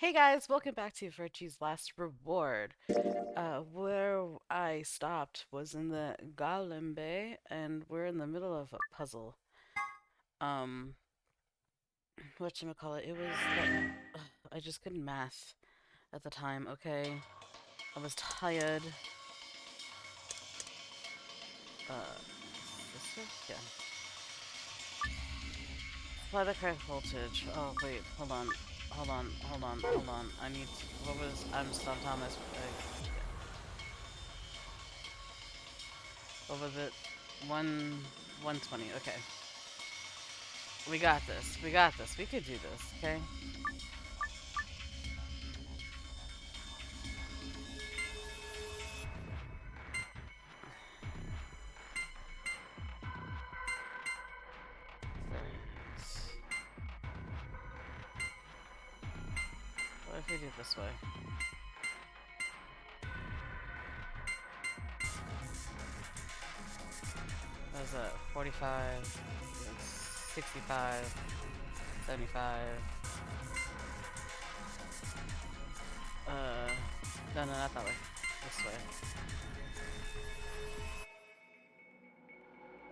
Hey guys, welcome back to Virtue's Last Reward. Where I stopped was in the Golem Bay, and we're in the middle of a puzzle. Um, whatchamacallit, it was like, I just couldn't math at the time, okay? I was tired. Is this it? Yeah. Apply the correct voltage. Oh, wait, hold on. I need, what was, I'm stopped on this, what was it? 120, okay. We got this. We got this. We could do this, okay? What if we do it this way? What is that? 45, 65, 75. No, not that way. This way.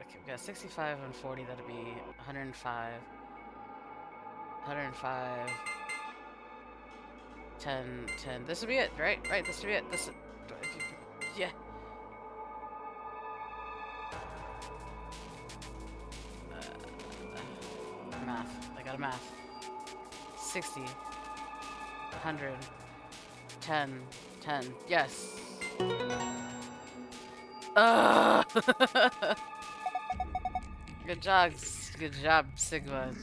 Okay, we got 65 and 40. That'd be 105. 105. 10, 10. This would be it, right? Right, this would be it. This. Yeah. Math. I got a math. 60. 100. 10. 10. Yes. Good job. Good job, Sigma.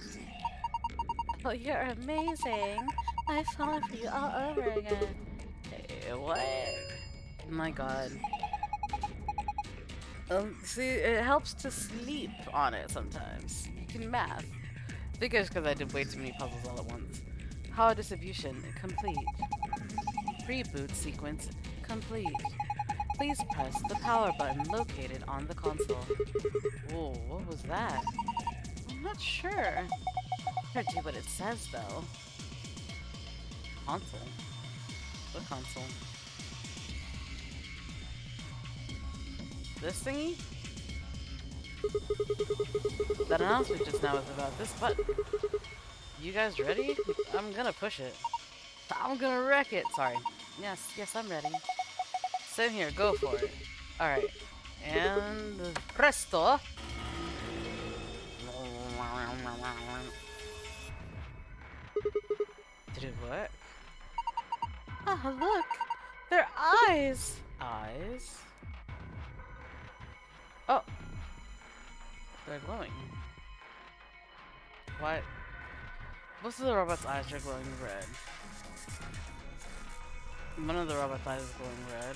Oh, you're amazing. I've fallen for you all over again. Hey, what? My god. See, it helps to sleep on it sometimes. You can math. I think it's because I did way too many puzzles all at once. Power distribution complete. Reboot sequence complete. Please press the power button located on the console. Whoa, what was that? I'm not sure. Better do what it says, though. Console? What console? This thingy? That announcement just now was about this button. You guys ready? I'm gonna push it. I'm gonna wreck it. Sorry. Yes, I'm ready. Same here, go for it. Alright. And presto! Did it work? Ah, look! They're eyes! Eyes? Oh! They're glowing. What? Most of the robot's eyes are glowing red. One of the robot's eyes is glowing red.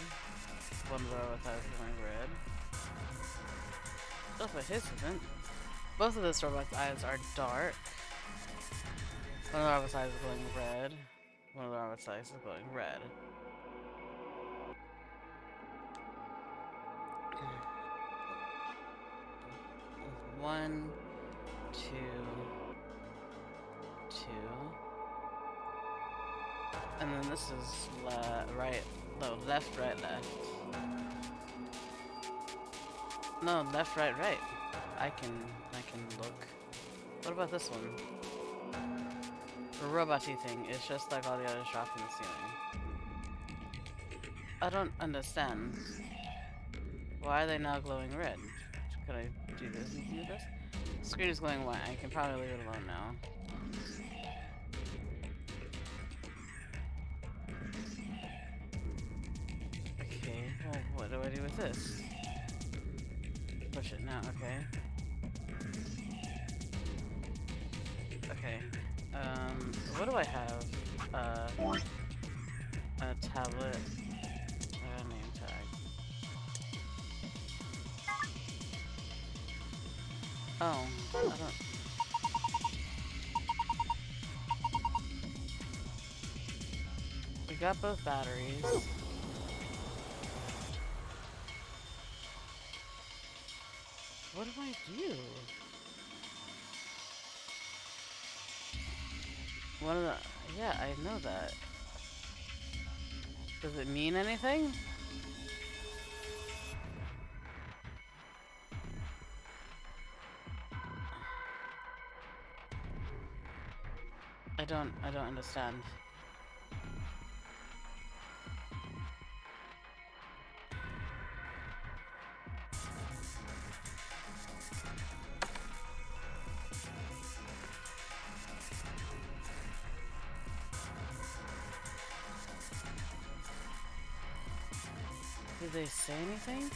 One of the robot's eyes is glowing red. Oh, but his isn't. Both of this robot's eyes are dark. One of the robot's eyes is glowing red. One of the robot's eyes is glowing red. One, two, two. And then this is right, no, left, right, left. No, left, right, right. I can look. What about this one? The robot-y thing is just like all the others dropped in the ceiling. I don't understand. Why are they now glowing red? Could I do this and do this? The screen is glowing white. I can probably leave it alone now. Okay, well, what do I do with this? Push it now, okay. Okay. What do I have? A tablet. A name tag. Oh, I don't... We got both batteries. What do I do? One of the... Yeah, I know that. Does it mean anything? I don't understand. Did they say anything?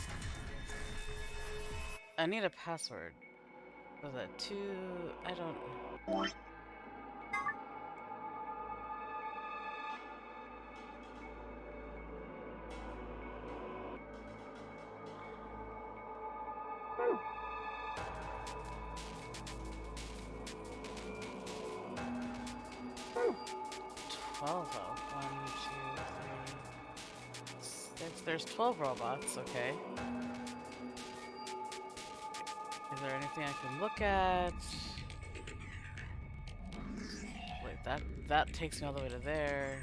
I need a password. Was that 2? I don't... 12 of 1, 2, 3, 6. There's 12 robots, okay. Is there anything I can look at? Wait, that takes me all the way to there.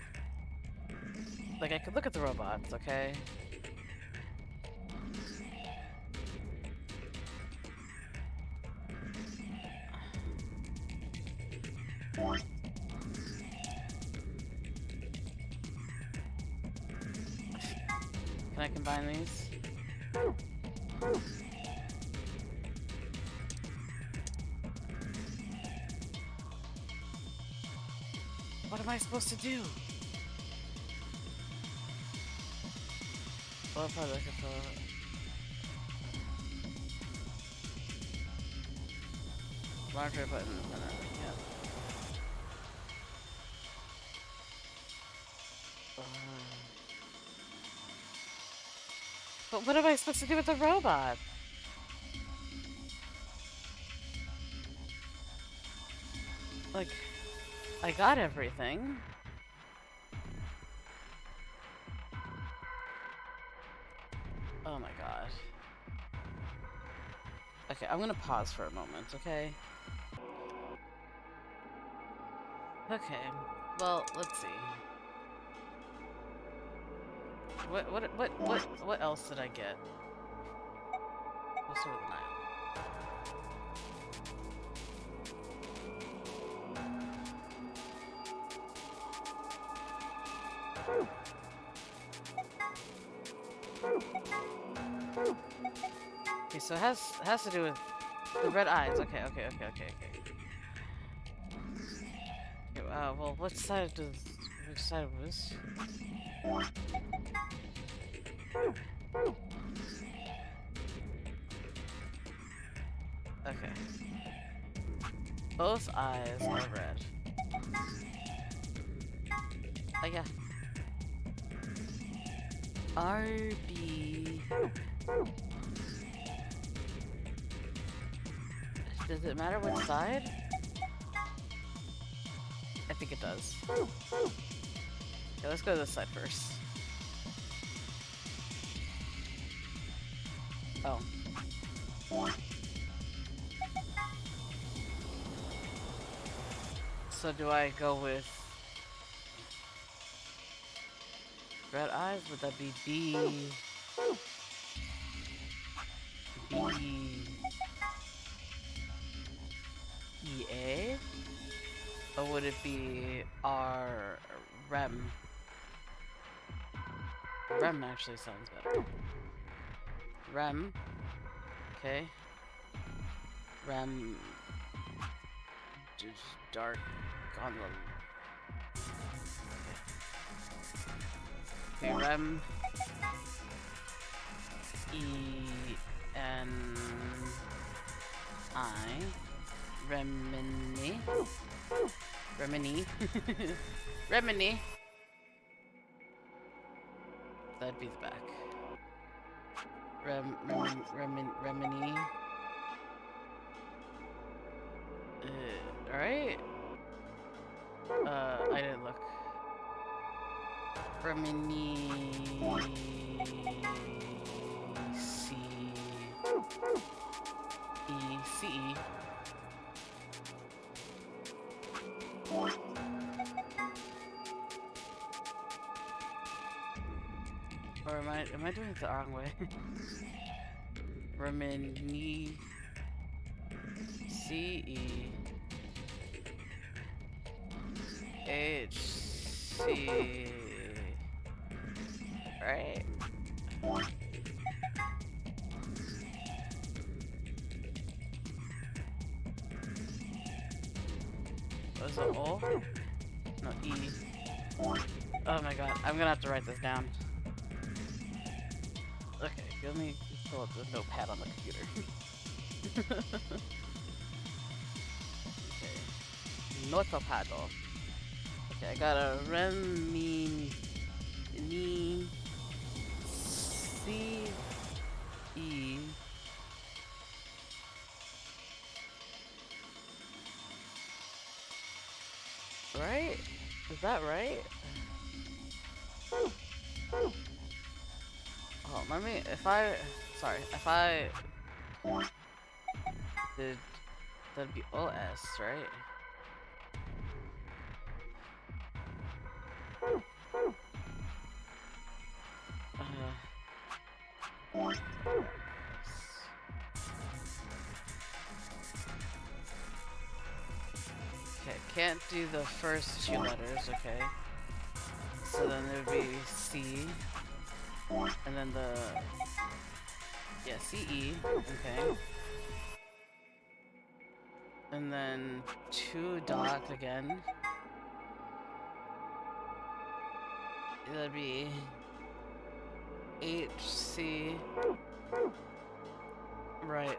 Like, I could look at the robots, okay? Can I combine these? What am I supposed to do? Well, I'm probably looking for... Larger button. Yeah. But what am I supposed to do with the robot? Like, I got everything. Oh my god. Okay, I'm gonna pause for a moment, okay? Okay, well, let's see. What else did I get? What's over the Nile? Okay, so it has to do with the red eyes. Okay. Okay, well, which side was? Okay. Both eyes are red. Oh yeah. RB. Does it matter which side? I think it does. Okay, let's go to this side first. Oh. So do I go with red eyes? Would that be B? EA? Or would it be R Rem? Rem actually sounds better. Rem. Okay. Rem. Just dark on the. Okay, Rem. E-N-I. Remini. Remini. Remini. That'd be the back. Remini. Alright. I didn't look. Remini. C-E. Or am I doing it the wrong way? Remini C-E H-C, right? Was it O? No, E. Oh my god, I'm gonna have to write this down. Okay, let me pull up the notepad on the computer. Okay. Notapado. Okay, I got a Remini C-E right? Is that right? Oh, let me, if I did, that'd be OS, right? Okay, can't do the first two letters, okay. So then it would be C, and then the, yeah, C-E, okay. And then 2 dot again. That'd be H-C, right,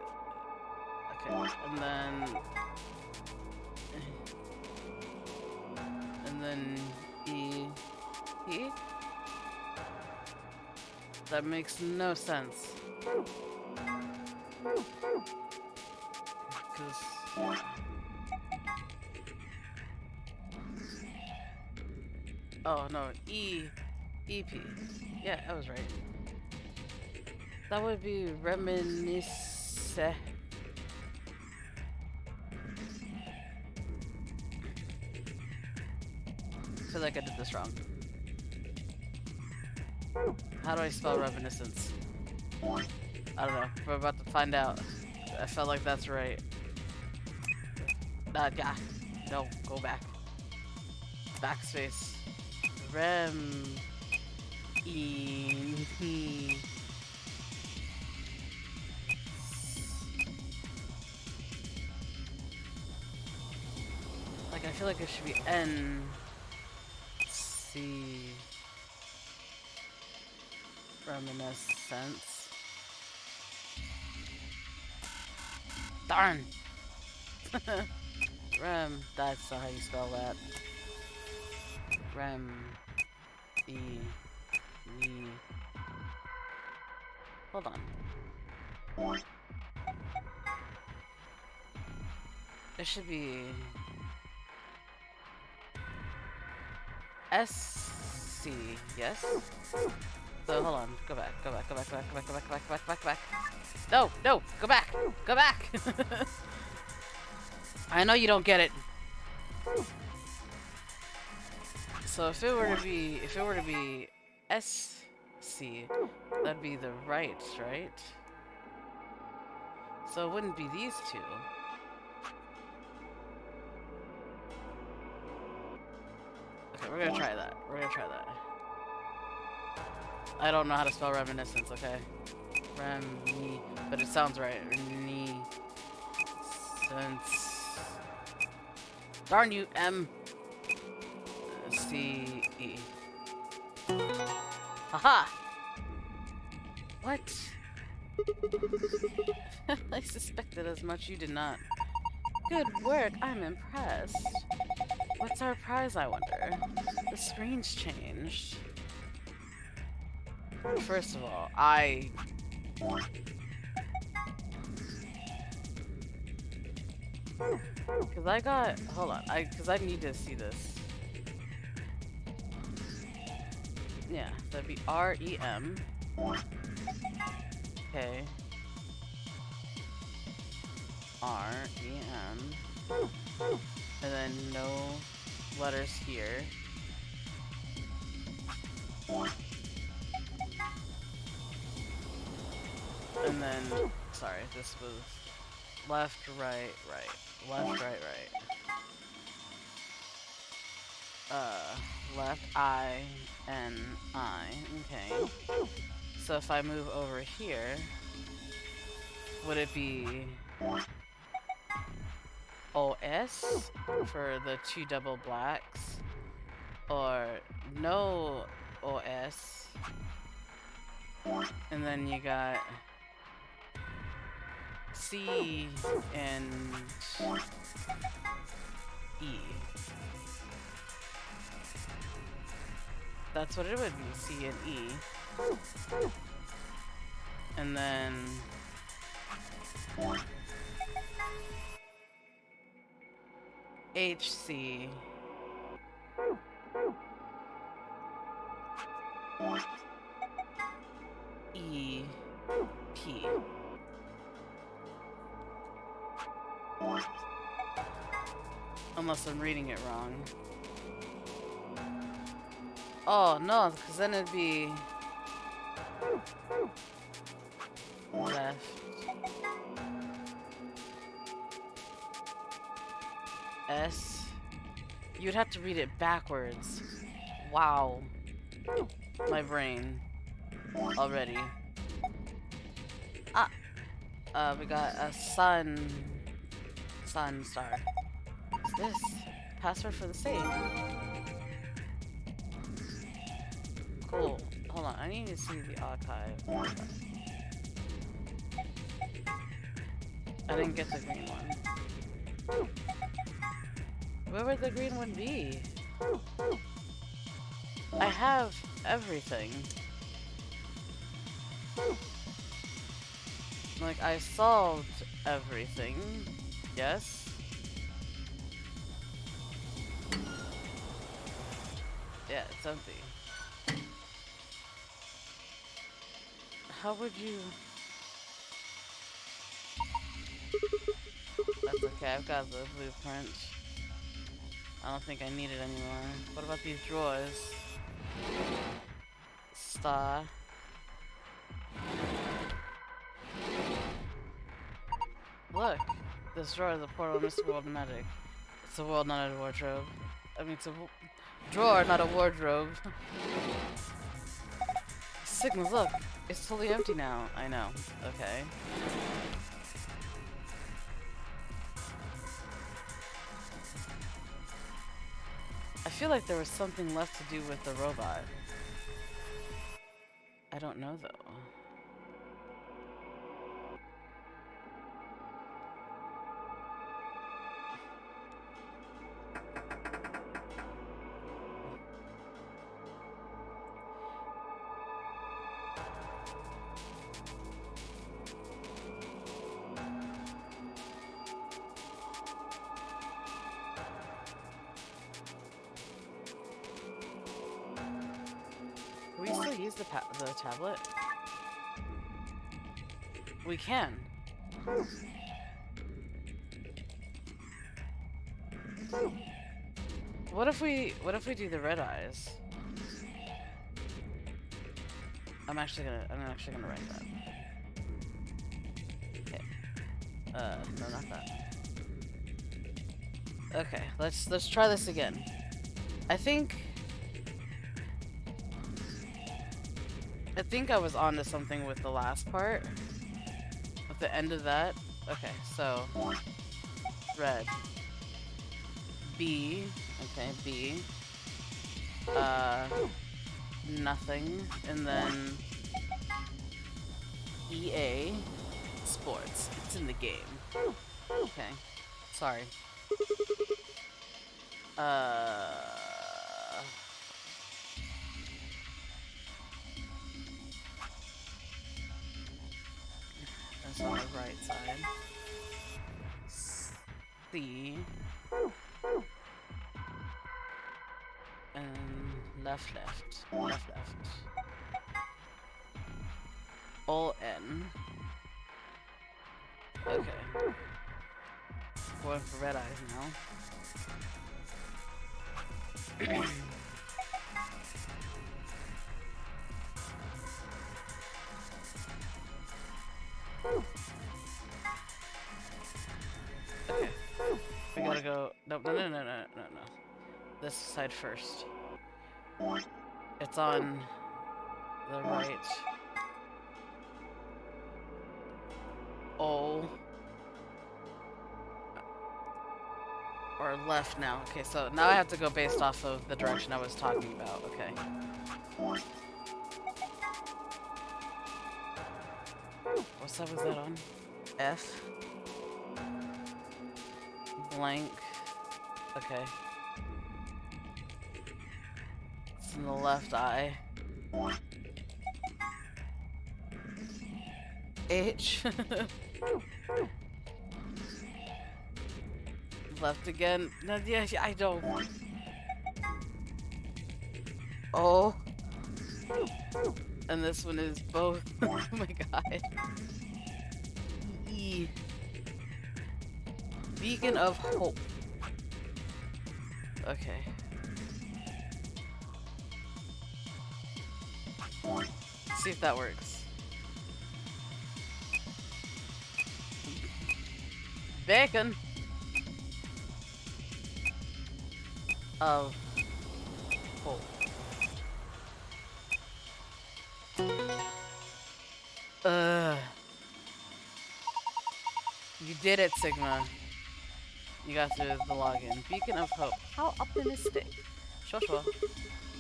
okay, and then E, E? That makes no sense. Cause oh no, EP. Yeah, I was right. That would be reminisce. I feel like I did this wrong. How do I spell reminiscence? I don't know. We're about to find out. I felt like that's right. Yeah. No, go back. Backspace. Like, I feel like it should be N C reminiscence. Darn! That's not how you spell that. Hold on. It should be SC, yes? So hold on, go back. No, go back! Go back! I know you don't get it. So if it were to be SC, that'd be the right? So it wouldn't be these two. Okay, we're gonna try that. I don't know how to spell reminiscence, okay? But it sounds right. Darn you, M-C-E. Haha! What? I suspected as much, you did not. Good work, I'm impressed. What's our prize, I wonder? The screen's changed. First of all, Cause I got, hold on, cause I need to see this. Yeah, that'd be R-E-M. Okay. R-E-M. And then no letters here. And then, sorry, this was left, right, right. Left, right, right. Left, I, N, I. Okay. So if I move over here, would it be OS for the two double blacks? Or no OS? And then you got C and E. That's what it would be, C and E. And then HC. E. P. Unless I'm reading it wrong. Oh, no, because then it'd be left. S. You'd have to read it backwards. Wow. My brain. Already. Ah. We got a sun star. What's this? Password for the save. Cool. Hold on, I need to see the archive. I didn't get the green one. Where would the green one be? I have everything. Like, I solved everything. Yes? Yeah, it's empty. How would you... That's okay, I've got the blueprint. I don't think I need it anymore. What about these drawers? Star. Look! This drawer is a portal in this world magic. It's a world, not a wardrobe. I mean, it's a drawer, not a wardrobe. Sigma, look! It's totally empty now. I know. Okay. I feel like there was something left to do with the robot. I don't know, though. Can we still use the tablet? We can. What if we do the red eyes? I'm actually gonna write that. Okay. No, not that. Okay, let's try this again. I think I was onto something with the last part. With the end of that. Okay, so red. B. Okay, B. Nothing. And then EA Sports. It's in the game. Okay. Sorry. That's on the right side. C. And left. All N. Okay. Going for red eyes now. No, no, no, no, no, no, no. This side first. It's on the right. Oh. Or left now. Okay, so now I have to go based off of the direction I was talking about. Okay. What side was that on? F. Blank. Okay. It's in the left eye. H. Left again. No, yeah, I don't. Oh. And this one is both. Oh my god. E. Beacon of Hope. Okay. See if that works. Bacon of Hope. You did it, Sigma. You got through the login. Beacon of Hope. How optimistic. Sure, sure.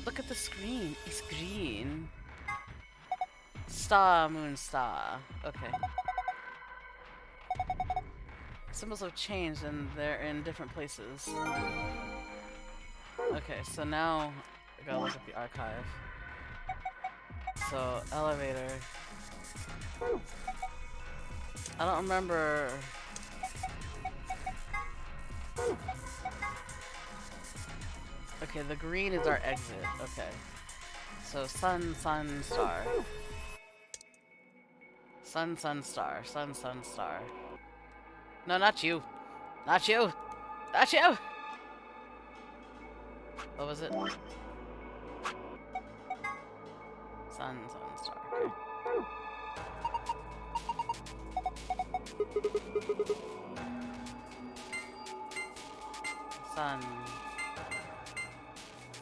Look at the screen. It's green. Star, moon, star. Okay. Symbols have changed and they're in different places. Okay, so now I gotta look at the archive. So, elevator. I don't remember. Okay, the green is our exit. Okay. So, sun, sun, star. Sun, sun, star. Sun, sun, star. No, not you. Not you. Not you! What was it? Sun, sun, star. Okay. Sun.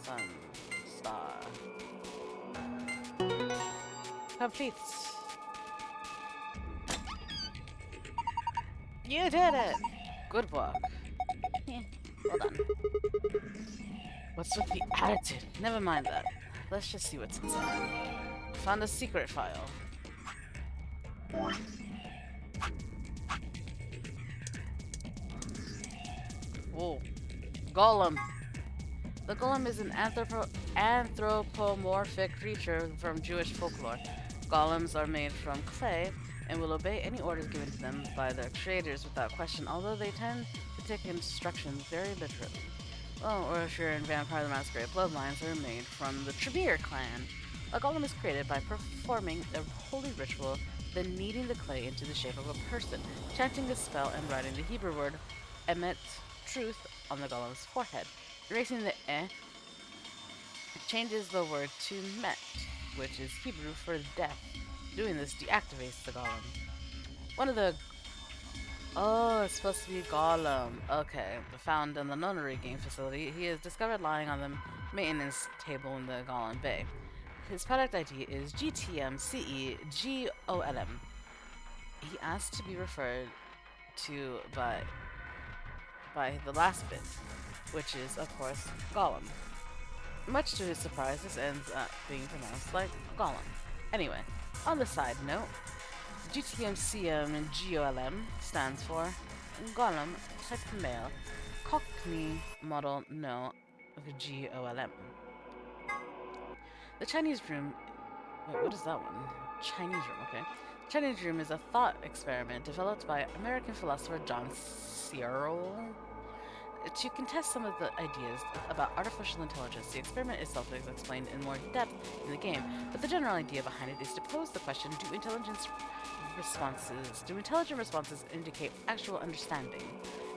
Sun. Star. Complete. You did it! Good work. Yeah, well done. What's with the attitude? Never mind that. Let's just see what's inside. Found a secret file. Whoa. Golem. The golem is an anthropomorphic creature from Jewish folklore. Golems are made from clay and will obey any orders given to them by their creators without question, although they tend to take instructions very literally. Oh, or if you're in Vampire the Masquerade, bloodlines are made from the Trevere clan. A golem is created by performing a holy ritual, then kneading the clay into the shape of a person, chanting a spell, and writing the Hebrew word emet, truth, on the golem's forehead. Erasing the changes the word to met, which is Hebrew for death. Doing this deactivates the golem. One of the... Oh, it's supposed to be Golem. Okay, found in the nunnery game facility. He is discovered lying on the maintenance table in the Golem Bay. His product ID is GTMCE g-olm. He asked to be referred to by the last bit, which is, of course, Golem. Much to his surprise, this ends up being pronounced like Golem. Anyway, on the side note, GTMCM and g-olm stands for Golem Type Male Cockney Model No g-olm. The Chinese room... Wait, what is that one? Chinese room, okay. Chinese room is a thought experiment developed by American philosopher John Searle to contest some of the ideas about artificial intelligence. The experiment itself is explained in more depth in the game, but the general idea behind it is to pose the question, do intelligent responses indicate actual understanding?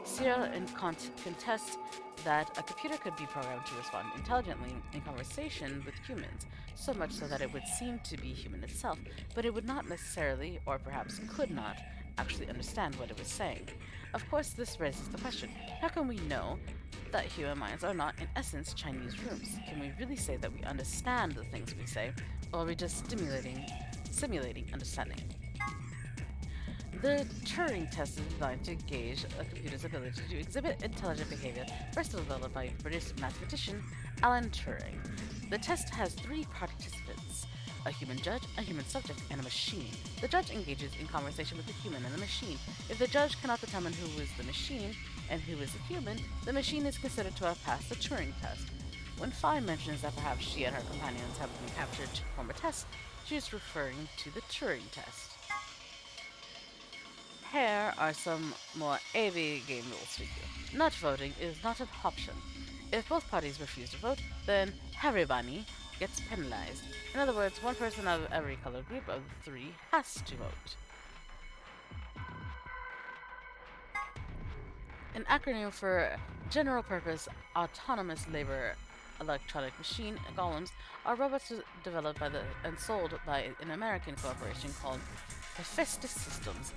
Searle contests that a computer could be programmed to respond intelligently in conversation with humans, so much so that it would seem to be human itself, but it would not necessarily, or perhaps could not, actually understand what it was saying. Of course, this raises the question, how can we know that human minds are not, in essence, Chinese rooms. Can we really say that we understand the things we say, or are we just simulating understanding? The Turing test is designed to gauge a computer's ability to exhibit intelligent behavior, first developed by British mathematician Alan Turing. The test has three participants: a human judge, a human subject, and a machine. The judge engages in conversation with the human and the machine. If the judge cannot determine who is the machine and who is the human, the machine is considered to have passed the Turing test. When Phi mentions that perhaps she and her companions have been captured to perform a test, she is referring to the Turing test. Here are some more AV game rules for you. Not voting is not an option. If both parties refuse to vote, then everybody gets penalized. In other words, one person out of every color group of three has to vote. An acronym for General Purpose Autonomous Labor Electronic Machine, golems, are robots developed by and sold by an American corporation called Hephaestus Systems.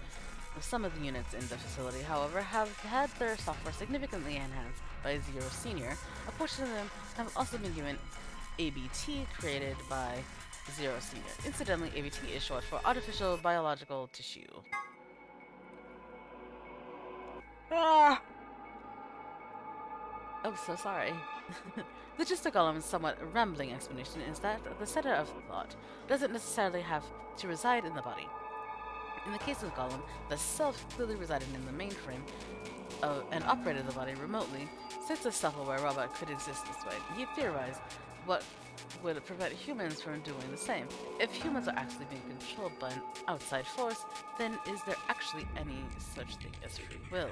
Some of the units in the facility, however, have had their software significantly enhanced by Zero Senior. A portion of them have also been given ABT, created by Zero Senior. Incidentally, ABT is short for Artificial Biological Tissue. Ah! Oh, so sorry. The gist of Golem's somewhat rambling explanation is that the center of thought doesn't necessarily have to reside in the body. In the case of Golem, the self clearly resided in the mainframe and operated the body remotely. Since a self-aware robot could exist this way, he theorized what would prevent humans from doing the same. If humans are actually being controlled by an outside force, then is there actually any such thing as free will?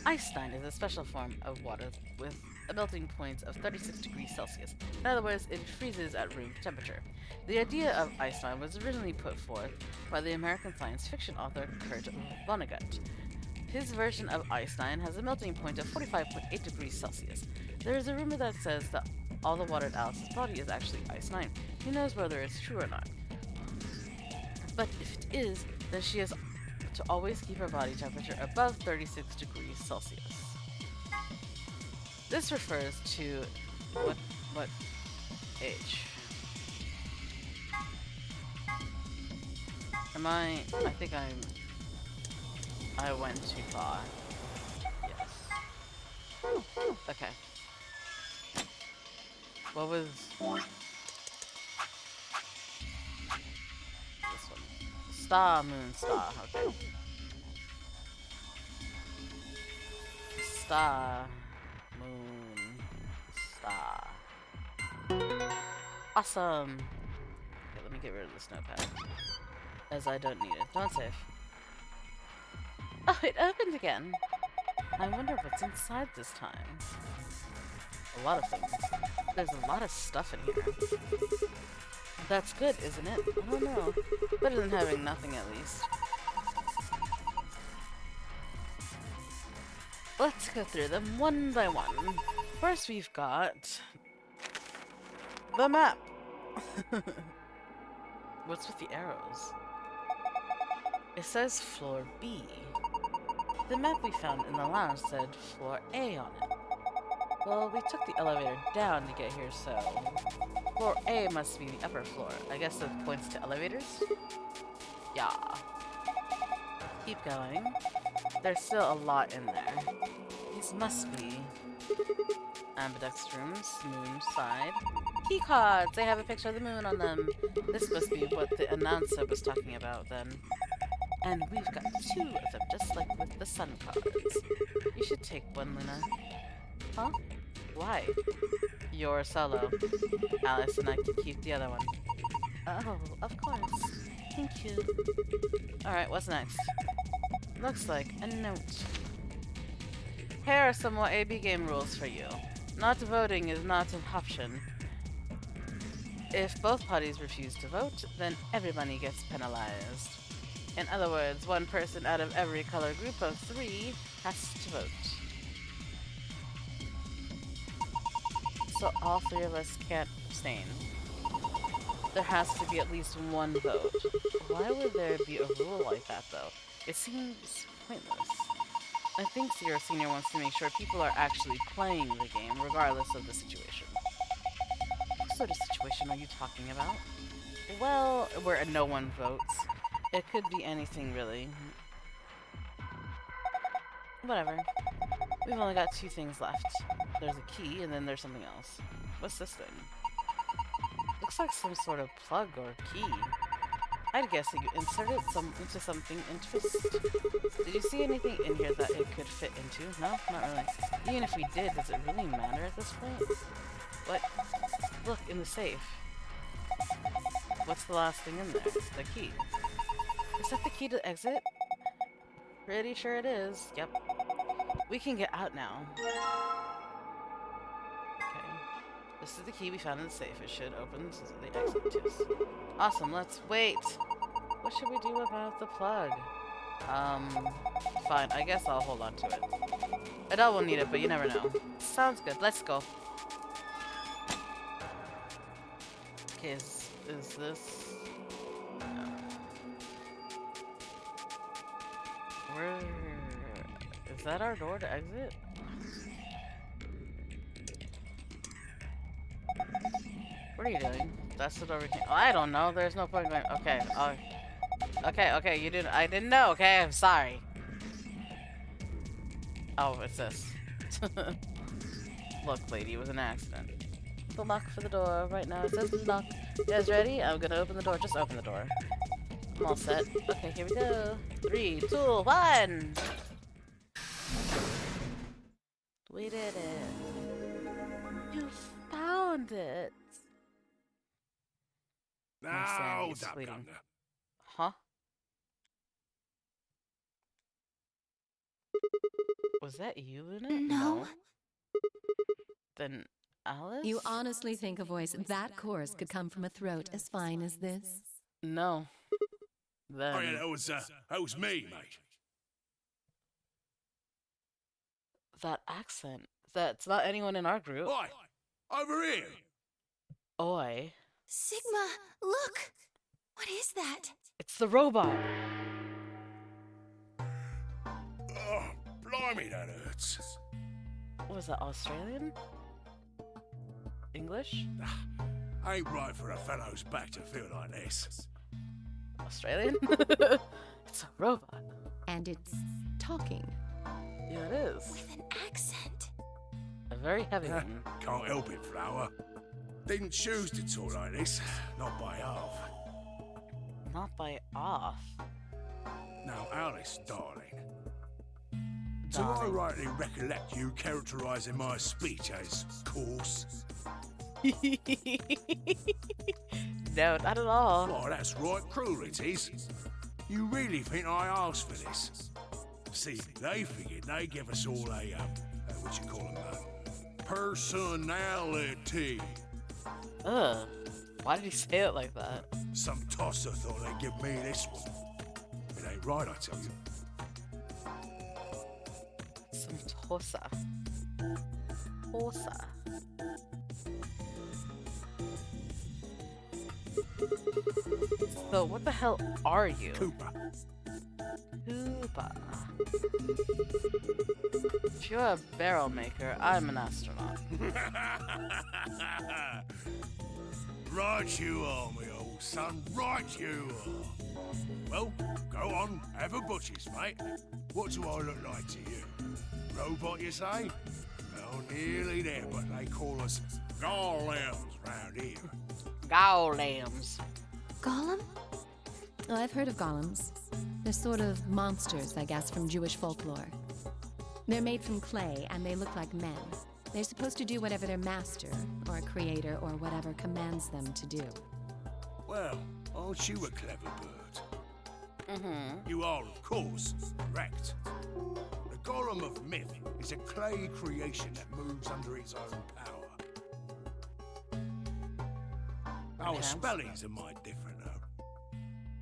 Einstein is a special form of water with a melting point of 36 degrees Celsius. In other words, it freezes at room temperature. The idea of Einstein was originally put forth by the American science fiction author Kurt Vonnegut. His version of Einstein has a melting point of 45.8 degrees Celsius. There is a rumor that says that all the water in Alice's body is actually Einstein. Who knows whether it's true or not? But if it is, then she has to always keep her body temperature above 36 degrees Celsius. This refers to what age? I think I went too far. Yes. Okay. What was this one? Star, moon, star, okay. Star, moon, star. Awesome! Okay, let me get rid of this notepad, as I don't need it. Don't save. Oh, it opened again! I wonder what's inside this time. A lot of things. There's a lot of stuff in here. That's good, isn't it? I don't know. Better than having nothing, at least. Let's go through them one by one. First, we've got the map. What's with the arrows? It says floor B. The map we found in the lounge said floor A on it. Well, we took the elevator down to get here, so floor A must be the upper floor. I guess that points to elevators? Yeah. Keep going. There's still a lot in there. These must be ambidextrums, moon side. Key cards! They have a picture of the moon on them. This must be what the announcer was talking about then. And we've got 2 of them, just like with the sun cards. You should take one, Luna. Huh? Why? You're solo. Alice and I can keep the other one. Oh, of course. Thank you. Alright, what's next? Looks like a note. Here are some more AB game rules for you. Not voting is not an option. If both parties refuse to vote, then everybody gets penalized. In other words, one person out of every color group of 3 has to vote. So all 3 of us can't abstain. There has to be at least one vote. Why would there be a rule like that, though? It seems pointless. I think Zero Senior wants to make sure people are actually playing the game, regardless of the situation. What sort of situation are you talking about? Well, where no one votes. It could be anything, really. Whatever. We've only got 2 things left. There's a key, and then there's something else. What's this thing? Looks like some sort of plug or key. I'd guess that you insert it into something and twist. Did you see anything in here that it could fit into? No, not really. Even if we did, does it really matter at this point? What? Look, in the safe. What's the last thing in there? The key. Is that the key to exit? Pretty sure it is. Yep. We can get out now. Okay. This is the key we found in the safe. It should open the exit to us. Awesome, let's wait. What should we do about the plug? Fine. I guess I'll hold on to it. Adele will need it, but you never know. Sounds good. Let's go. Okay, is this... No. Where... Is that our door to exit? What are you doing? That's the door we can... Oh, I don't know. There's no point going... Okay. Okay, you didn't... I didn't know, okay? I'm sorry. Oh, it's this. Look, lady, it was an accident. The lock for the door. Right now it says lock. You guys ready? I'm gonna open the door. Just open the door. I'm all set. Okay, here we go. 3, 2, 1! We did it. You found it. Now, Bleeding. Huh? Was that you, Luna? No. Then Alice? You honestly think a voice that coarse could come from a throat as fine as this? No. Then... Oh yeah, that was me, mate. That accent. That's not anyone in our group. Oi! Over here! Oi. Sigma, look! What is that? It's the robot. Oh, blimey, that hurts. What was that, Australian? English? Ain't right for a fellow's back to feel like this. Australian? It's a robot. And it's talking. Yeah, it is. With an accent. A very heavy one. Can't help it, Flower. Didn't choose to talk like this. Not by half. Not by off. Now, Alice, darling. Do I rightly recollect you characterising my speech as coarse? No, not at all. Oh, that's right, cruel it is. You really think I asked for this? See, they figured they'd give us all a, what you call them, personality. Ugh. Why did he say it like that? Some tosser thought they'd give me this one. It ain't right, I tell you. Some tosa. Tosa. So, what the hell are you? Cooper. Koopa. If you're a barrel maker, I'm an astronaut. Right you are, my old son. Right you are. Well, go on, have a butcher's, mate. What do I look like to you? Robot, you say? Well, nearly there, but they call us golems round here. Golems. Golem? Oh, I've heard of golems. They're sort of monsters, I guess, from Jewish folklore. They're made from clay, and they look like men. They're supposed to do whatever their master, or creator, or whatever commands them to do. Well, aren't you a clever bird? Mm-hmm. You are, of course, correct. The golem of myth is a clay creation that moves under its own power. Our spellings are might different, though.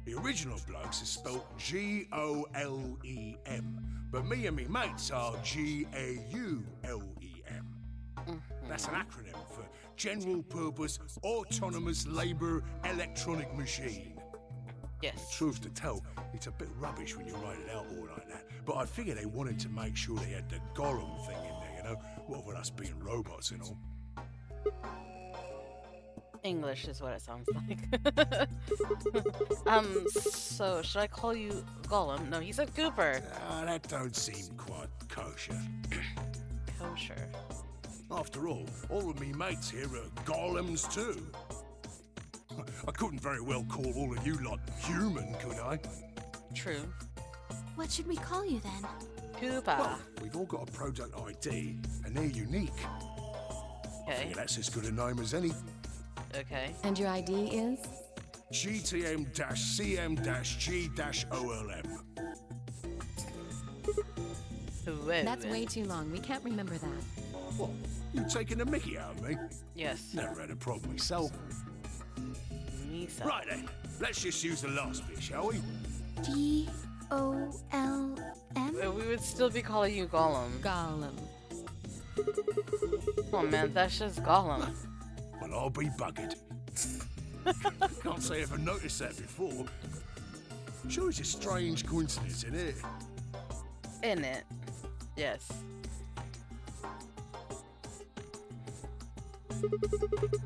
The original blokes is spelled G-O-L-E-M, but me and me mates are G-A-U-L-E-M. That's an acronym for General Purpose Autonomous Labour Electronic Machine. Yes. Truth to tell, it's a bit rubbish when you write it out all like that. But I figure they wanted to make sure they had the g-olm thing in there, you know? What with us being robots and all. English is what it sounds like. So should I call you Gollum? No, he said Cooper. That don't seem quite kosher. Kosher. After all of me mates here are golems too. I couldn't very well call all of you lot human, could I? True. What should we call you then? Cooper. Well, we've all got a product ID, and they're unique. I Okay. figure that's as good a name as any. Okay. And your ID is? GTM-CM-G-OLM. Whoa. That's way too long. We can't remember that. What? You taking the mickey out of me? Yes. Never had a problem myself. Misa. Right then, let's just use the last bit, shall we? G-O-L-M? We would still be calling you Gollum. Gollum. Oh man, that's just Gollum. Well, I'll be buggered. Can't say I ever noticed that before. Sure, it's a strange coincidence, isn't it? In it. Yes.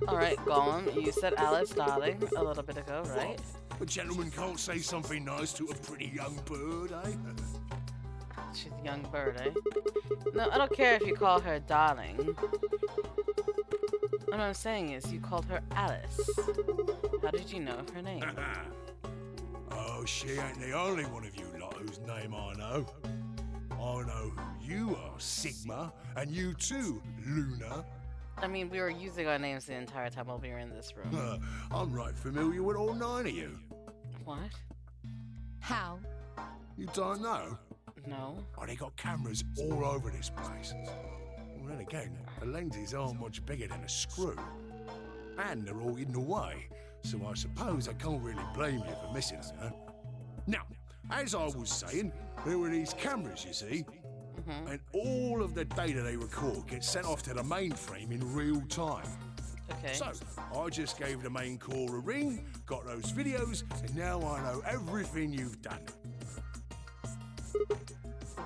Alright, Gollum, you said Alice darling a little bit ago, right? What? A gentleman can't say something nice to a pretty young bird, eh? She's a young bird, eh? No, I don't care if you call her darling. What I'm saying is, you called her Alice. How did you know her name? Oh, she ain't the only one of you lot whose name I know. I know who you are, Sigma, and you too, Luna. I mean, we were using our names the entire time while we were in this room. I'm right familiar with all 9 of you. What? How? You don't know? No. Oh, they got cameras all over this place. Well, then again, the lenses aren't much bigger than a screw. And they're all hidden away, so I suppose I can't really blame you for missing them, huh? Now, as I was saying, there were these cameras, you see, and all of the data they record gets sent off to the mainframe in real time. Okay. So, I just gave the main core a ring, got those videos, and now I know everything you've done.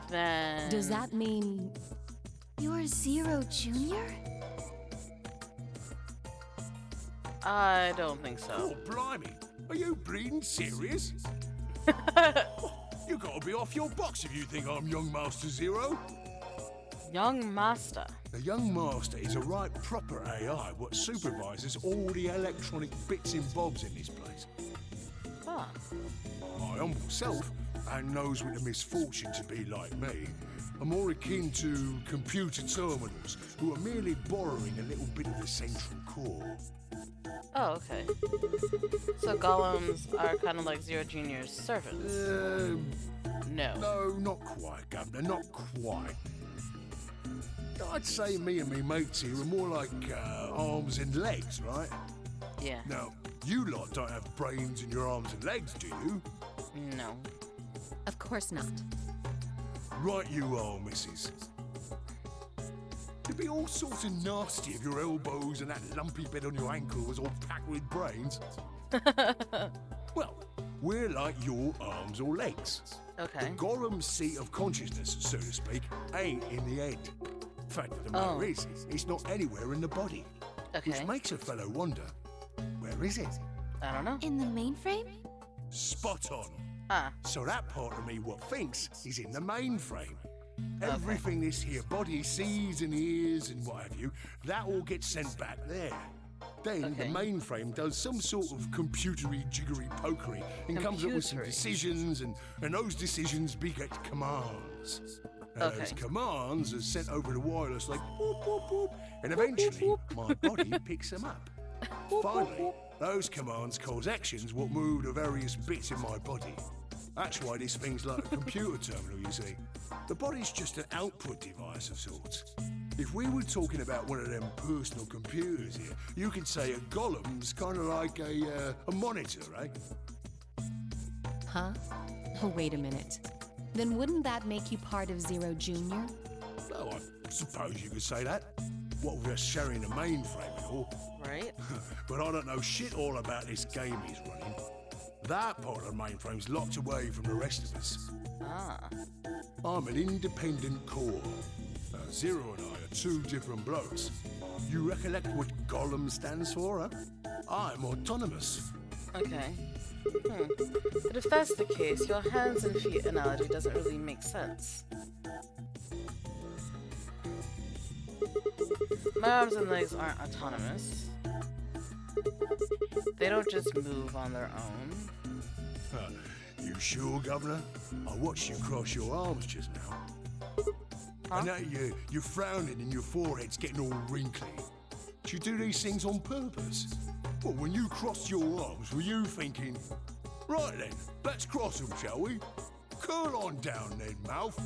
Then... Does that mean You're Zero Junior? I don't think so. Oh, blimey, are you bleeding serious? You gotta be off your box if you think I'm Young Master Zero. Young Master. The Young Master is a right proper AI what supervises all the electronic bits and bobs in this place. Huh. My humble self, and those with the misfortune to be like me, are more akin to computer terminals who are merely borrowing a little bit of the central core. Oh, okay. So golems are kind of like Zero Junior's servants. No. No, not quite, Governor, not quite. I'd say me and me mates here are more like arms and legs, right? Yeah. Now, you lot don't have brains in your arms and legs, do you? No. Of course not. Right you are, missus. It'd be all sorts of nasty if your elbows and that lumpy bit on your ankle was all packed with brains. Well, we're like your arms or legs. Okay. The Gollum seat of consciousness, so to speak, ain't in the head. Fact of the matter is, it's not anywhere in the body. Okay. Which makes a fellow wonder, where is it? I don't know. In the mainframe? Spot on. Ah. So that part of me what thinks is in the mainframe. Everything this here body sees and hears and what have you, that all gets sent back there. Then the mainframe does some sort of computery jiggery pokery and comes up with some decisions, and those decisions beget commands. And those commands are sent over the wireless like boop, boop, boop, and eventually my body picks them up. Finally, those commands cause actions what move the various bits in my body. That's why this thing's like a computer terminal, you see. The body's just an output device of sorts. If we were talking about one of them personal computers here, you could say a golem's kind of like a monitor, right? Huh? Oh, wait a minute. Then wouldn't that make you part of Zero Junior? Well, I suppose you could say that. What with us sharing the mainframe and all. Right. But I don't know shit all about this game he's running. That part of the mainframe's locked away from the rest of us. Ah. I'm an independent core. Zero and I are two different blokes. You recollect what g-olm stands for, huh? I'm autonomous. Okay. But if that's the case, your hands and feet analogy doesn't really make sense. My arms and legs aren't autonomous. They don't just move on their own. You sure, Governor? I watched you cross your arms just now. Huh? And now you're frowning and your forehead's getting all wrinkly. Do you do these things on purpose? Well, when you crossed your arms, were you thinking, right then, let's cross them, shall we? Curl on down then, mouth.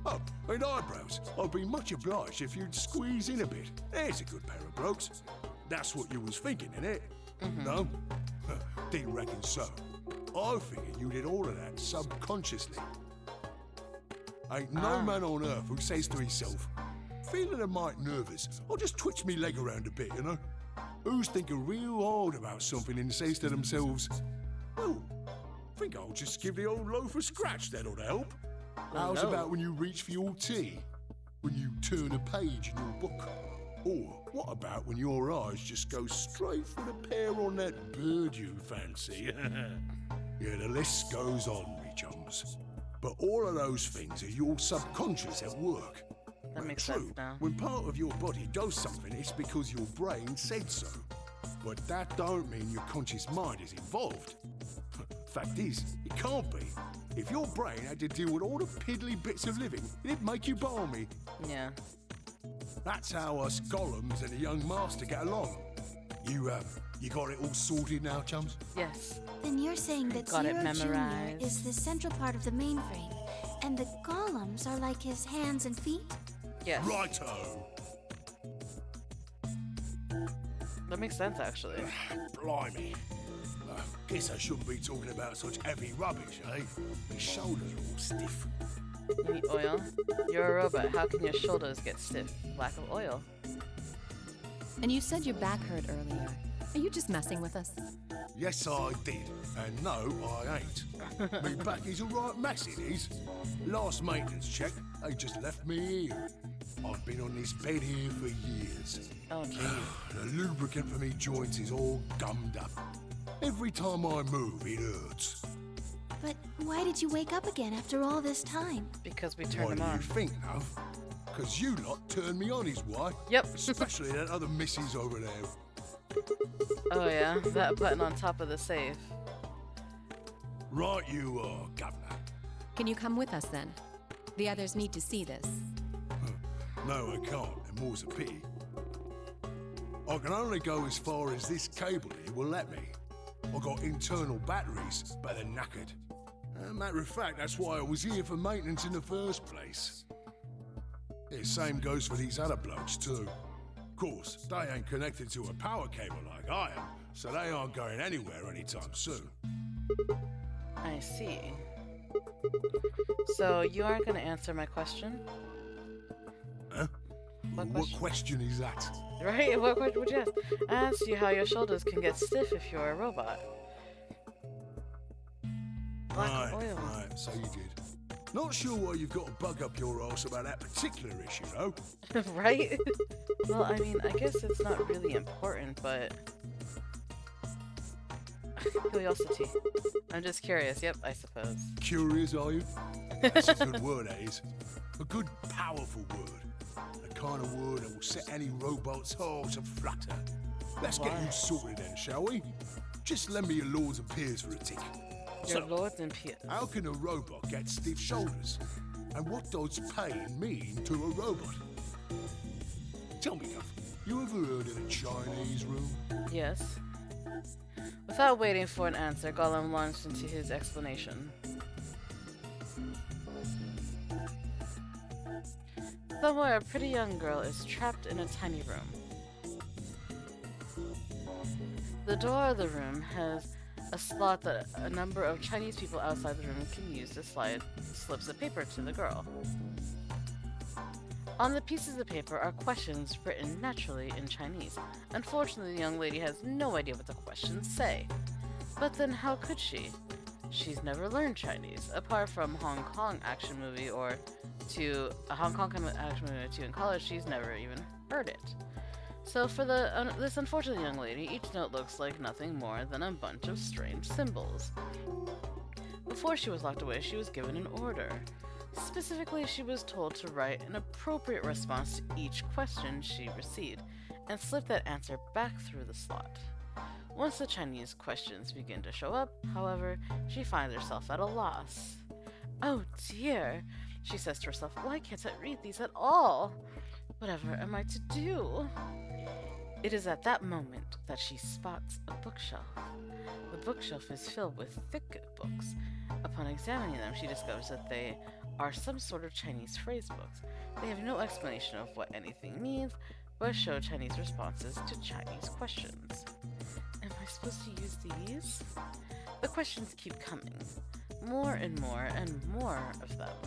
Oh, and eyebrows. I'd be much obliged if you'd squeeze in a bit. There's a good pair of blokes. That's what you was thinking, innit? No? Didn't reckon so. I figured you did all of that subconsciously. Ain't no man on earth who says to himself, feeling a mite nervous, I'll just twitch me leg around a bit, you know? Who's thinking real hard about something and says to themselves, oh, think I'll just give the old loaf a scratch, that'll help. How's about when you reach for your tea? When you turn a page in your book? Or what about when your eyes just go straight for the pear on that bird you fancy? Yeah, the list goes on, me chums. But all of those things are your subconscious at work. That makes True, sense now. when part of your body does something, it's because your brain said so. But that don't mean your conscious mind is involved. Fact is, it can't be. If your brain had to deal with all the piddly bits of living, it'd make you balmy. Yeah. That's how us g-olms and the young master get along. You got it all sorted now, chums? Yes. Then you're saying that Got it Zero Junior memorized. is the central part of the mainframe, and the golems are like his hands and feet? Yes. Righto! That makes sense, actually. Blimey. Guess I shouldn't be talking about such heavy rubbish, eh? My shoulders are all stiff. You need oil? You're a robot. How can your shoulders get stiff? Lack of oil. And you said your back hurt earlier. Are you just messing with us? Yes, I did. And no, I ain't. Me back is a right mess, it is. Last maintenance check, they just left me here. I've been on this bed here for years. Oh, gee. The lubricant for me joints is all gummed up. Every time I move, it hurts. But why did you wake up again after all this time? Because we Why turned do them you on. think, love? Because you lot turned me on is why. Yep. Especially that other missus over there. Oh, yeah. That button on top of the safe. Right you are, Governor. Can you come with us then? The others need to see this. No, I can't, and more's a pity. I can only go as far as this cable here will let me. I got internal batteries, but they're knackered. Matter of fact, that's why I was here for maintenance in the first place. Yeah, same goes for these other blokes too. Of course, they ain't connected to a power cable like I am, so they aren't going anywhere anytime soon. I see. So, you aren't going to answer my question? Huh? What What question? question is that? Right? What question would you ask? I asked you how your shoulders can get stiff if you're a robot. Lack of oil. Right, so you did. Not sure why you've got to bug up your arse about that particular issue, though. Right? Well, I mean, I guess it's not really important, but... Curiosity. I'm just curious. Yep, I suppose. Curious, are you? That's a good word, that is. A good, powerful word. The kind of word that will set any robot's heart to flutter. Let's get you sorted then, shall we? Just lend me your lords and peers for a tick. Your So, lords and peers. how can a robot get stiff shoulders? And what does pain mean to a robot? Tell me, Guff, you ever heard of the Chinese room? Yes. Without waiting for an answer, Gollum launched into his explanation. Somewhere, a pretty young girl is trapped in a tiny room. The door of the room has a slot that a number of Chinese people outside the room can use to slide slips of paper to the girl. On the pieces of paper are questions written naturally in Chinese. Unfortunately, the young lady has no idea what the questions say. But then how could she? She's never learned Chinese, apart from Hong Kong action movie or to a Hong Kong action movie or two in college. She's never even heard it. So for this unfortunate young lady, each note looks like nothing more than a bunch of strange symbols. Before she was locked away, she was given an order. Specifically, she was told to write an appropriate response to each question she received and slip that answer back through the slot. Once the Chinese questions begin to show up, however, she finds herself at a loss. Oh dear, she says to herself, why can't I read these at all? Whatever am I to do? It is at that moment that she spots a bookshelf. The bookshelf is filled with thick books. Upon examining them, she discovers that they are some sort of Chinese phrase books. They have no explanation of what anything means, but show Chinese responses to Chinese questions. Am I supposed to use these? The questions keep coming. More and more of them.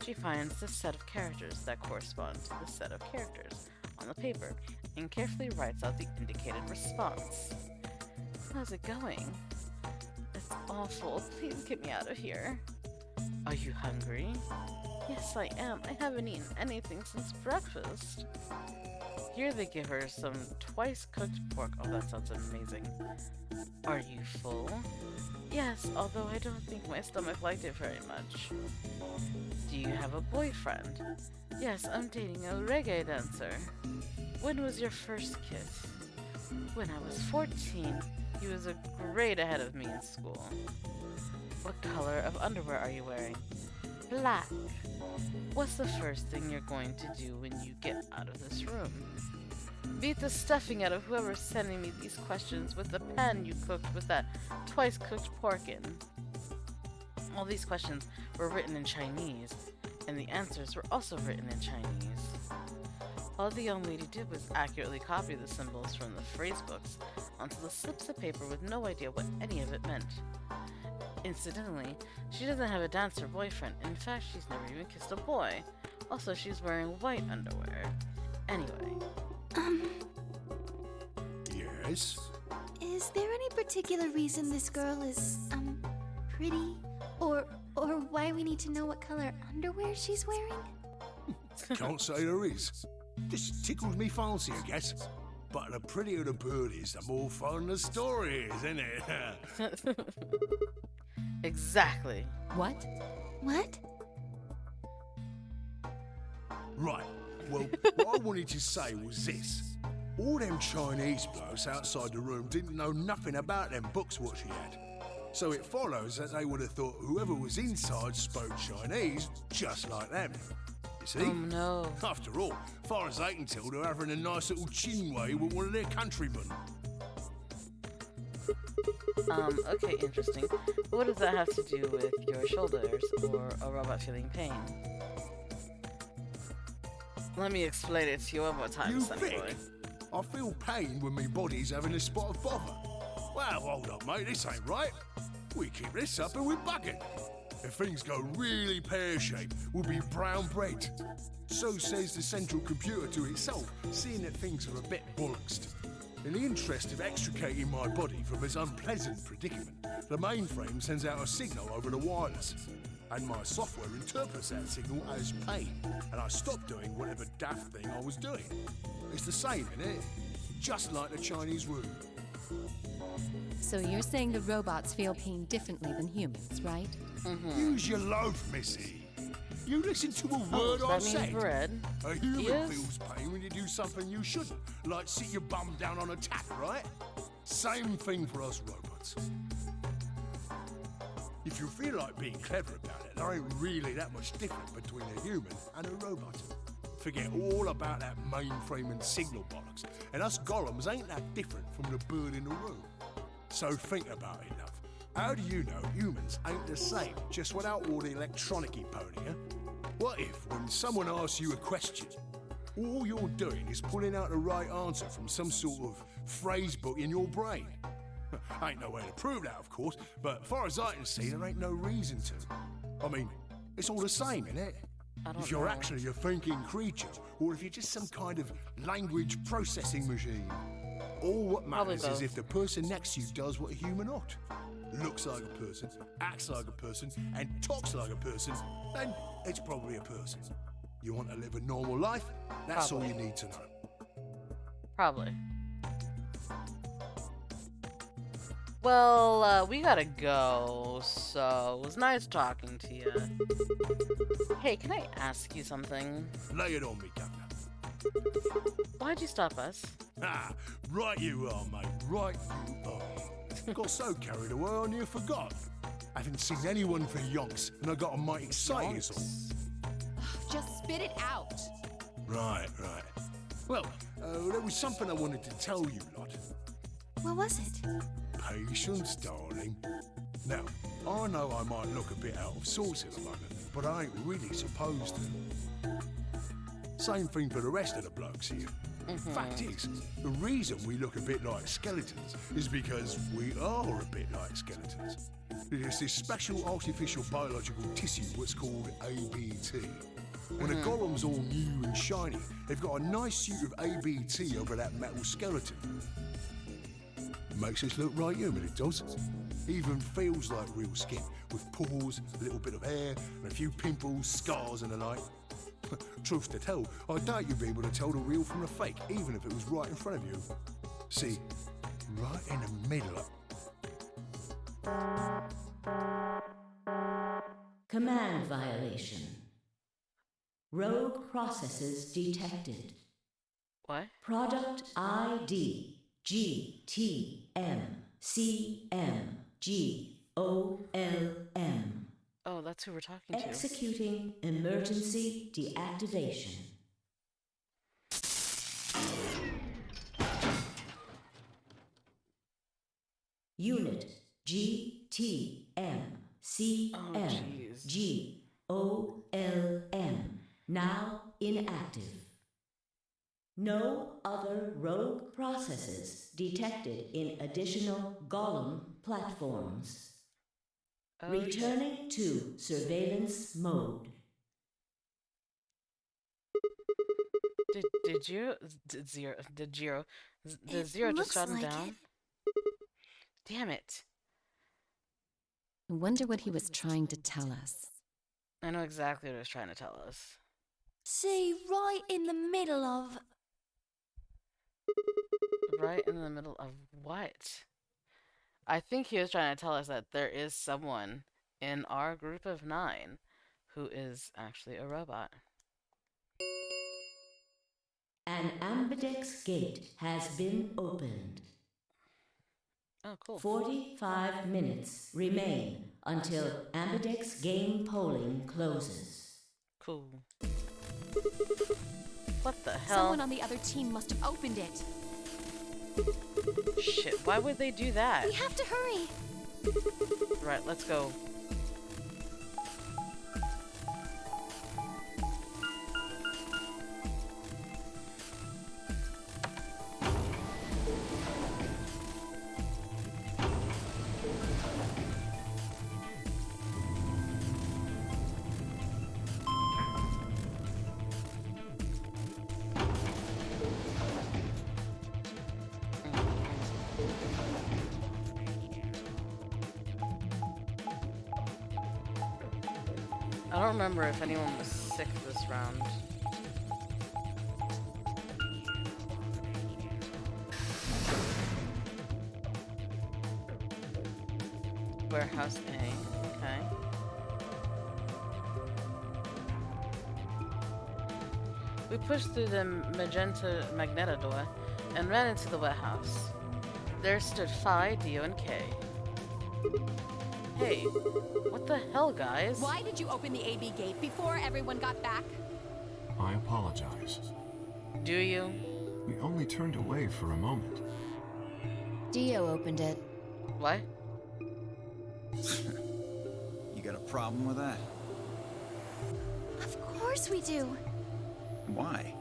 She finds the set of characters that correspond to the set of characters on the paper and carefully writes out the indicated response. How's it going? It's awful. Please get me out of here. Are you hungry? Yes, I am. I haven't eaten anything since breakfast. Here they give her some twice-cooked pork. Oh, that sounds amazing. Are you full? Yes, although I don't think my stomach liked it very much. Do you have a boyfriend? Yes, I'm dating a reggae dancer. When was your first kiss? When I was 14. He was a grade ahead of me in school. What color of underwear are you wearing? Black. What's the first thing you're going to do when you get out of this room? Beat the stuffing out of whoever's sending me these questions with the pan you cooked with that twice-cooked pork in. All these questions were written in Chinese, and the answers were also written in Chinese. All the young lady did was accurately copy the symbols from the phrase books onto the slips of paper with no idea what any of it meant. Incidentally, she doesn't have a dancer boyfriend. In fact, she's never even kissed a boy. Also, she's wearing white underwear. Anyway. Yes? Is there any particular reason this girl is, pretty? Or why we need to know what color underwear she's wearing? Can't say there is. Just tickles me fancy, I guess. But the prettier the bird is, the more fun the story is, isn't it? Exactly. What? What? Right. Well, what I wanted to say was this. All them Chinese blokes outside the room didn't know nothing about them books what she had. So it follows that they would have thought whoever was inside spoke Chinese just like them. You see? Oh no. After all, far as they can tell, they're having a nice little chinway with one of their countrymen. Okay, interesting. What does that have to do with your shoulders or a robot feeling pain? Let me explain it to you one more time, You sonny think? boy. I feel pain when my body's having a spot of bother. Well, hold up, mate, this ain't right. We keep this up and we're bugging. If things go really pear-shaped, we'll be brown bread. So says the central computer to itself, seeing that things are a bit bollocksed. In the interest of extricating my body from this unpleasant predicament, the mainframe sends out a signal over the wireless. And my software interprets that signal as pain, and I stop doing whatever daft thing I was doing. It's the same, innit? Just like the Chinese room. So you're saying the robots feel pain differently than humans, right? Use your loaf, missy. You listen to a word I That means said. bread. A human Yes. feels pain when you do something you shouldn't, like sit your bum down on a tap, right? Same thing for us robots. If you feel like being clever about it, there ain't really that much different between a human and a robot. Forget all about that mainframe and signal bollocks, and us golems ain't that different from the bird in the room. So think about it, love. How do you know humans ain't the same, just without all the electronic-y pony, huh? What if, when someone asks you a question, all you're doing is pulling out the right answer from some sort of phrase book in your brain? Ain't no way to prove that, of course, but far as I can see, there ain't no reason to. I mean, it's all the same, innit? I don't If you're know. actually a thinking creature, or if you're just some kind of language processing machine. All what Probably matters is both. if the person next to you does what a human ought. Looks like a person, acts like a person, and talks like a person, then it's probably a person. You want to live a normal life? That's all you need to know. Probably. Well, we gotta go, so it was nice talking to you. Hey, can I ask you something? Lay it on me, Governor. Why'd you stop us? Ah, right you are, mate. Right you are. Got so carried away I near forgot. I haven't seen anyone for yonks, and I got a mighty excited as all. Just spit it out. Right. Well, there was something I wanted to tell you, lot. What was it? Patience, darling. Now, I know I might look a bit out of sorts at the moment, but I ain't really supposed to. Same thing for the rest of the blokes here. Fact is, the reason we look a bit like skeletons is because we are a bit like skeletons. There's this special artificial biological tissue what's called ABT. When a golem's all new and shiny, they've got a nice suit of ABT over that metal skeleton. Makes us look right human, it does. Even feels like real skin, with pores, a little bit of hair, and a few pimples, scars and the like. Truth to tell, I doubt you'd be able to tell the real from the fake, even if it was right in front of you. See, right in the middle of... Command violation. Rogue processes detected. What? Product ID GTMCMGOLM. Oh, that's who we're talking to. Executing emergency deactivation. Unit GTMCMGOLM now inactive. No other rogue processes detected in additional golem platforms. Oh, Returning to surveillance mode. Did Zero just looks shut him like down? it. Damn it. I wonder what he was trying to tell us. I know exactly what he was trying to tell us. See, right in the middle of... Right in the middle of what? I think he was trying to tell us that there is someone in our group of 9 who is actually a robot. An ambidex gate has been opened. Oh, cool. 45 minutes remain until ambidex game polling closes. Cool. What the hell? Someone on the other team must have opened it. Shit, why would they do that? We have to hurry! Right, let's go. I don't remember if anyone was sick this round. Warehouse A, okay. We pushed through the magenta magneto door and ran into the warehouse. There stood Phi, Dio, and K. Hey, what the hell, guys? Why did you open the AB gate before everyone got back? I apologize. Do you? We only turned away for a moment. Dio opened it. What? You got a problem with that? Of course we do. Why?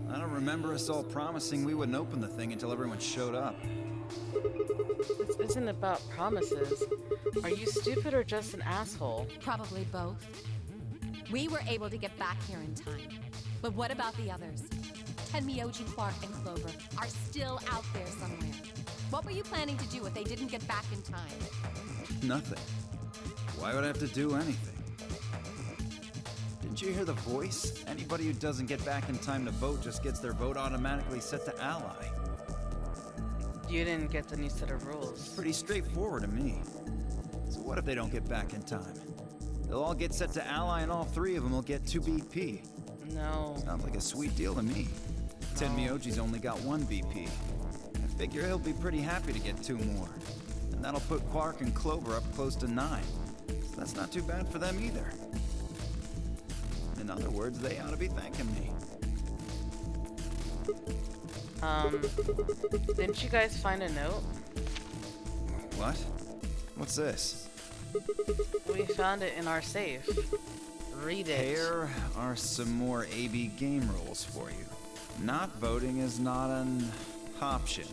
I don't remember us all promising we wouldn't open the thing until everyone showed up. This isn't about promises. Are you stupid or just an asshole? Probably both. We were able to get back here in time. But what about the others? Tenmyoji, Quark, and Clover are still out there somewhere. What were you planning to do if they didn't get back in time? Nothing. Why would I have to do anything? Didn't you hear the voice? Anybody who doesn't get back in time to vote just gets their vote automatically set to ally. You didn't get the new set of rules. Pretty straightforward to me. So what if they don't get back in time? They'll all get set to ally and all three of them will get 2 BP. No. Sounds like a sweet deal to me. Tenmyoji's only got 1 BP. I figure he'll be pretty happy to get 2 more. And that'll put Quark and Clover up close to 9. So that's not too bad for them either. In other words, they ought to be thanking me. Didn't you guys find a note? What? What's this? We found it in our safe. Read it. Here are some more AB game rules for you. Not voting is not an option.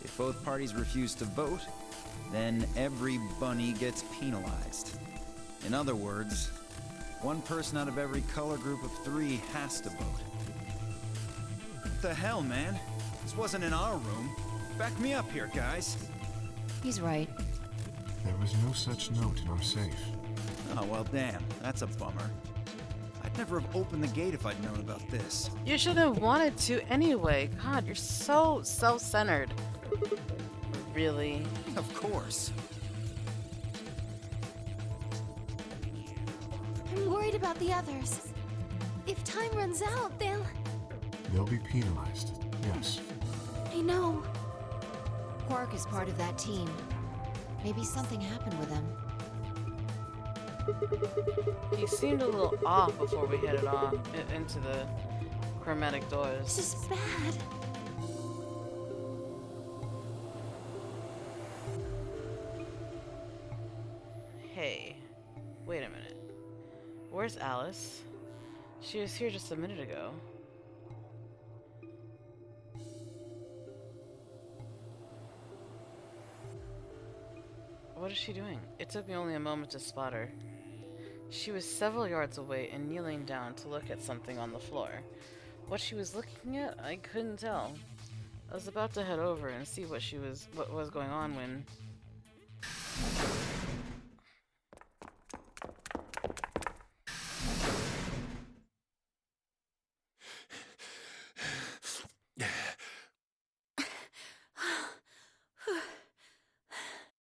If both parties refuse to vote, then every bunny gets penalized. In other words, 1 person out of every color group of 3 has to vote. What the hell, man? This wasn't in our room. Back me up here, guys. He's right. There was no such note in our safe. Oh, well, damn. That's a bummer. I'd never have opened the gate if I'd known about this. You should have wanted to anyway. God, you're so self-centered. Really? Of course. I'm worried about the others. If time runs out, They'll be penalized, yes. I know. Quark is part of that team. Maybe something happened with him. He seemed a little off before we headed off into the chromatic doors. This is bad. Hey, wait a minute. Where's Alice? She was here just a minute ago. What is she doing? It took me only a moment to spot her. She was several yards away and kneeling down to look at something on the floor. What she was looking at, I couldn't tell. I was about to head over and see what was going on when...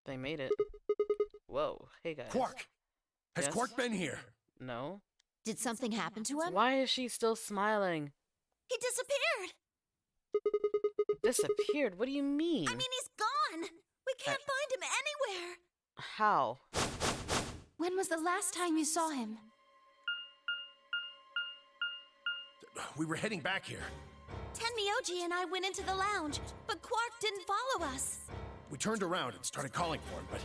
They made it. Whoa, hey guys. Quark! Has Yes? Quark been here? No? Did something happen to him? Why is she still smiling? He disappeared. Disappeared? What do you mean? I mean, he's gone. We can't find him anywhere. How? When was the last time you saw him? We were heading back here. Tenmyoji and I went into the lounge, but Quark didn't follow us. We turned around and started calling for him, but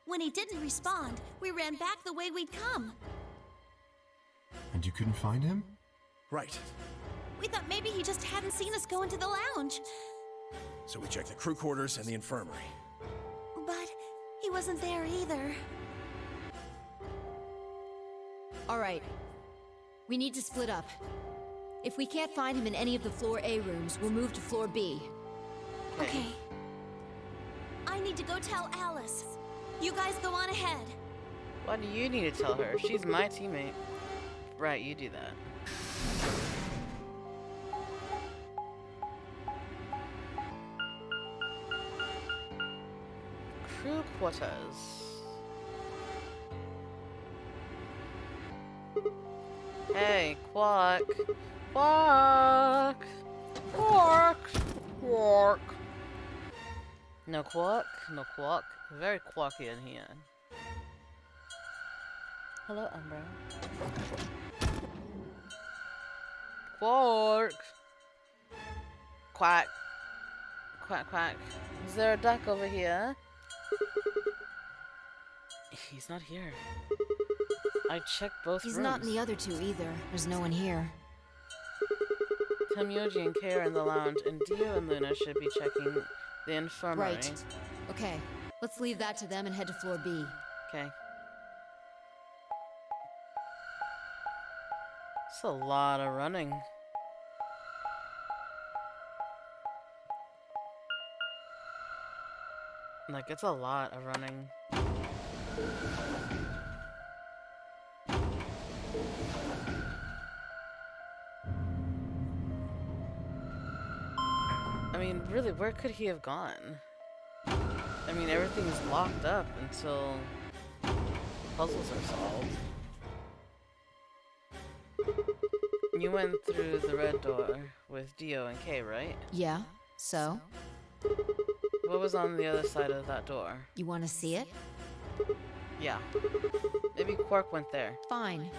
When he didn't respond, we ran back the way we'd come. And you couldn't find him? right. We thought maybe he just hadn't seen us go into the lounge. So we checked the crew quarters and the infirmary. But he wasn't there either. All right. We need to split up. If we can't find him in any of the floor A rooms, we'll move to floor B. Okay. I need to go tell Alice. You guys go on ahead. Why do you need to tell her? She's my teammate. Right, you do that. Crew quarters. Hey, Quark. Quark. Quark. Quark. No Quark. No Quark. Very quarky in here. Hello, Umbra. Quark. Quack. Quack, quack. Is there a duck over here? He's not here. I checked both He's rooms. not in the other two either. There's no one here. Tenmyoji and Kay are in the lounge, and Dio and Luna should be checking the infirmary. Right. Okay. Let's leave that to them and head to floor B. Okay. It's a lot of running. Like, it's a lot of running. I mean, really, where could he have gone? I mean, everything's locked up until puzzles are solved. You went through the red door with Dio and Kay, right? Yeah, so? What was on the other side of that door? You want to see it? Yeah. Maybe Quark went there. Fine.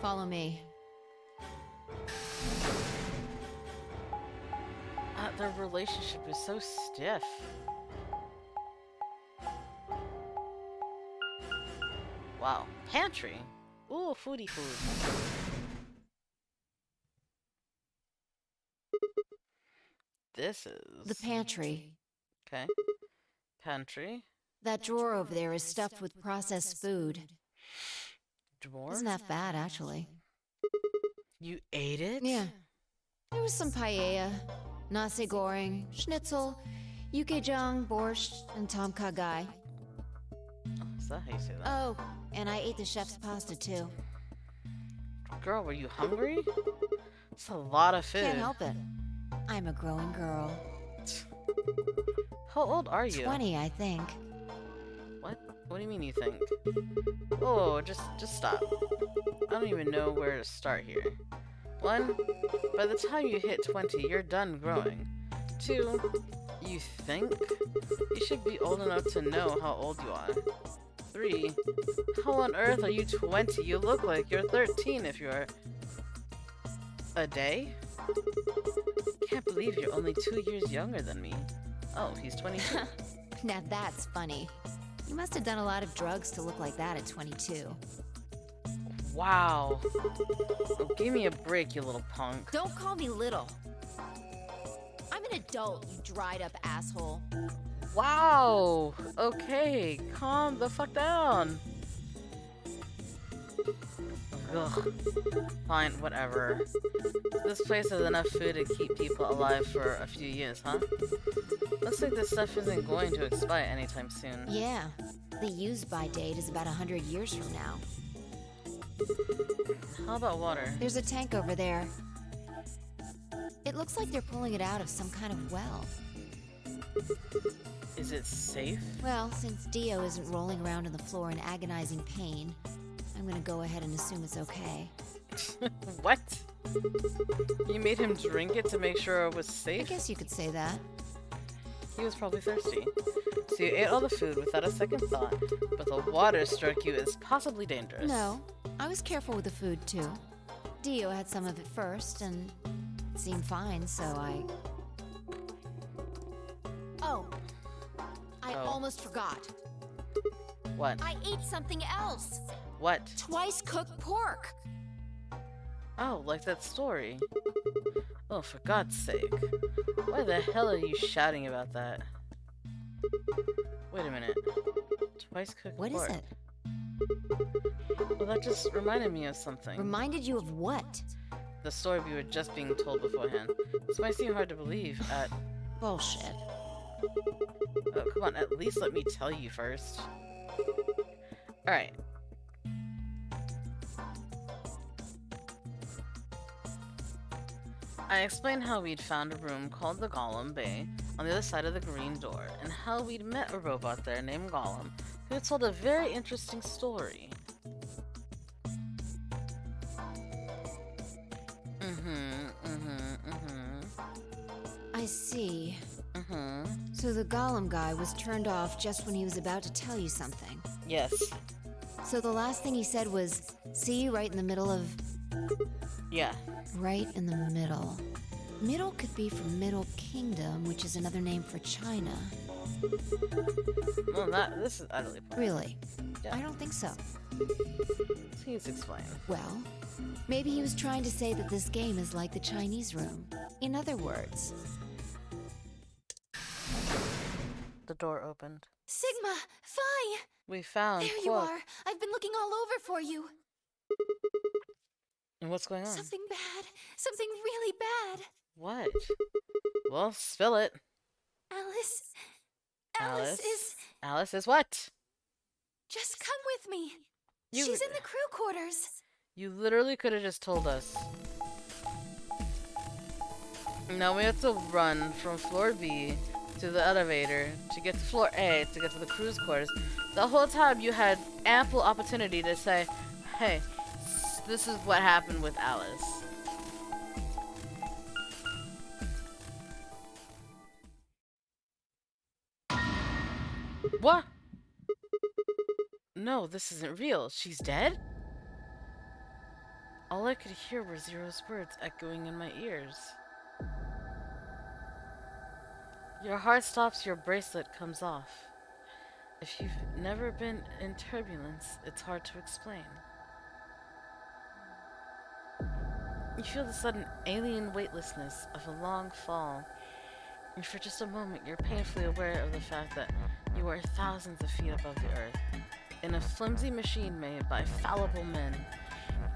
Follow me. Their relationship is so stiff. Wow. Pantry. Ooh, foodie food. This is... The pantry. Okay. Pantry. That drawer over there is stuffed with processed food. Drawer? Isn't that bad, actually? You ate it? Yeah. There was some paella, nasi goreng, schnitzel, yukejang, borscht, and tom kha gai. Oh, is that how you say that? Oh, and I ate the chef's pasta, too. Girl, were you hungry? It's a lot of food. Can't help it. I'm a growing girl. How old are you? 20, I think. What? What do you mean you think? Oh, just stop. I don't even know where to start here. 1, by the time you hit 20, you're done growing. 2, you think? You should be old enough to know how old you are. 3, how on earth are you 20? You look like you're 13 if you're... A day? Can't believe you're only 2 years younger than me. Oh, he's 22. Now that's funny. You must have done a lot of drugs to look like that at 22. Wow. Oh, give me a break, you little punk. Don't call me little. I'm an adult, you dried up asshole. Wow. Okay, calm the fuck down. Ugh. Fine, whatever. This place has enough food to keep people alive for a few years, huh? Looks like this stuff isn't going to expire anytime soon. Yeah, the use-by date is about 100 years from now. How about water? There's a tank over there. It looks like they're pulling it out of some kind of well. Is it safe? Well, since Dio isn't rolling around on the floor in agonizing pain, I'm gonna go ahead and assume it's okay. What? You made him drink it to make sure it was I safe? guess you could say that. He was probably thirsty. So you ate all the food without a second thought, but the water struck you as possibly dangerous. No, I was careful with the food too. Dio had some of it first, and it seemed fine, so I... Oh, I almost forgot. What? I ate something else. What? Twice cooked pork. Oh, like that story. Oh, for God's sake. Why the hell are you shouting about that? Wait a minute. Twice cooked What is pork. it? Well, that just reminded me of something. Reminded you of what? The story we were just being told beforehand. This might seem hard to believe at... Bullshit. Oh, come on, at least let me tell you first. Alright. I explained how we'd found a room called the Golem Bay on the other side of the green door, and how we'd met a robot there named Golem, who told a very interesting story. I see. Mm-hmm. So the Golem guy was turned off just when he was about to tell you something. Yes. So the last thing he said was, see you right in the middle of... Yeah. Right in the middle. Middle could be from Middle Kingdom, which is another name for China. Well, this is utterly pointless. Really? Yeah. I don't think so. Please explain. Well, maybe he was trying to say that this game is like the Chinese room. In other words... The door opened. Sigma, Phi! We found There you Quark. are. I've been looking all over for you. And what's going on? Something bad. Something really bad. What? Well, spill it. Alice. Alice? Alice is... Alice is what? Just come with me. You- She's in the crew quarters. You literally could have just told us. Now we have to run from floor B to the elevator to get to floor A to get to the crew's quarters. The whole time you had ample opportunity to say, hey, this is what happened with Alice. What? No, this isn't real. She's dead? All I could hear were Zero's words echoing in my ears. Your heart stops, your bracelet comes off. If you've never been in turbulence, it's hard to explain. You feel the sudden alien weightlessness of a long fall, and for just a moment you're painfully aware of the fact that you are thousands of feet above the earth, in a flimsy machine made by fallible men,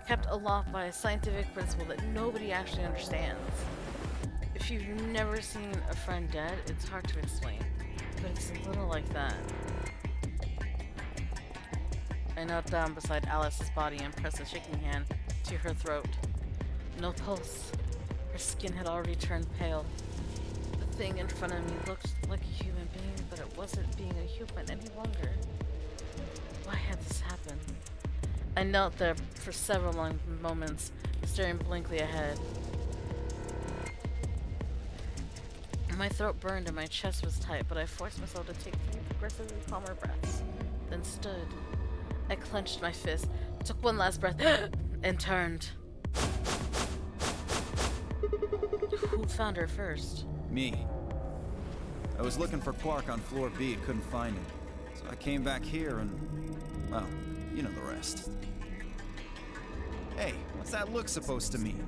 kept aloft by a scientific principle that nobody actually understands. If you've never seen a friend dead, it's hard to explain, but it's a little like that. I knelt down beside Alice's body and pressed a shaking hand to her throat. No pulse. Her skin had already turned pale. The thing in front of me looked like a human being, but it wasn't being a human any longer. Why had this happened? I knelt there for several long moments, staring blankly ahead. My throat burned and my chest was tight, but I forced myself to take 3 progressively calmer breaths, then stood. I clenched my fist, took one last breath, and turned. Who found her first? Me. I was looking for Quark on floor B and couldn't find him. So I came back here and, well, you know the rest. Hey, what's that look supposed to mean?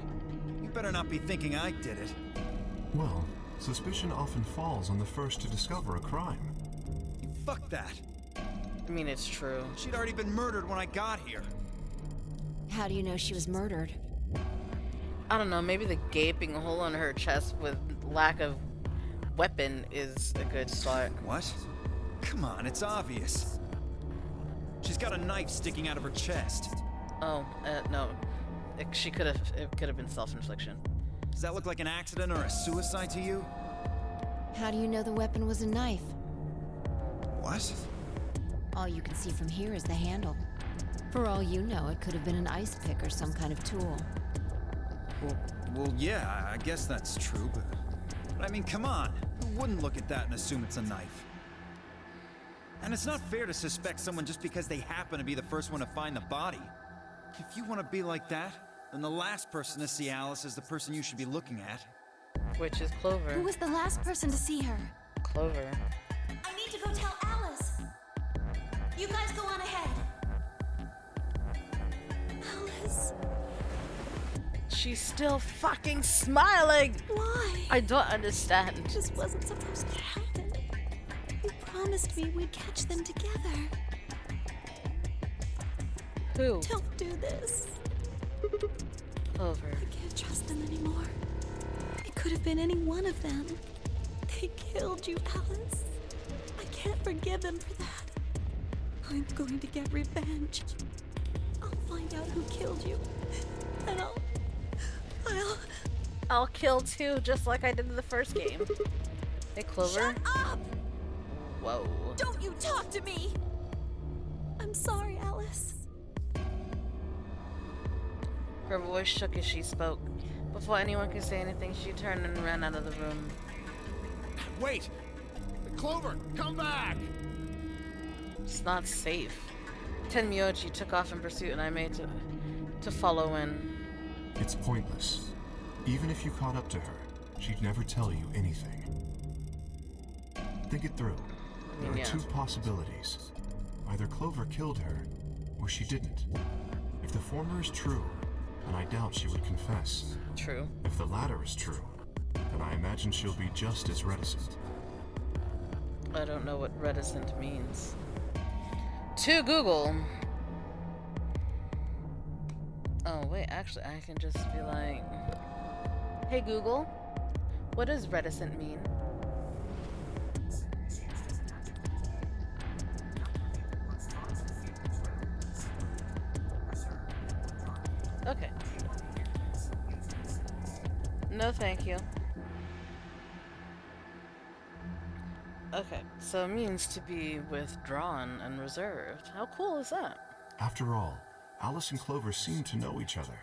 You better not be thinking I did it. Well, suspicion often falls on the first to discover a crime. Fuck that. I mean, it's true. She'd already been murdered when I got here. How do you know she was murdered? I don't know, maybe the gaping hole on her chest with lack of weapon is a good start. What? Come on, it's obvious. She's got a knife sticking out of her chest. Oh, no. It could have been self-infliction. Does that look like an accident or a suicide to you? How do you know the weapon was a knife? What? All you can see from here is the handle. For all you know, it could have been an ice pick or some kind of tool. Well, yeah, I guess that's true, but I mean, come on. Who wouldn't look at that and assume it's a knife? And it's not fair to suspect someone just because they happen to be the first one to find the body. If you want to be like that, then the last person to see Alice is the person you should be looking at. Which is Clover. Who was the last person to see her? Clover. I need to go tell Alice. You guys go on ahead. Alice, She's still fucking smiling! why? I don't understand. This wasn't supposed to happen. You promised me we'd catch them together. Who? Don't do this. Clover. I can't trust them anymore. It could have been any one of them. They killed you, Alice. I can't forgive them for that. I'm going to get revenge. I'll find out who killed you. And I'll kill too, just like I did in the first game. Hey, Clover. Shut up! Whoa. Don't you talk to me! I'm sorry, Alice. Her voice shook as she spoke. Before anyone could say anything, she turned and ran out of the room. Wait! Clover, come back! It's not safe. Tenmyoji took off in pursuit and I made to follow in. It's pointless. Even if you caught up to her, she'd never tell you anything. Think it through. There are Yeah. 2 possibilities. Either Clover killed her, or she didn't. If the former is true, then I doubt she would confess. True. If the latter is true, then I imagine she'll be just as reticent. I don't know what reticent means. To Google. Oh, wait, actually, I can just be like, hey, Google, what does reticent mean? Okay. No, thank you. Okay, so it means to be withdrawn and reserved. How cool is that? After all, Alice and Clover seem to know each other.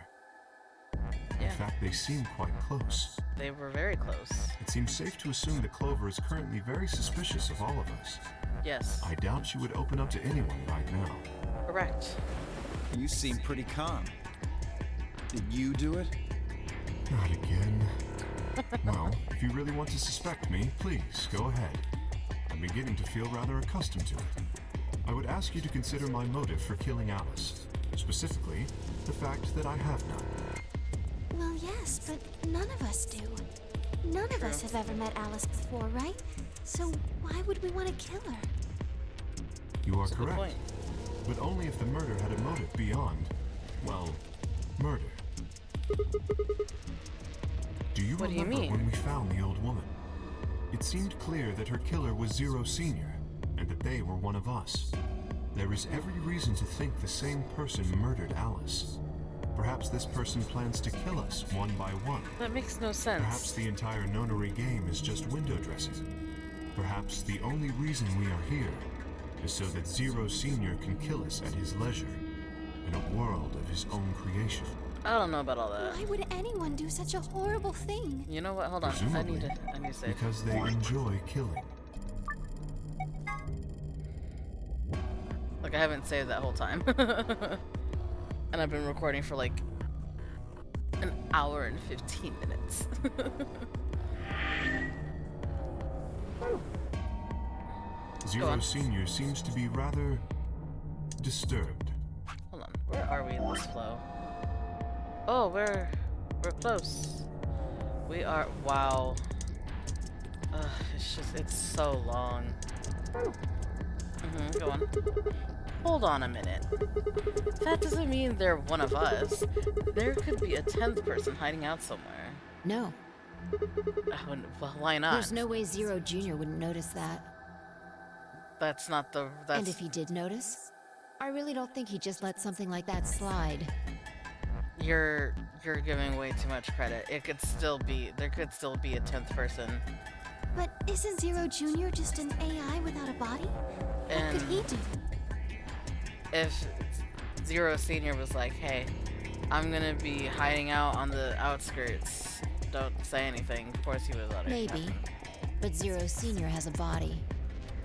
In Yeah, fact, they seem quite close. they were very close. It seems safe to assume that Clover is currently very suspicious of all of us. Yes, I doubt she would open up to anyone right now. correct. You seem pretty calm. Did you do it? Not again. Well, if you really want to suspect me, please, go ahead. I'm beginning to feel rather accustomed to it. I would ask you to consider my motive for killing Alice. Specifically, the fact that I have none. Well, yes, but none of us do. None of us have ever met Alice before, right? So why would we want to kill her? You are That's a good correct. point. But only if the murder had a motive beyond, well, murder. Do you What do you remember mean? when we found the old woman? It seemed clear that her killer was Zero Senior, and that they were one of us. There is every reason to think the same person murdered Alice. Perhaps this person plans to kill us one by one. That makes no sense. Perhaps the entire nonary game is just window dressing. Perhaps the only reason we are here is so that Zero Senior can kill us at his leisure, in a world of his own creation. I don't know about all that. Why would anyone do such a horrible thing? You know what? Hold on. I Presumably, need to save. because they enjoy killing. Like, I haven't saved that whole time. And I've been recording for like an hour and 15 minutes. Zero Senior seems to be rather disturbed. Hold on. Where are we in this flow? Oh, we're close. We are. Wow. It's so long. Go on. Hold on a minute. That doesn't mean they're one of us. There could be a 10th person hiding out somewhere. No, Well, why not? there's no way Zero Jr. wouldn't notice that. That's not the. That's. And if he did notice, I really don't think he'd just let something like that slide. You're giving way too much credit. It could still be. There could still be a 10th person. But isn't Zero Jr. just an AI without a body? What And could he do? if Zero Senior was like, "Hey, I'm gonna be hiding out on the outskirts. Don't say anything." Of course, he would let it Maybe, happen. but Zero Senior has a body.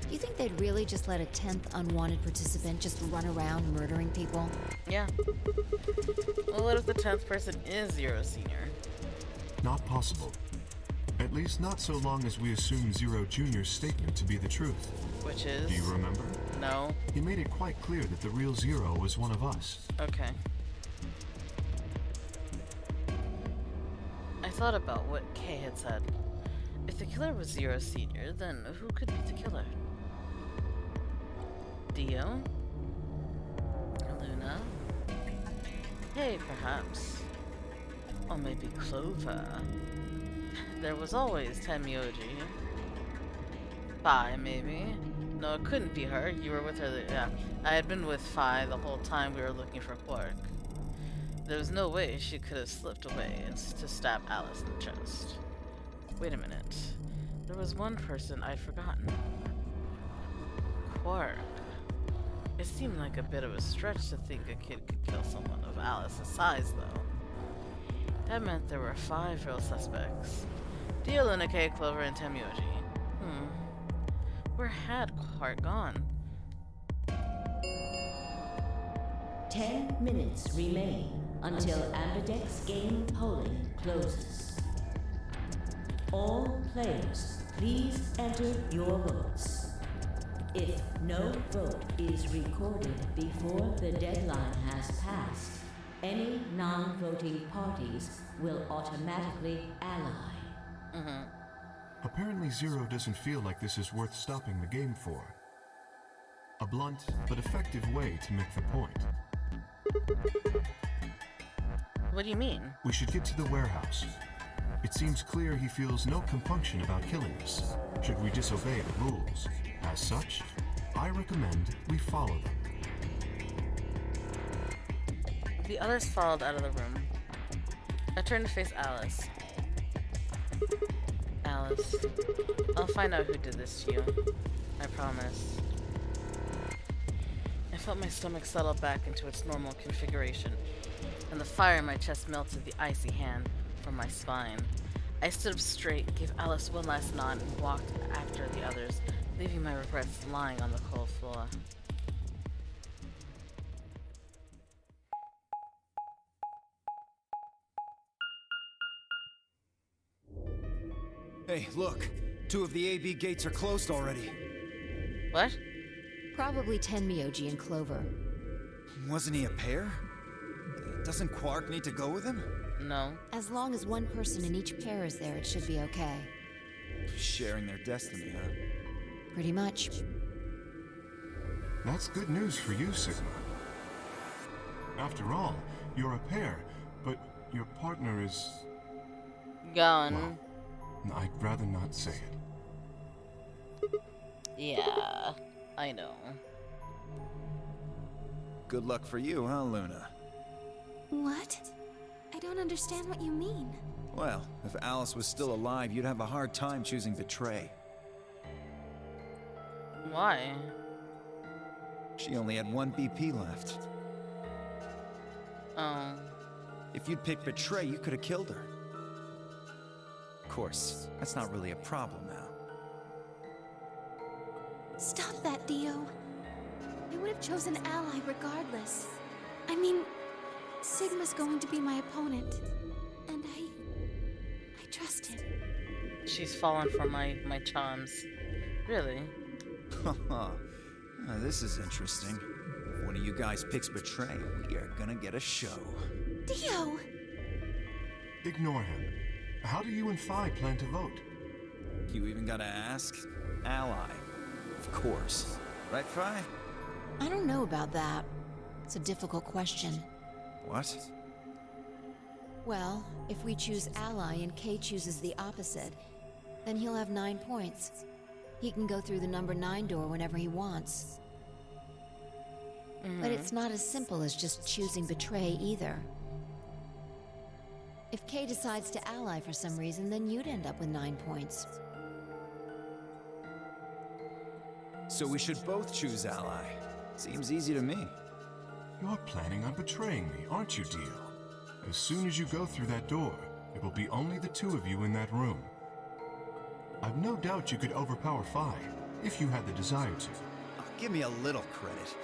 Do you think they'd really just let a 10th unwanted participant just run around murdering people? Yeah. Well, what if the 10th person is Zero Senior? Not possible. At least not so long as we assume Zero Jr.'s statement to be the truth. Which is? Do you remember? No. He made it quite clear that the real Zero was one of us. Okay. I thought about what Kay had said. If the killer was Zero Senior, then who could be the killer? Dio? Luna? Hey, perhaps. Or maybe Clover. There was always Temioji. Phi, maybe? No, it couldn't be her. You were with her. Yeah. I had been with Phi the whole time we were looking for Quark. There was no way she could have slipped away to stab Alice in the chest. Wait a minute. There was one person I'd forgotten. Quark. It seemed like a bit of a stretch to think a kid could kill someone of Alice's size, though. That meant there were 5 real suspects. Dio, Luna, Kay, Clover, and Temioji. Where had Quark gone? 10 minutes remain until Ambidex game polling closes. All players, please enter your votes. If no vote is recorded before the deadline has passed, any non-voting parties will automatically ally. Apparently Zero doesn't feel like this is worth stopping the game for. A blunt but effective way to make the point. What do you mean? We should get to the warehouse. It seems clear he feels no compunction about killing us, should we disobey the rules. As such, I recommend we follow them. The others followed out of the room. I turned to face Alice. Alice, I'll find out who did this to you. I promise. I felt my stomach settle back into its normal configuration, and the fire in my chest melted the icy hand from my spine. I stood up straight, gave Alice one last nod, and walked after the others, leaving my regrets lying on the cold floor. Hey, look. 2 of the AB gates are closed already. What? Probably Tenmyoji and Clover. Wasn't he a pair? Doesn't Quark need to go with him? No. As long as one person in each pair is there, it should be okay. Sharing their destiny, huh? Pretty much. That's good news for you, Sigma. After all, you're a pair, but your partner is... Gone. Well, I'd rather not say it. Yeah, I know. Good luck for you, huh, Luna? What? I don't understand what you mean. Well, if Alice was still alive, you'd have a hard time choosing Betray. Why? She only had 1 BP left. Oh. If you'd picked Betray, you could have killed her. Of course, that's not really a problem now. Stop that, Dio. I would have chosen Ally regardless. I mean, Sigma's going to be my opponent, and I trust him. She's fallen for my charms. Really? Haha. This is interesting. If one of you guys picks Betray, we are gonna get a show. Dio! Ignore him. How do you and Phi plan to vote? You even gotta ask? Ally. Of course. Right, Phi? I don't know about that. It's a difficult question. What? Well, if we choose Ally and Kay chooses the opposite, then he'll have 9 points. He can go through the number 9 door whenever he wants. But it's not as simple as just choosing Betray either. If Kay decides to ally for some reason, then you'd end up with 9 points. So we should both choose Ally. Seems easy to me. You're planning on betraying me, aren't you, Dio? As soon as you go through that door, it will be only the 2 of you in that room. I've no doubt you could overpower Phi, if you had the desire to. Oh, give me a little credit.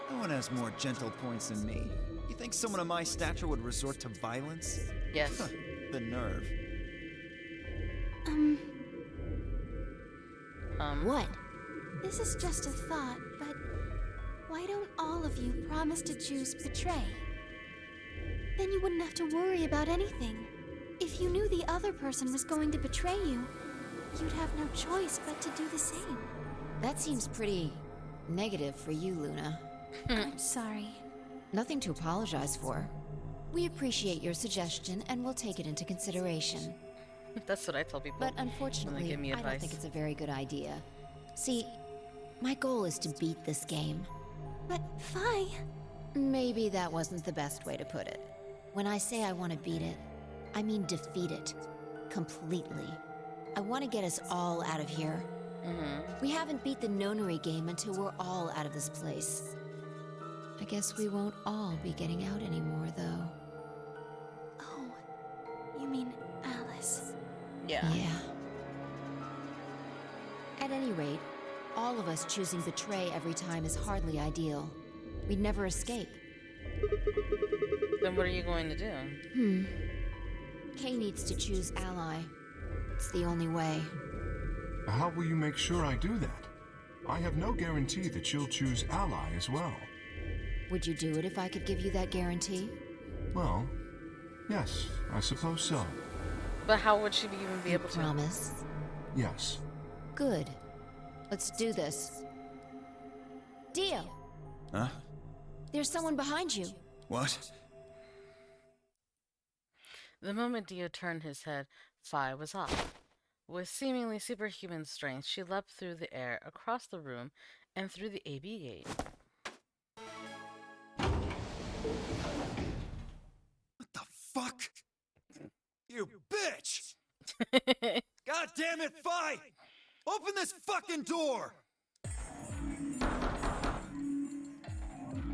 No one has more gentle points than me. You think someone of my stature would resort to violence? Yes. The nerve. What? This is just a thought, but why don't all of you promise to choose Betray? Then you wouldn't have to worry about anything. If you knew the other person was going to betray you, you'd have no choice but to do the same. That seems pretty negative for you, Luna. I'm sorry. Nothing to apologize for. We appreciate your suggestion and we'll take it into consideration. That's what I tell people. But when unfortunately, they give me I don't advice. think it's a very good idea. See, my goal is to beat this game. But Phi... Maybe that wasn't the best way to put it. When I say I want to beat it, I mean defeat it. Completely. I want to get us all out of here. We haven't beat the nonary game until we're all out of this place. I guess we won't all be getting out anymore, though. Oh, you mean Alice. Yeah. Yeah. At any rate, all of us choosing Betray every time is hardly ideal. We'd never escape. Then what are you going to do? Kay needs to choose Ally. It's the only way. How will you make sure I do that? I have no guarantee that you'll choose Ally as well. Would you do it if I could give you that guarantee? Well, yes, I suppose so. But how would she even be You able to? promise? Yes. Good. Let's do this. Dio! Huh? There's someone behind you. What? The moment Dio turned his head, Phi was off. With seemingly superhuman strength, she leapt through the air, across the room, and through the AB gate. fuck? You bitch! God damn it, Fi! Open this fucking door!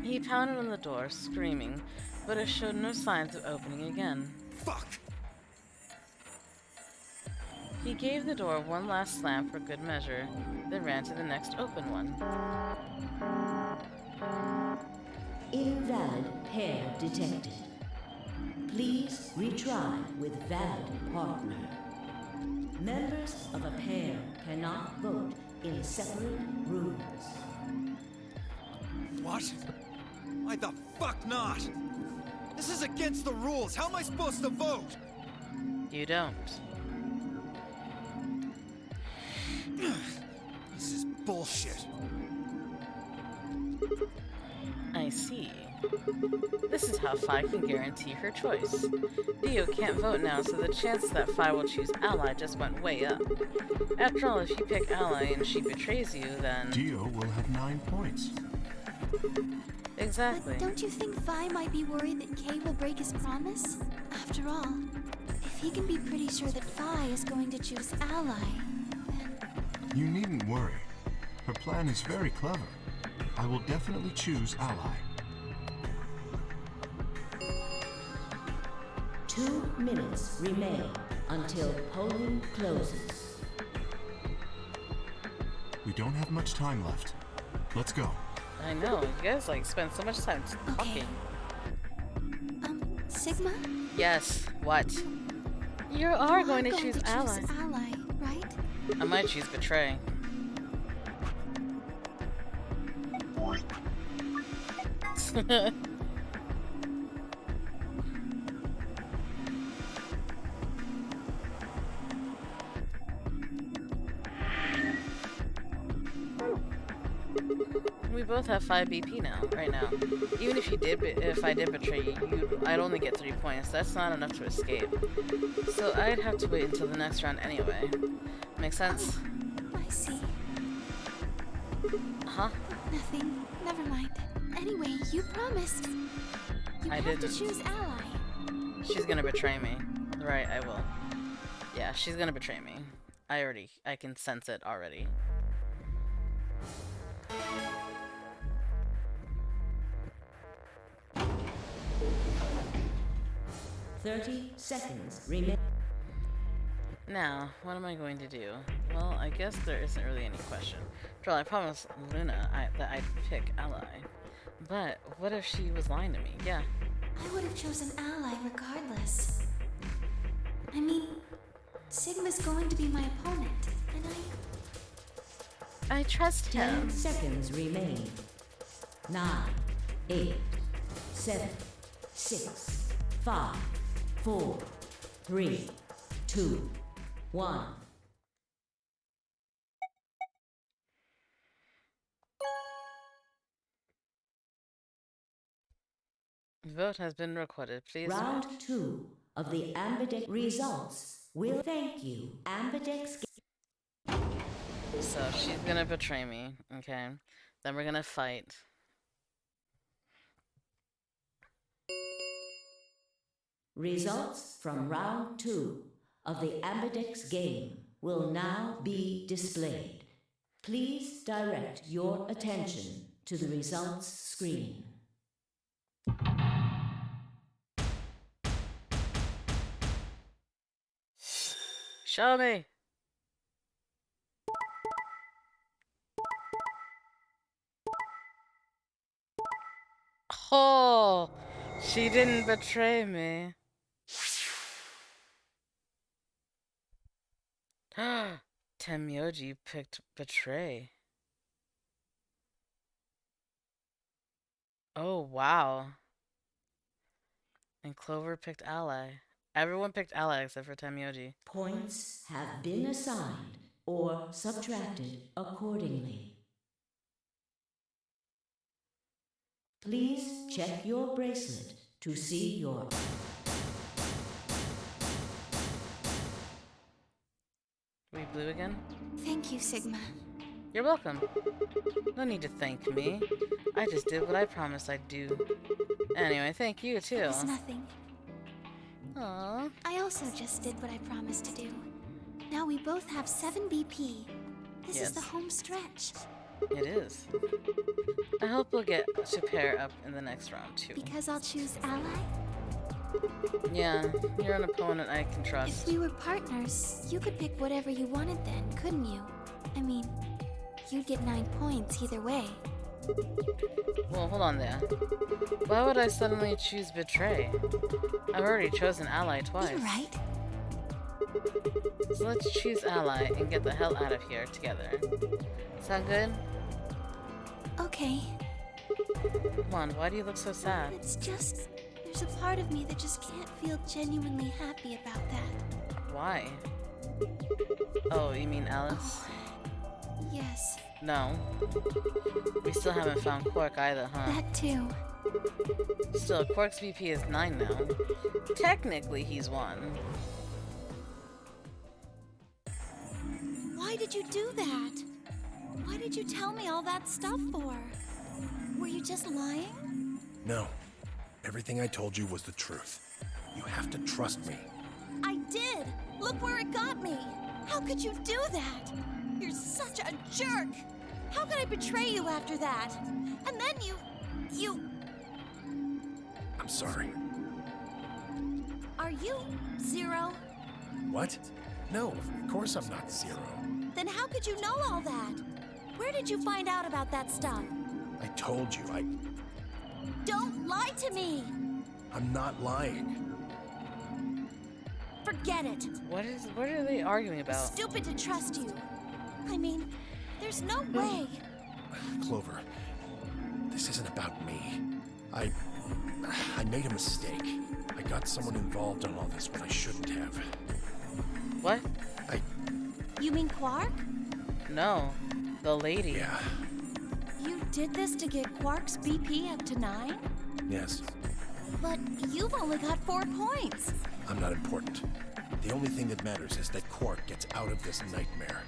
He pounded on the door, screaming, but it showed no signs of opening again. Fuck! He gave the door one last slam for good measure, then ran to the next open one. Invalid pair detected. Please retry with valid partner. Members of a pair cannot vote in separate rooms. What? Why the fuck not? This is against the rules. How am I supposed to vote? You don't. This is bullshit. I see. This is how Fi can guarantee her choice. Dio can't vote now, so the chances that Fi will choose Ally just went way up. After all, if you pick Ally and she betrays you, then... Dio will have 9 points. Exactly. But don't you think Vi might be worried that Kay will break his promise? After all, if he can be pretty sure that Vi is going to choose Ally, then... You needn't worry. Her plan is very clever. I will definitely choose Ally. 2 minutes remain until polling closes. We don't have much time left. Let's go. I know, you guys like spend so much time talking. Sigma? Yes, what? You are going to choose Ally. Ally, right? I might choose Betray. We both have 5 BP now, right now. Even if if I did betray you, I'd only get 3 points. That's not enough to escape. So I'd have to wait until the next round anyway. Make sense? I see. Huh? Nothing. Never mind. Anyway, you promised. You I have didn't. to choose Ally. She's gonna betray me. Right, I will. Yeah, she's gonna betray me. I can sense it already. Thirty seconds remain. Now, what am I going to do? Well, I guess there isn't really any question. After all, I promised Luna that I'd pick Ally. But what if she was lying to me? Yeah. I would have chosen Ally regardless. I mean, Sigma's going to be my opponent, and I trust 10 him. seconds remain. 9, 8, 7, 6, 5, 4, 3, 2, 1. Vote has been recorded. Please. Round 2 of the Ambidex results will thank you. Ambidex. So she's gonna betray me. Okay. Then we're gonna fight. Results from round 2 of the Ambidex game will now be displayed. Please direct your attention to the results screen. Show me. Oh, she didn't betray me. Temyoji picked betray. Oh, wow. And Clover picked ally. Everyone picked ally except for Temyoji. Points have been assigned or subtracted accordingly. Please check your bracelet to see your... We blue again? thank you, Sigma. You're welcome. No need to thank me. I just did what I promised I'd do. Anyway, thank you too. It's nothing. Aww. I also just did what I promised to do. Now we both have 7 BP. This is the Yes. home stretch. It is. I hope we'll get to pair up in the next round, too. Because I'll choose ally? Yeah, you're an opponent I can If trust. we were partners, you could pick whatever you wanted then, couldn't you? I mean, you'd get 9 points either way. Well, hold on there. Why would I suddenly choose Betray? I've already chosen Ally twice. You're right. So let's choose Ally and get the hell out of here together. Sound good? Okay. Come on, why do you look so sad? It's just, there's a part of me that just can't feel genuinely happy about that. Why? Oh, you mean Alice? Yes, No. We still haven't found Quark either, huh? that too. Still, Quark's BP is 9 now. Technically, he's 1. Why did you do that? Why did you tell me all that stuff for? Were you just lying? No. Everything I told you was the truth. You have to trust me. I did! Look where it got me! How could you do that? You're such a jerk! How could I betray you after that? And then you... I'm sorry. Are you Zero? What? No, of course I'm not Zero. Then how could you know all that? Where did you find out about that stuff? I told you, Don't lie to me! I'm not lying. Forget it. What are they arguing about? Stupid to trust you. I mean, there's no way. Clover, this isn't about me. I made a mistake. I got someone involved on all this when I shouldn't have. What? You mean Quark? No. The lady. Yeah, You did this to get Quark's BP up to 9? yes, But you've only got 4 points. I'm not important. The only thing that matters is that Quark gets out of this nightmare.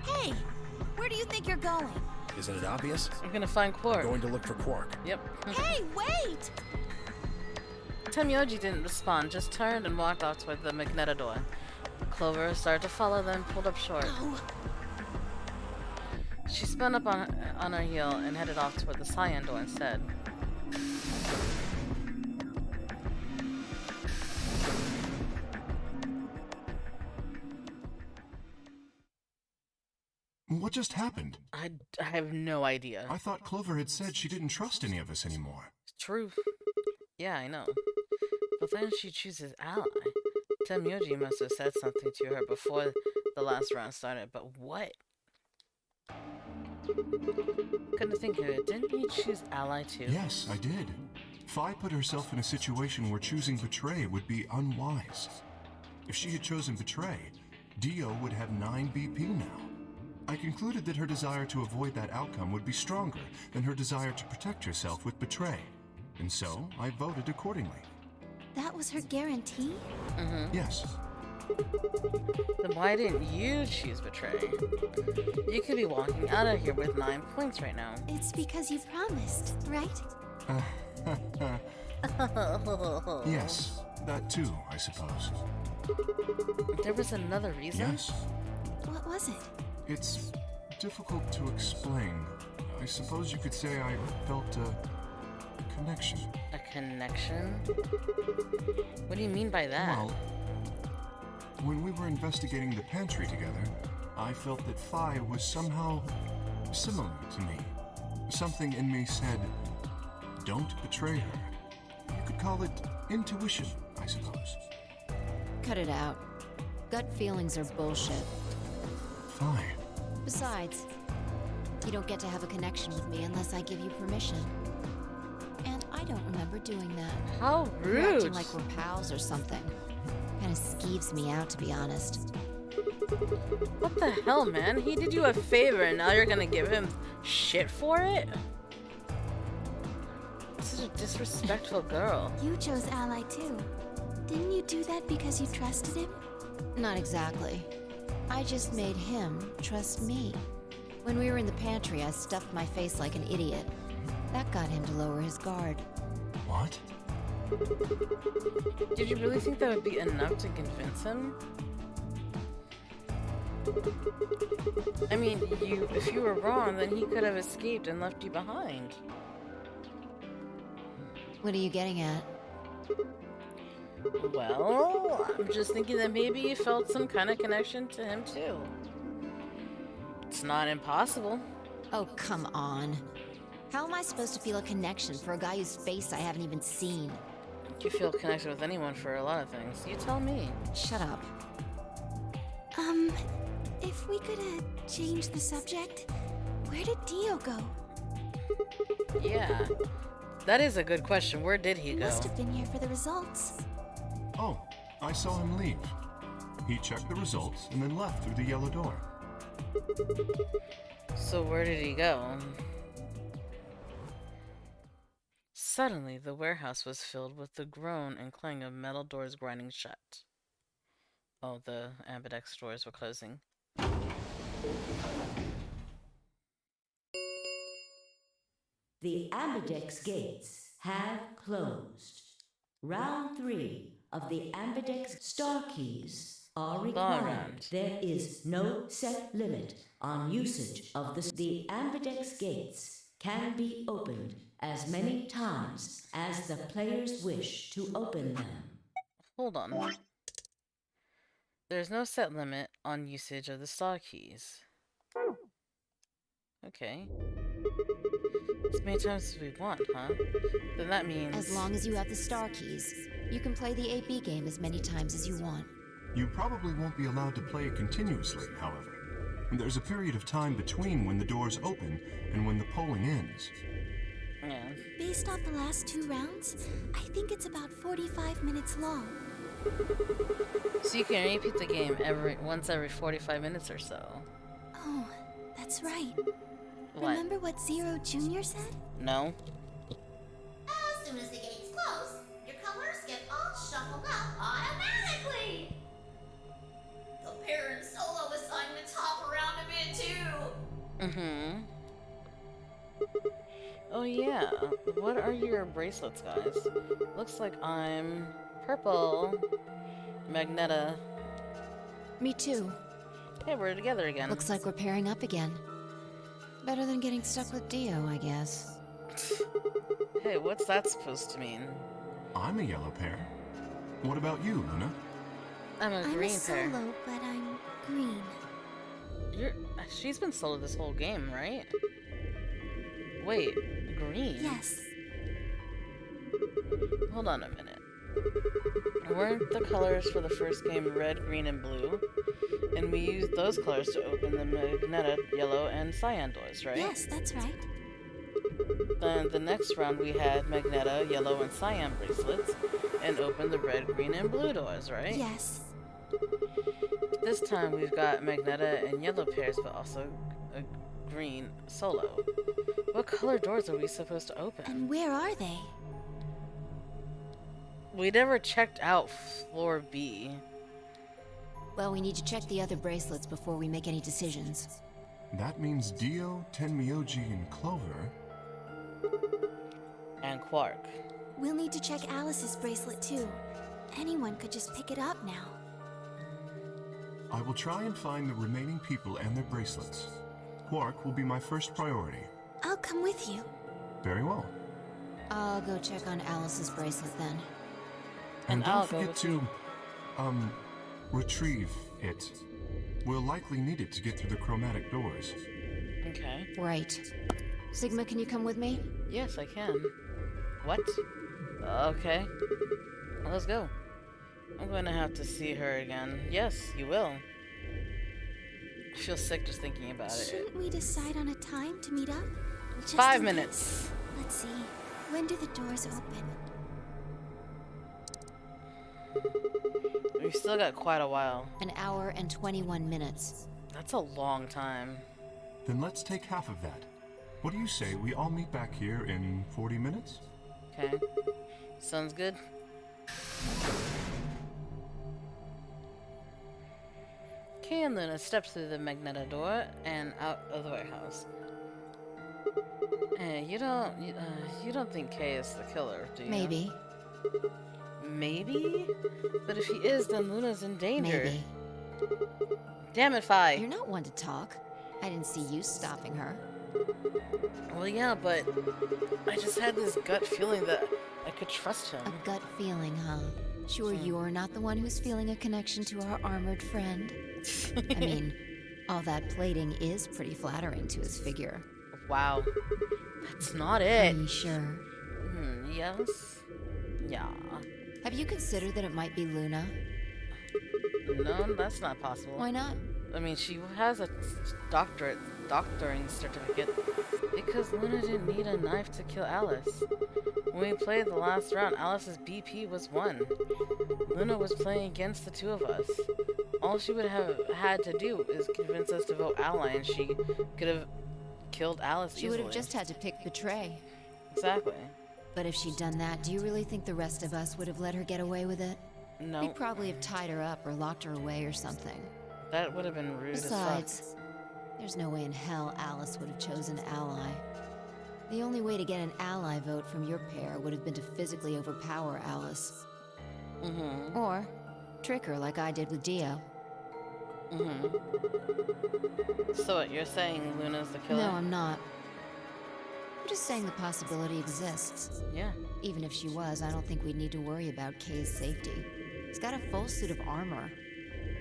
Hey, where do you think you're going? Isn't it obvious? I'm gonna find Quark. I'm going to look for Quark. Yep. Hey, wait! Temyoji didn't respond, just turned and walked off toward the Magneto door. Clover started to follow them, pulled up short. Oh, She spun up on her heel and headed off toward the Cyan door instead. What just happened? I have no idea. I thought Clover had said she didn't trust any of us anymore. Truth. Yeah, I know. But then she chooses Ally. Temyoji must have said something to her before the last round started, but what? Couldn't think of it. Didn't you choose Ally too? Yes, I did. Fi put herself in a situation where choosing Betray would be unwise. If she had chosen Betray, Dio would have 9 BP now. I concluded that her desire to avoid that outcome would be stronger than her desire to protect herself with Betray, and so I voted accordingly. that was her guarantee? Yes, Then why didn't you choose Betray? You could be walking out of here with 9 points right now. It's because you promised, right? yes, that too, I suppose. There was another reason? Yes, What was it? it's difficult to explain. I suppose you could say I felt a connection. A connection? What do you mean by that? Well, when we were investigating the pantry together, I felt that Fi was somehow similar to me. Something in me said, don't betray her. You could call it intuition, I suppose. Cut it out. Gut feelings are bullshit. Fi. Besides, you don't get to have a connection with me unless I give you permission. And I don't remember doing that. How You're rude! acting like we're pals or something. Kinda skeeves me out, to be honest. What the hell, man? He did you a favor and now you're gonna give him shit for it? Such a disrespectful girl. You chose Ally too. Didn't you do that because you trusted him? Not exactly. I just made him trust me. When we were in the pantry, I stuffed my face like an idiot. That got him to lower his guard. What? Did you really think that would be enough to convince him? I mean, if you were wrong, then he could have escaped and left you behind. What are you getting at? Well, I'm just thinking that maybe you felt some kind of connection to him too. It's not impossible. Oh, come on. How am I supposed to feel a connection for a guy whose face I haven't even seen? You feel connected with anyone for a lot of things. You tell me. Shut up. If we could, change the subject, where did Dio go? Yeah. That is a good question. Where did he He go? must have been here for the results. Oh, I saw him leave. He checked the results and then left through the yellow door. So where did he go? Suddenly, the warehouse was filled with the groan and clang of metal doors grinding shut. Oh, the ambidex doors were closing. The Ambidex gates have closed. Round 3 of the Ambidex star keys are required. round. There is no set limit on usage of the Ambidex gates can be opened as many times as the players wish to open them. Hold on. There's no set limit on usage of the star keys. Okay. As many times as we want, huh? Then that means... As long as you have the star keys, you can play the AB game as many times as you want. You probably won't be allowed to play it continuously, however. There's a period of time between when the doors open and when the polling ends. Yeah. Based off the last 2 rounds, I think it's about 45 minutes long. So you can repeat the game once every 45 minutes or so. Oh, that's right. What? Remember what Zero Jr. said? No? As soon as the gates close, your colors get all shuffled up automatically. The pair and solo assignments hop around a bit too. Mm-hmm. Oh yeah. What are your bracelets, guys? Looks like I'm purple. Magneta. Me too. Hey, we're together again. Looks like we're pairing up again. Better than getting stuck with Dio, I guess. Hey, what's that supposed to mean? I'm a yellow pair. What about you, Luna? I'm a I'm green a pair. solo, but I'm green. She's been solo this whole game, right? Wait, green? Yes. Hold on a minute. Weren't the colors for the first game red, green, and blue? And we used those colors to open the Magneta, yellow, and cyan doors, right? Yes, that's right. Then the next round we had Magneta, yellow, and cyan bracelets, and opened the red, green, and blue doors, right? Yes. This time we've got Magneta and yellow pairs, but also a green solo. What color doors are we supposed to open? And where are they? We never checked out floor B. Well, we need to check the other bracelets before we make any decisions. That means Dio, Tenmyoji, and Clover. And Quark. We'll need to check Alice's bracelet too. Anyone could just pick it up now. I will try and find the remaining people and their bracelets. Quark will be my first priority. I'll come with you. Very well. I'll go check on Alice's bracelet then. And I'll don't go forget with to, retrieve it. We'll likely need it to get through the chromatic doors. Okay. Right. Sigma, can you come with me? Yes, I can. What? Okay. Well, let's go. I'm going to have to see her again. Yes, you will. I feel sick just thinking about it. Shouldn't we decide on a time to meet up? Just 5 in minutes. case. Let's see. When do the doors open? We've still got quite a while. An hour and 21 minutes. That's a long time. Then let's take half of that. What do you say we all meet back here in 40 minutes? Okay. Sounds good. Kay and Luna stepped through the Magneta door and out of the warehouse. Hey, you don't think Kay is the killer, do you? Maybe. Maybe? But if he is, then Luna's in danger. Maybe. Damn it, Fi. You're not one to talk. I didn't see you stopping her. Well, yeah, but I just had this gut feeling that I could trust him. A gut feeling, huh? Sure you're not the one who's feeling a connection to our armored friend? I mean, all that plating is pretty flattering to his figure. Wow. That's not Are it. you sure? Yes. Yeah. Have you considered that it might be Luna? No, that's not possible. Why not? I mean, she has a doctoring certificate because Luna didn't need a knife to kill Alice. When we played the last round, Alice's BP was 1. Luna was playing against the two of us. All she would have had to do is convince us to vote ally, and she could have killed Alice She easily. would have just had to pick betray. Exactly. But if she'd done that, do you really think the rest of us would have let her get away with it? No. We'd probably have tied her up or locked her away or something. That would have been rude Besides, as there's no way in hell Alice would have chosen ally. The only way to get an ally vote from your pair would have been to physically overpower Alice. fuck. Mm-hmm. Or trick her like I did with Dio. Mm-hmm. So what, you're saying Luna's the killer? No, I'm not. I'm just saying the possibility exists. Yeah. Even if she was, I don't think we'd need to worry about Kay's safety. He's got a full suit of armor.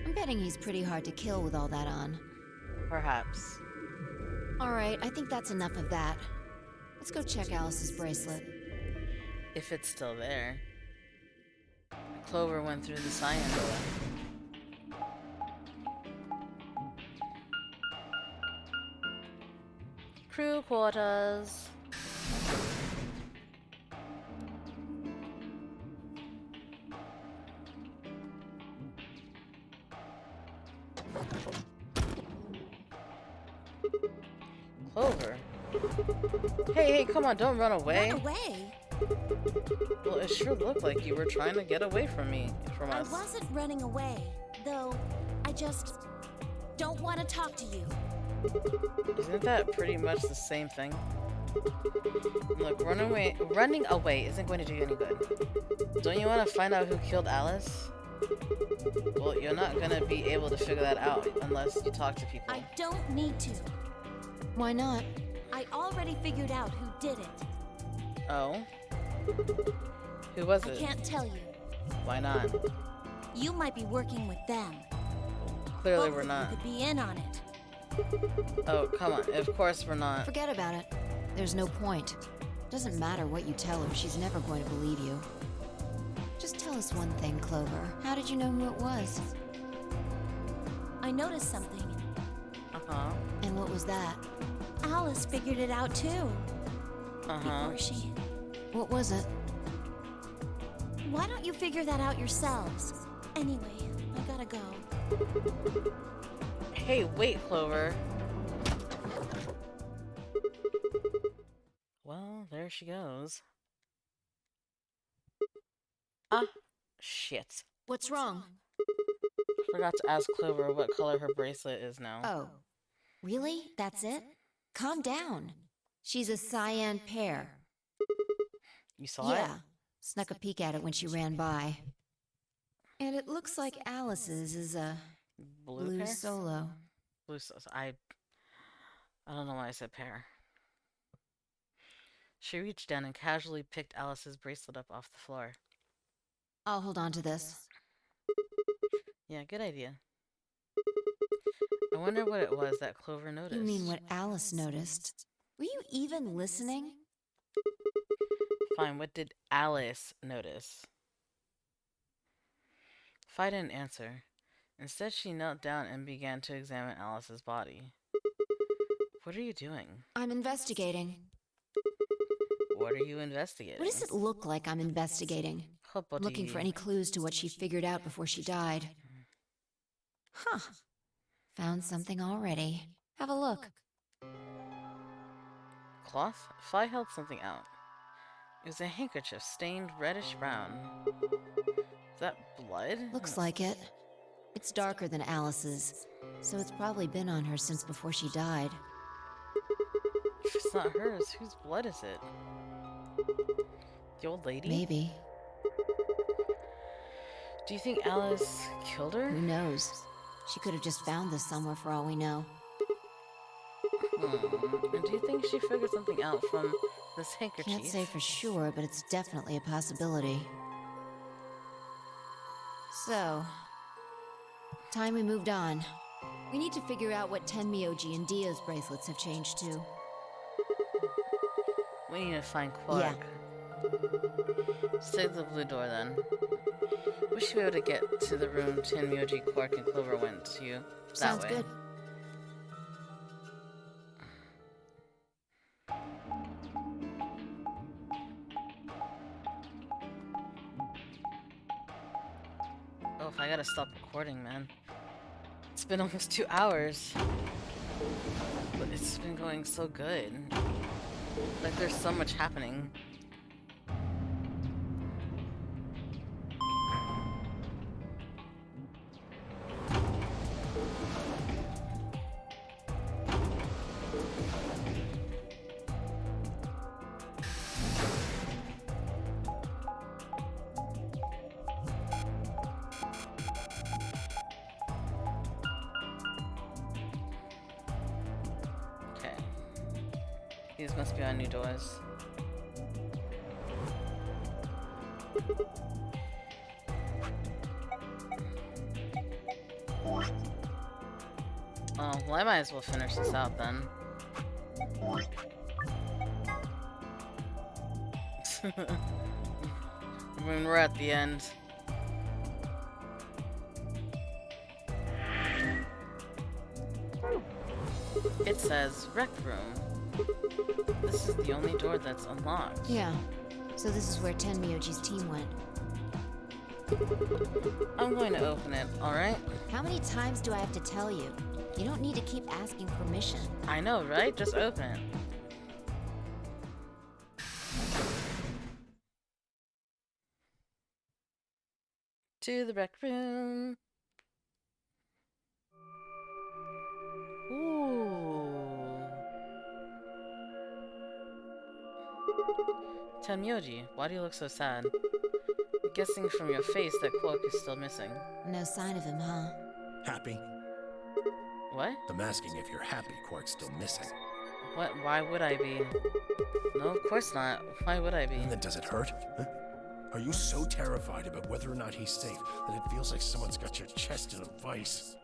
I'm betting he's pretty hard to kill with all that on. Perhaps. Alright, I think that's enough of that. Let's go check Alice's bracelet. If it's still there. Clover went through the cyan door. Crew quarters. Clover. Hey, come on, don't run away. Run away? Well, it sure looked like you were trying to get away from I us. wasn't running away, though I just don't want to talk to you. Isn't that pretty much the same thing? Look, running away isn't going to do you any good. Don't you want to find out who killed Alice? Well, you're not gonna be able to figure that out unless you talk to people. I don't need to. Why not? I already figured out who did it. Oh? Who was I it? can't tell you. Why not? You might be working with them. Clearly Both we're of not. You could be in on it. Oh, come on. Of course we're not. Forget about it. There's no point. Doesn't matter what you tell her, she's never going to believe you. Just tell us one thing, Clover. How did you know who it was? I noticed something. Uh-huh. And what was that? Alice figured it out too. Uh-huh. Before she... What was it? Why don't you figure that out yourselves? Anyway, I gotta go. Hey, wait, Clover. Well, there she goes. Ah, shit. What's wrong? Forgot to ask Clover what color her bracelet is now. Oh. Really? That's it? Calm down. She's a cyan pear. You saw it? Yeah. Snuck a peek at it when she ran by. And it looks like Alice's is a blue pear? solo. Blue I don't know why I said pear. She reached down and casually picked Alice's bracelet up off the floor. I'll hold on to this. Yeah, good idea. I wonder what it was that Clover noticed. You mean what Alice noticed? Were you even listening? Fine, what did Alice notice? Fi didn't answer. Instead, she knelt down and began to examine Alice's body. What are you doing? I'm investigating. What are you investigating? What does it look like I'm investigating? Looking for any clues to what she figured out before she died. Huh. Found something already. Have a look. Cloth? Fi held something out. It was a handkerchief stained reddish brown. Is that blood? Looks like it. It's darker than Alice's, so it's probably been on her since before she died. If it's not hers, whose blood is it? The old lady? Maybe. Do you think Alice killed her? Who knows? She could have just found this somewhere for all we know. And do you think she figured something out from this handkerchief? Can't say for sure, but it's definitely a possibility. So, time we moved on. We need to figure out what Tenmyoji and Dio's bracelets have changed to. We need to find Quark. Yeah. Let's take the blue door then. We should be able to get to the room Tenmyoji, Quark, and Clover went to. Sounds way. good. Oh, I gotta stop recording, man. It's been almost 2 hours. But it's been going so good. Like, there's so much happening. These must be our new doors. Oh, well, I might as well finish this out then. When we're at the end. It says Rec Room. This is the only door that's unlocked. Yeah. So this is where Tenmyoji's team went. I'm going to open it, alright? How many times do I have to tell you? You don't need to keep asking permission. I know, right? Just open it. To the Rec Room. Ooh. Tenmyoji, why do you look so sad? I'm guessing from your face that Quark is still missing. No sign of him, huh? Happy? What? I'm asking if you're happy Quark's still missing. What? Why would I be? No, of course not. Why would I be? And then does it hurt? Huh? Are you so terrified about whether or not he's safe that it feels like someone's got your chest in a vice?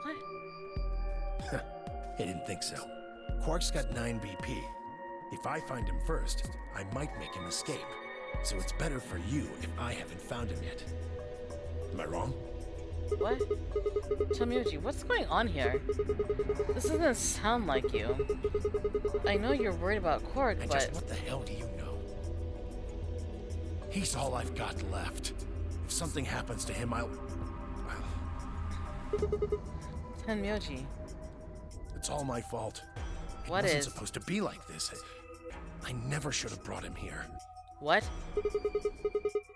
What? I didn't think so. Quark's got 9 BP. If I find him first, I might make him escape. So it's better for you if I haven't found him yet. Am I wrong? What? Tenmyoji, what's going on here? This doesn't sound like you. I know you're worried about Quark, And but... just what the hell do you know? He's all I've got left. If something happens to him, I'll... Tenmyoji, It's all my fault. It What wasn't is? supposed to be like this. I never should have brought him here. what?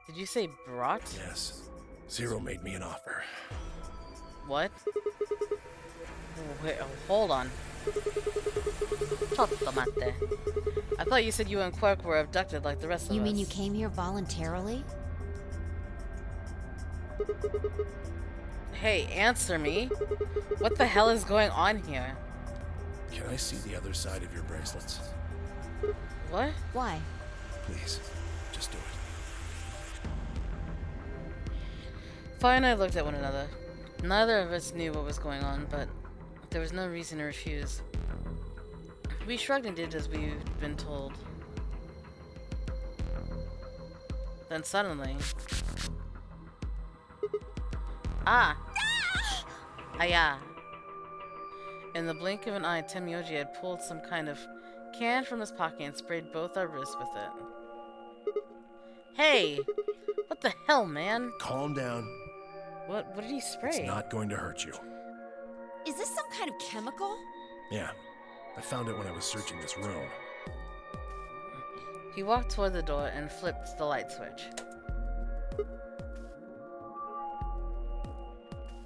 Did you say brought? Yes. Zero made me an offer. What? Wait, oh, hold on. Cotto matte. I thought you said you and Quark were abducted like the rest of us. You mean you came here voluntarily? Hey, answer me. What the hell is going on here? Can I see the other side of your bracelets? What? Why? Please, just do it. Fi and I looked at one another. Neither of us knew what was going on, but there was no reason to refuse. We shrugged and did as we'd been told. Then suddenly... Ah! Aya! In the blink of an eye, Tenmyoji had pulled some kind of can from his pocket and sprayed both our wrists with it. Hey! What the hell, man? Calm down. What did he spray? It's not going to hurt you. Is this some kind of chemical? Yeah. I found it when I was searching this room. He walked toward the door and flipped the light switch.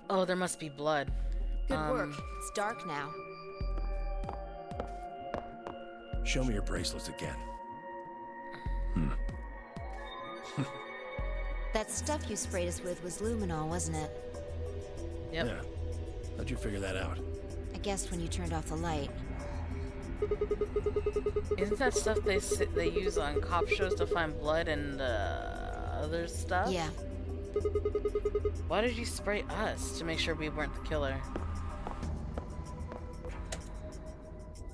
Oh, there must be blood. Good work. It's dark now. Show me your bracelets again. That That stuff you sprayed us with was luminol, wasn't it? Yep. Yeah. How'd you figure that out? I guessed when you turned off the light. Isn't that stuff they use on cop shows to find blood and other stuff? Yeah. Why did you spray us to make sure we weren't the killer?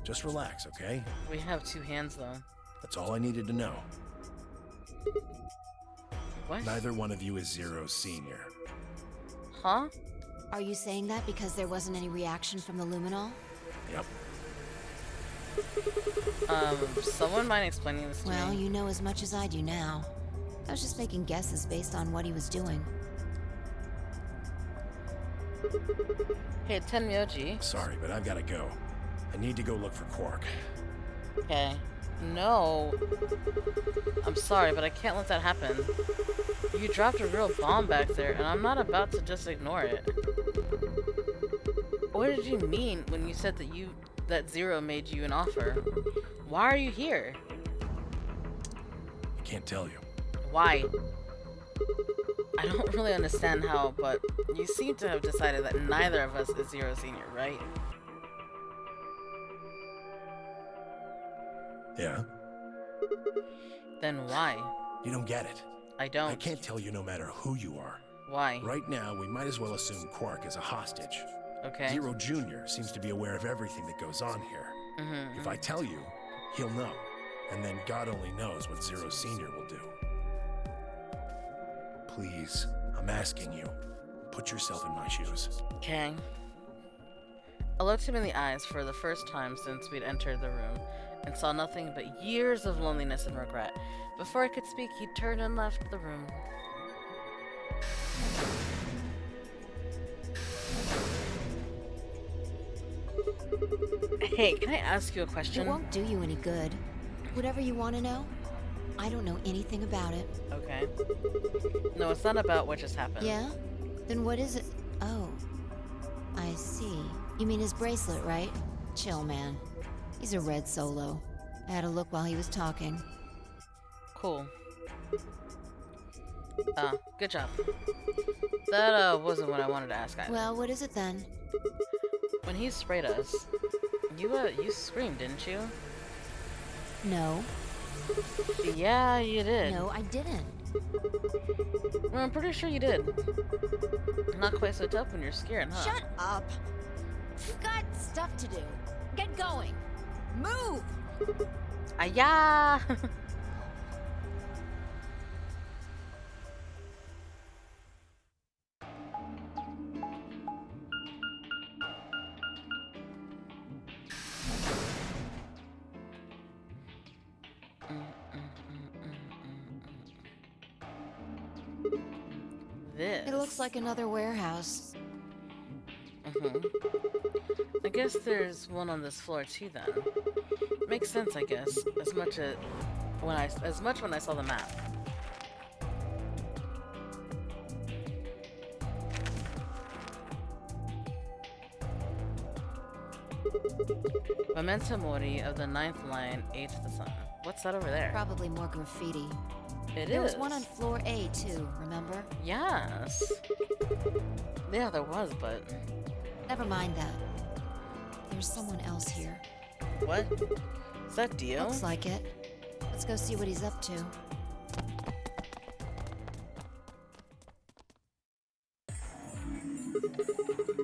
Just relax, okay? We have two hands though. That's all I needed to know. What? Neither one of you is Zero Senior. Huh? Are you saying that because there wasn't any reaction from the luminol? Yep. Someone mind explaining this to Well, me? you know as much as I do now. I was just making guesses based on what he was doing. Hey, Tenmyoji. Sorry, but I've gotta go. I need to go look for Quark. Okay. No. I'm sorry, but I can't let that happen. You dropped a real bomb back there, and I'm not about to just ignore it. What did you mean when you said that Zero made you an offer? Why are you here? I can't tell you. Why? I don't really understand how, but you seem to have decided that neither of us is Zero Senior, right? Yeah? Then why? You don't get it. I don't. I can't tell you no matter who you are. Why? Right now, we might as well assume Quark is a hostage. Okay. Zero Jr. seems to be aware of everything that goes on here. If I tell you, he'll know. And then God only knows what Zero Senior will do. Please, I'm asking you, put yourself in my shoes. Okay. I looked him in the eyes for the first time since we'd entered the room and saw nothing but years of loneliness and regret. Before I could speak, he turned and left the room. Hey, can I ask you a question? It won't do you any good. Whatever you want to know, I don't know anything about it. Okay. No, it's not about what just happened. Yeah? Then what is it? Oh. I see. You mean his bracelet, right? Chill, man. He's a red solo. I had a look while he was talking. Cool. Good job. That, wasn't what I wanted to ask either. Well, what is it then? When he sprayed us, you screamed, didn't you? No. Yeah, you did. No, I didn't. Well, I'm pretty sure you did. Not quite so tough when you're scared, huh? Shut up! You've got stuff to do. Get going! Move! Aya! This. It looks like another warehouse. I guess there's one on this floor too then. Makes sense, I guess, as much when I saw the map. Memento Mori of the 9th line, 8th the sun. What's that over there? Probably more graffiti. There was one on floor A too, remember? Yes. Yeah, there was, but... Never mind that. There's someone else here. What? Is that Dio? Looks like it. Let's go see what he's up to.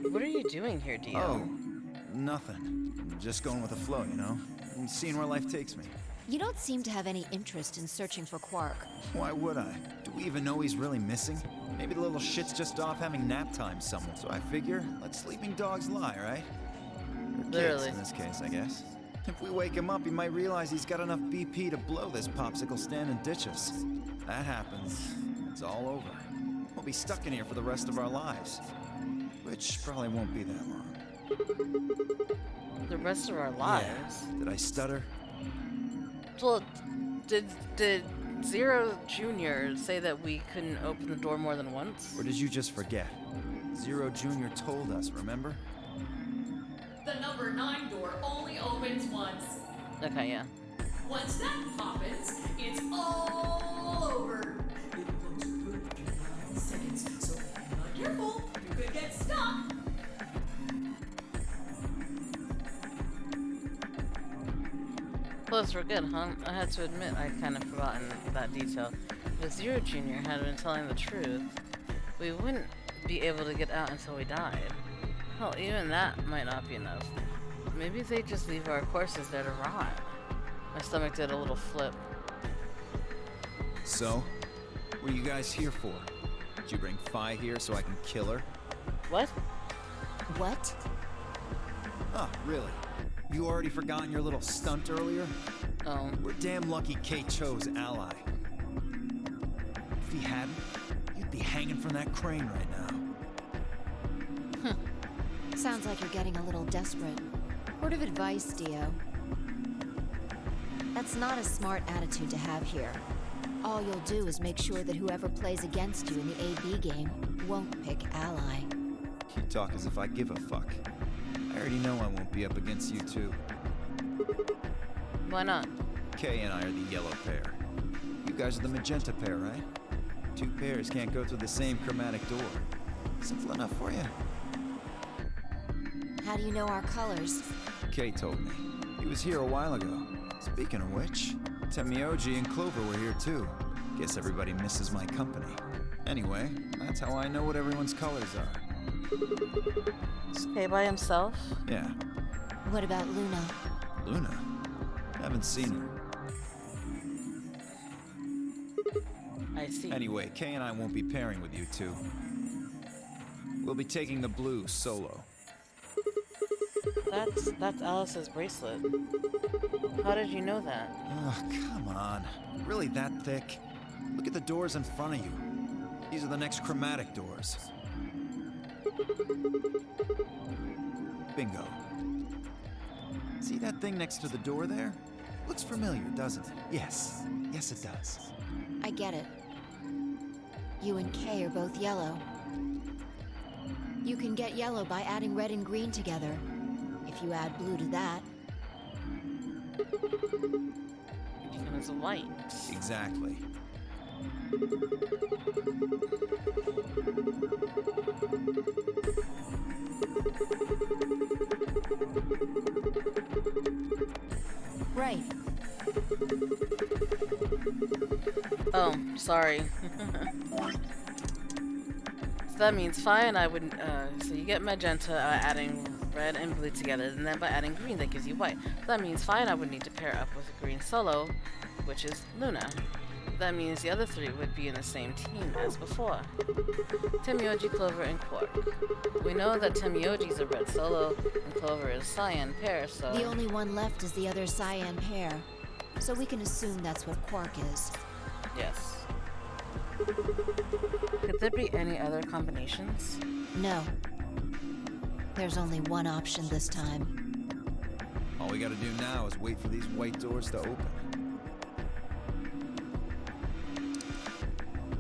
What are you doing here, Dio? Oh, nothing. Just going with the flow, you know? And seeing where life takes me. You don't seem to have any interest in searching for Quark. Why would I? Do we even know he's really missing? Maybe the little shit's just off having nap time somewhere. So I figure, let sleeping dogs lie, right? Or kids, Literally. in this case, I guess. If we wake him up, he might realize he's got enough BP to blow this popsicle stand and ditch us. That happens, it's all over. We'll be stuck in here for the rest of our lives. Which probably won't be that long. The rest of our lives? Yeah. Did I stutter? Well, did Zero Jr. say that we couldn't open the door more than once? Or did you just forget? Zero Jr. told us, remember? The number 9 door only opens once. Okay, yeah. Once that happens, it's all over. Careful, you could get stuck. Close for good, huh? I had to admit I'd kind of forgotten that detail. If Zero Jr. had been telling the truth, we wouldn't be able to get out until we died. Hell, even that might not be enough. Maybe they just leave our corpses there to rot. My stomach did a little flip. So, what are you guys here for? Did you bring Fi here so I can kill her? What? What? Oh, really? You already forgotten your little stunt earlier? Oh. We're damn lucky Kate chose ally. If he hadn't, you'd be hanging from that crane right now. Sounds like you're getting a little desperate. Word of advice, Dio. That's not a smart attitude to have here. All you'll do is make sure that whoever plays against you in the AB game won't pick ally. You talk as if I give a fuck. I already know I won't be up against you two. Why not? Kay and I are the yellow pair. You guys are the magenta pair, right? Two pairs can't go through the same chromatic door. Simple enough for you. How do you know our colors? Kay told me. He was here a while ago. Speaking of which, Temioji and Clover were here too. Guess everybody misses my company. Anyway, that's how I know what everyone's colors are. Is Kay by himself? Yeah. What about Luna? Luna? Haven't seen her. I see. Anyway, Kay and I won't be pairing with you two. We'll be taking the blue solo. That's Alice's bracelet. How did you know that? Oh, come on. Really that thick? Look at the doors in front of you. These are the next chromatic doors. Bingo. See that thing next to the door there? Looks familiar, doesn't it? Yes. Yes, it does. I get it. You and Kay are both yellow. You can get yellow by adding red and green together. If you add blue to that, It becomes white. Exactly. right. Oh, sorry. So that means Fi and I would, so you get magenta adding red and blue together, and then by adding green that gives you white. That means Fi and I would need to pair up with a green solo, which is Luna. That means the other three would be in the same team as before. Temioji, Clover, and Quark. We know that Temioji's a red solo, and Clover is cyan pair, so... The only one left is the other cyan pair. So we can assume that's what Quark is. Yes. Could there be any other combinations? No. There's only one option this time. All we gotta do now is wait for these white doors to open.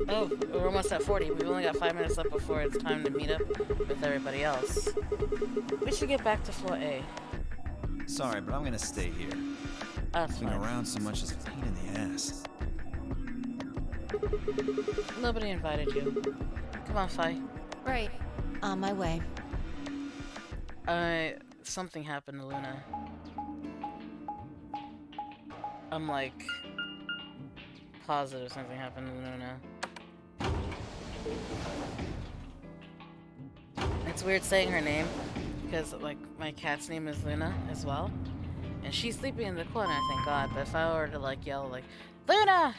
Oh, we're almost at 40. We've only got 5 minutes left before it's time to meet up with everybody else. We should get back to floor A. Sorry, but I'm gonna stay here. That's Being fine. around so much is a pain in the ass. Nobody invited you. Come on, Fi. Right. On my way. Something happened to Luna. I'm like positive something happened to Luna. It's weird saying her name because like my cat's name is Luna as well, and she's sleeping in the corner, thank God. But if I were to like yell like Luna,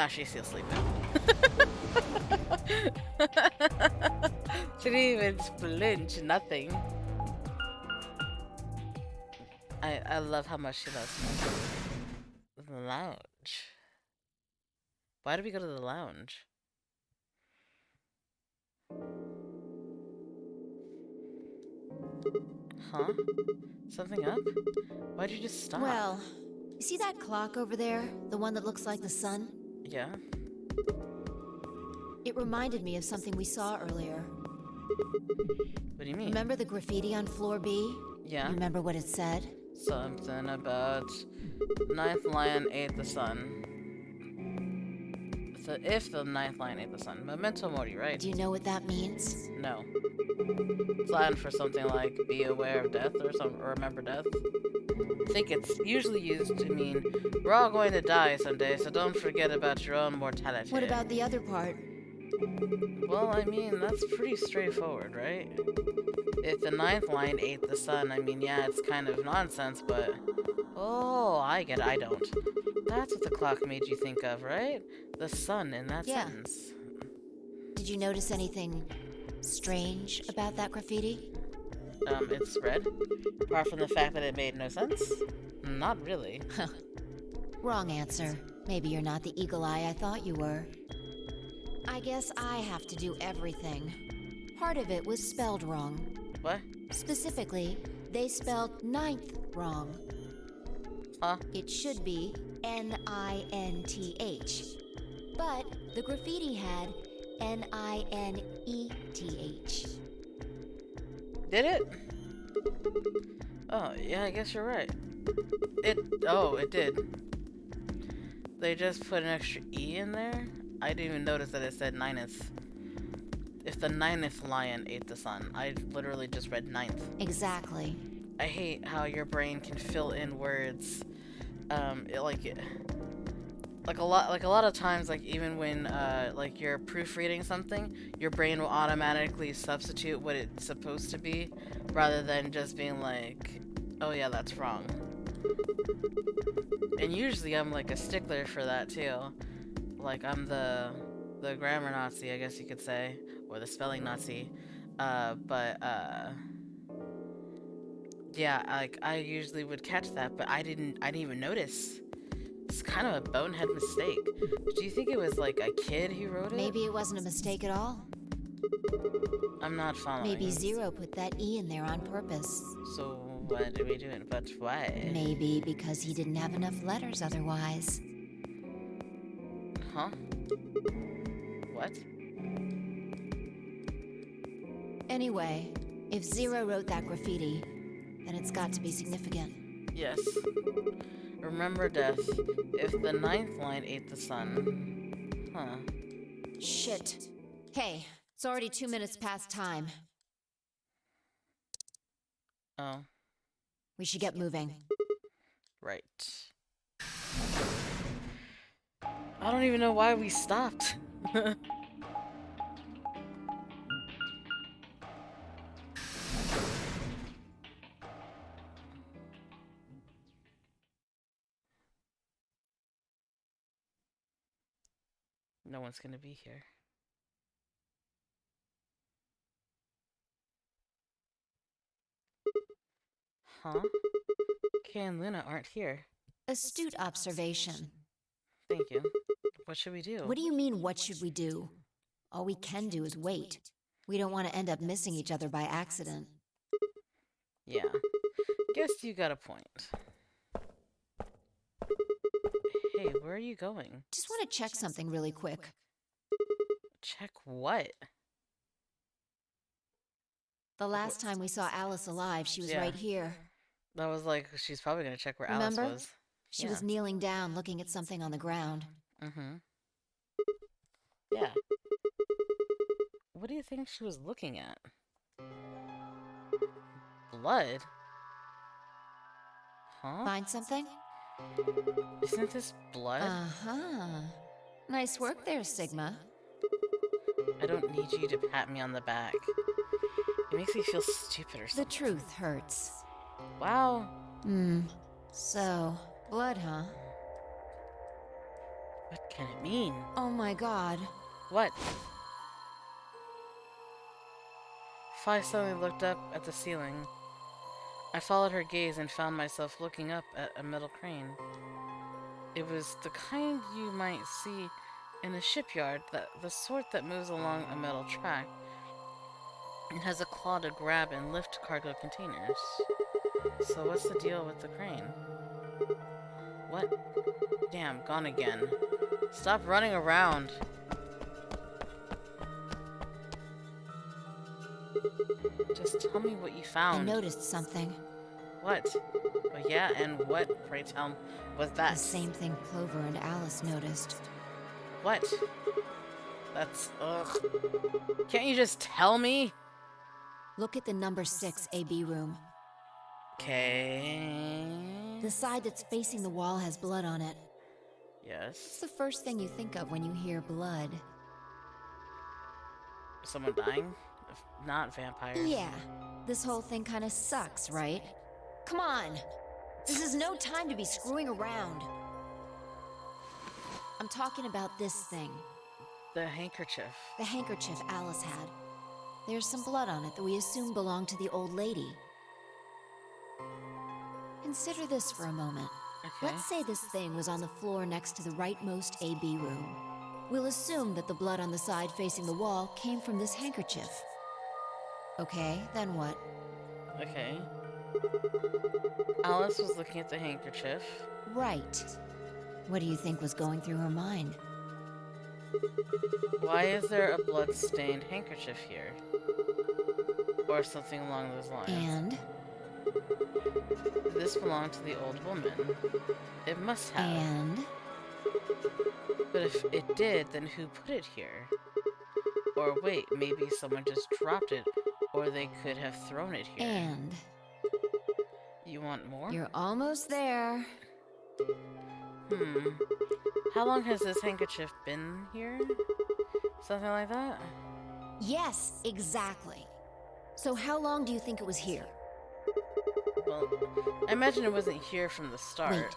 she's still sleeping. She didn't even flinch, nothing. I love how much she loves me. The lounge. Why did we go to the lounge? Huh? Something up? Why'd you just stop? Well, you see that clock over there? The one that looks like the sun? Yeah? It reminded me of something we saw earlier. What do you mean? Remember the graffiti on floor B? Yeah? You remember what it said? Something about ninth lion ate the sun. if the ninth line ate the sun. Memento mori, right? Do you know what that means? No. It's Latin for something like be aware of death or remember death. I think it's usually used to mean we're all going to die someday, so don't forget about your own mortality. What about the other part? Well, I mean, that's pretty straightforward, right? If the ninth line ate the sun, I mean, yeah, it's kind of nonsense, but... Oh, I get it, I don't. That's what the clock made you think of, right? The sun in that sentence. Did you notice anything strange about that graffiti? It's red. Apart from the fact that it made no sense? Not really. Wrong answer. Maybe you're not the eagle eye I thought you were. I guess I have to do everything. Part of it was spelled wrong. What? Specifically, they spelled ninth wrong. Huh? It should be N-I-N-T-H. But the graffiti had N-I-N-E-T-H. Did it? Oh, yeah, I guess you're right. It did. They just put an extra E in there? I didn't even notice that it said ninth. If the ninth lion ate the sun, I literally just read ninth. Exactly. I hate how your brain can fill in words. Like a lot of times, like even when like you're proofreading something, your brain will automatically substitute what it's supposed to be, rather than just being like, oh yeah, that's wrong. And usually I'm like a stickler for that too. Like I'm the grammar Nazi, I guess you could say, or the spelling Nazi. Yeah, like I usually would catch that, but I didn't even notice. It's kind of a bonehead mistake. Do you think it was like a kid who wrote it? Maybe it wasn't a mistake at all. I'm not following. Maybe Zero put that E in there on purpose. So what are we doing? But why? Maybe because he didn't have enough letters otherwise. Huh? What? Anyway, if Zero wrote that graffiti, then it's got to be significant. Yes. Remember death. If the ninth line ate the sun. Huh. Shit. Hey, it's already 2 minutes past time. Oh. We should get moving. Right. I don't even know why we stopped. No one's gonna be here. Huh? Kay and Luna aren't here. Astute observation. Thank you. What should we do? What do you mean, what should we do? All we can do is wait. We don't want to end up missing each other by accident. Yeah. Guess you got a point. Hey, where are you going? Just want to check something really quick. Check what? The last time we saw Alice alive, she was right here. That was like, she's probably gonna check where Remember? Alice was. She was kneeling down, looking at something on the ground. Mm-hmm. Yeah. What do you think she was looking at? Blood? Huh? Find something? Isn't this blood? Uh-huh. Nice work there, Sigma. I don't need you to pat me on the back. It makes me feel stupid or something. The truth hurts. Wow. So, blood, huh? What can it mean? Oh my god. What? Fi suddenly looked up at the ceiling. I followed her gaze and found myself looking up at a metal crane. It was the kind you might see in a shipyard, the sort that moves along a metal track. It has a claw to grab and lift cargo containers. So what's the deal with the crane? What? Damn, gone again. Stop running around. Just tell me what you found. I noticed something. What? Oh yeah, and what, pray tell, was that? The same thing Clover and Alice noticed. What? That's... ugh. Can't you just tell me? Look at the number 6 AB room. Okay... The side that's facing the wall has blood on it. What's Yes. the first thing you think of when you hear blood? Someone dying? If not vampires. Yeah. This whole thing kind of sucks, right? Come on! This is no time to be screwing around. I'm talking about this thing. The handkerchief. The handkerchief Alice had. There's some blood on it that we assume belonged to the old lady. Consider this for a moment. Okay. Let's say this thing was on the floor next to the rightmost AB room. We'll assume that the blood on the side facing the wall came from this handkerchief. Okay, then what? Okay. Alice was looking at the handkerchief. Right. What do you think was going through her mind? Why is there a blood-stained handkerchief here? Or something along those lines. And? This belonged to the old woman. It must have. And? But if it did, then who put it here? Or wait, maybe someone just dropped it, or they could have thrown it here. And? You want more? You're almost there. How long has this handkerchief been here? Something like that? Yes, exactly. So how long do you think it was here? Well, I imagine it wasn't here from the start. Wait.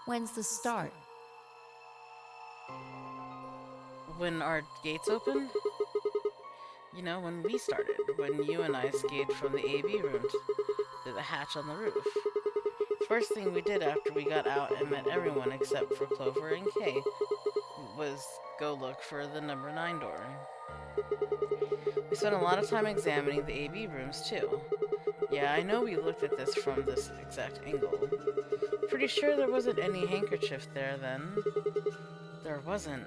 When's the start? When our gates opened? You know, when we started. When you and I escaped from the AB room through the hatch on the roof. First thing we did after we got out and met everyone except for Clover and Kay was go look for the number 9 door. We spent a lot of time examining the AB rooms too. Yeah, I know we looked at this from this exact angle. Pretty sure there wasn't any handkerchief there then. There wasn't.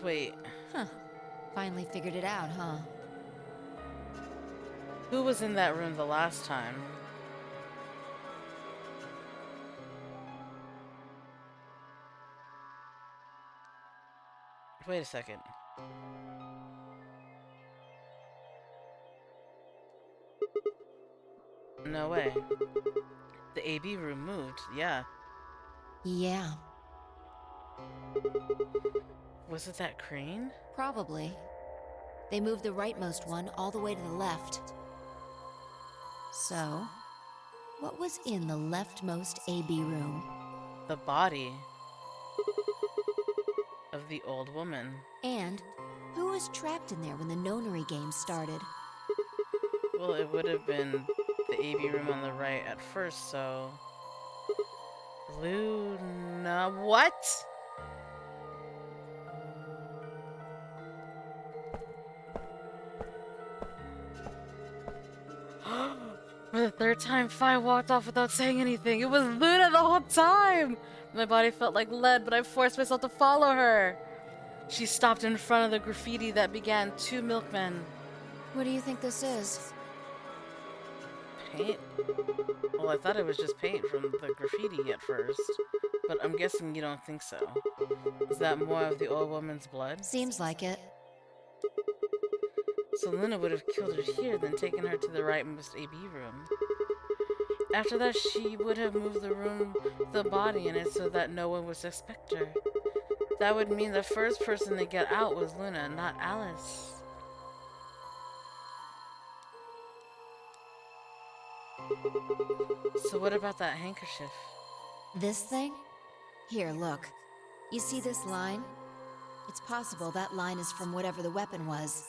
Wait. Huh. Finally figured it out, huh? Who was in that room the last time? Wait a second. No way. The AB room moved, yeah. Yeah, Was it that crane? probably. They moved the rightmost one all the way to the left. So, what was in the leftmost AB room? The body of the old woman. And who was trapped in there when the nonary game started? Well, it would have been the AB room on the right at first, so... Luna... What?! For the third time, Fi walked off without saying anything. It was Luna the whole time! My body felt like lead, but I forced myself to follow her. She stopped in front of the graffiti that began 2 milkmen. What do you think this is? Paint? Well, I thought it was just paint from the graffiti at first, but I'm guessing you don't think so. Is that more of the old woman's blood? Seems like it. So Luna would have killed her here, then taken her to the rightmost AB room. After that, she would have moved the body in it so that no one would suspect her. That would mean the first person to get out was Luna, not Alice. So what about that handkerchief? This thing? Here, look. You see this line? It's possible that line is from whatever the weapon was,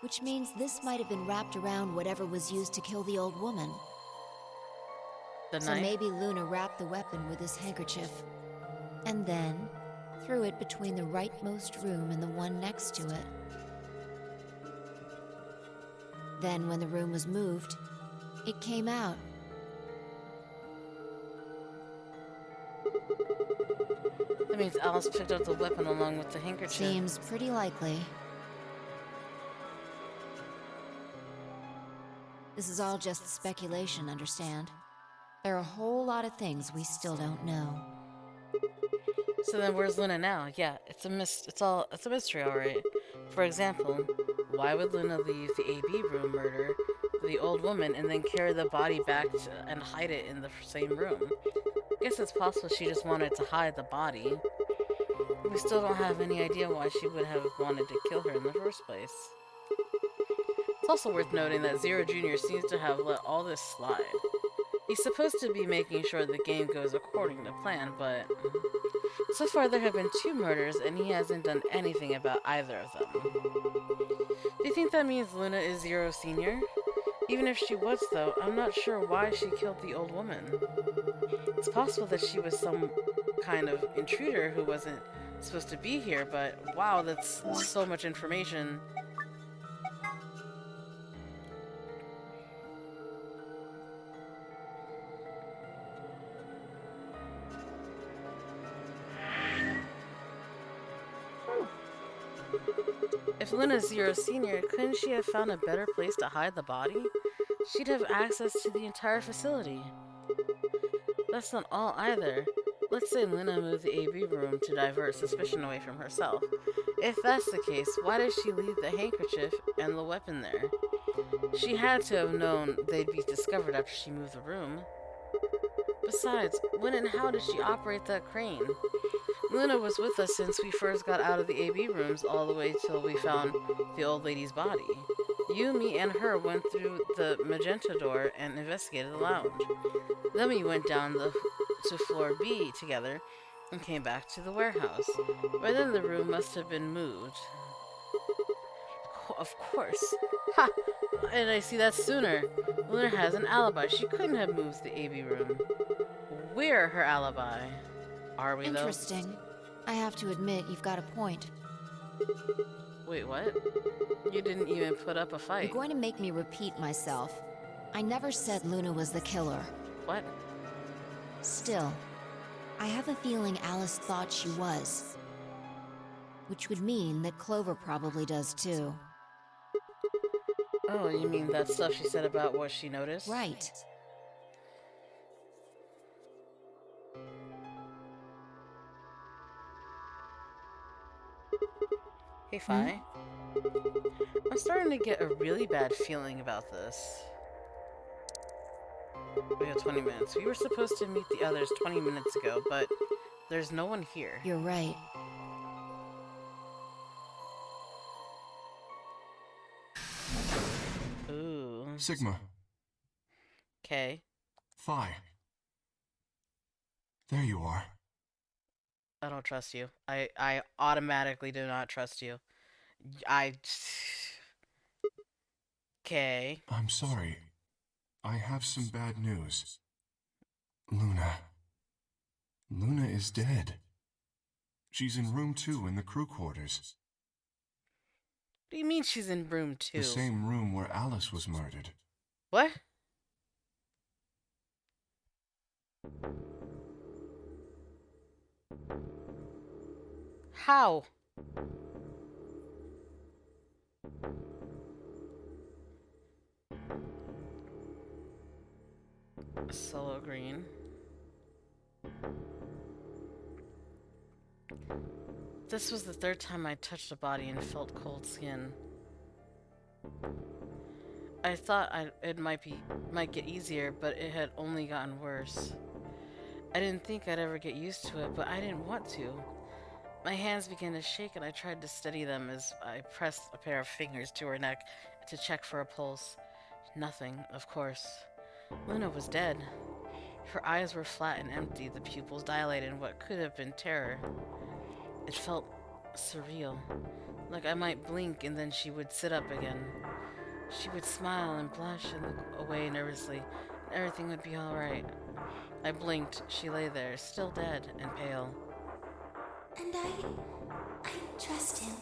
which means this might have been wrapped around whatever was used to kill the old woman. The So knife? maybe Luna wrapped the weapon with this handkerchief, and then threw it between the rightmost room and the one next to it. Then when the room was moved, it came out. That means Alice picked up the weapon along with the handkerchief. Seems pretty likely. This is all just speculation, understand? There are a whole lot of things we still don't know. So then where's Luna now? Yeah, it's a it's a mystery, alright. For example, why would Luna leave the AB room murder the old woman and then carry the body back and hide it in the same room? Guess it's possible she just wanted to hide the body. We still don't have any idea why she would have wanted to kill her in the first place. It's also worth noting that Zero Jr. seems to have let all this slide. He's supposed to be making sure the game goes according to plan, but so far there have been 2 murders and he hasn't done anything about either of them. Do you think that means Luna is Zero Senior? Even if she was, though, I'm not sure why she killed the old woman. It's possible that she was some kind of intruder who wasn't supposed to be here, but wow, that's so much information. If Luna's Zero Senior, couldn't she have found a better place to hide the body? She'd have access to the entire facility. That's not all either. Let's say Luna moved the AB room to divert suspicion away from herself. If that's the case, why did she leave the handkerchief and the weapon there? She had to have known they'd be discovered after she moved the room. Besides, when and how did she operate that crane? Luna was with us since we first got out of the AB rooms all the way till we found the old lady's body. You, me, and her went through the magenta door and investigated the lounge. Then we went down to floor B together and came back to the warehouse. By then the room must have been moved. Of course. Ha! Why did I see that sooner? Luna has an alibi. She couldn't have moved the AB room. We're her alibi. Are we, though? Interesting. I have to admit, you've got a point. Wait, what? You didn't even put up a fight. You're going to make me repeat myself. I never said Luna was the killer. What? Still, I have a feeling Alice thought she was. Which would mean that Clover probably does too. Oh, you mean that stuff she said about what she noticed? Right. Hey, Fi. I'm starting to get a really bad feeling about this. We have 20 minutes. We were supposed to meet the others 20 minutes ago, but there's no one here. You're right. Ooh. Sigma. Okay. Phi. There you are. I don't trust you. I automatically do not trust you. Okay. I'm sorry. I have some bad news. Luna. Luna is dead. She's in room 2 in the crew quarters. What do you mean she's in room 2? The same room where Alice was murdered. What? How? Solo green. This was the 3rd time I touched a body and felt cold skin. I thought it might get easier, but it had only gotten worse. I didn't think I'd ever get used to it, but I didn't want to. My hands began to shake and I tried to steady them as I pressed a pair of fingers to her neck to check for a pulse. Nothing, of course. Luna was dead. Her eyes were flat and empty, the pupils dilated in what could have been terror. It felt surreal, like I might blink and then she would sit up again. She would smile and blush and look away nervously, and everything would be alright. I blinked. She lay there, still dead and pale. And I trust him.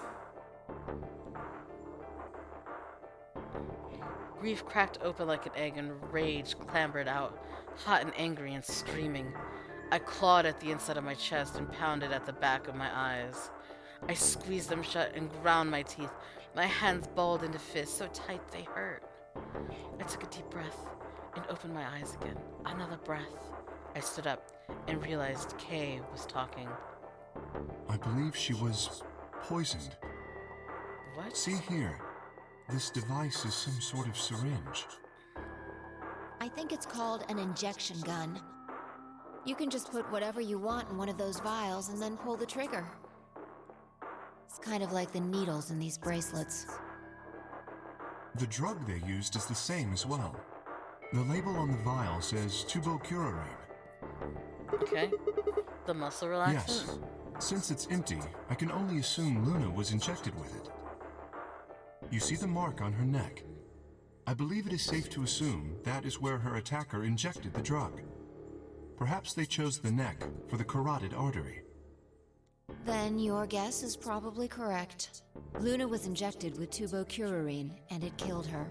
Grief cracked open like an egg and rage clambered out, hot and angry and screaming. I clawed at the inside of my chest and pounded at the back of my eyes. I squeezed them shut and ground my teeth. My hands balled into fists so tight they hurt. I took a deep breath and opened my eyes again. Another breath. I stood up and realized Kay was talking. I believe she was poisoned. What? See here. This device is some sort of syringe. I think it's called an injection gun. You can just put whatever you want in one of those vials and then pull the trigger. It's kind of like the needles in these bracelets. The drug they used is the same as well. The label on the vial says tubocurarine. Okay. The muscle relaxant? Yes. Since it's empty, I can only assume Luna was injected with it. You see the mark on her neck. I believe it is safe to assume that is where her attacker injected the drug. Perhaps they chose the neck for the carotid artery. Then your guess is probably correct. Luna was injected with tubocurarine, and it killed her.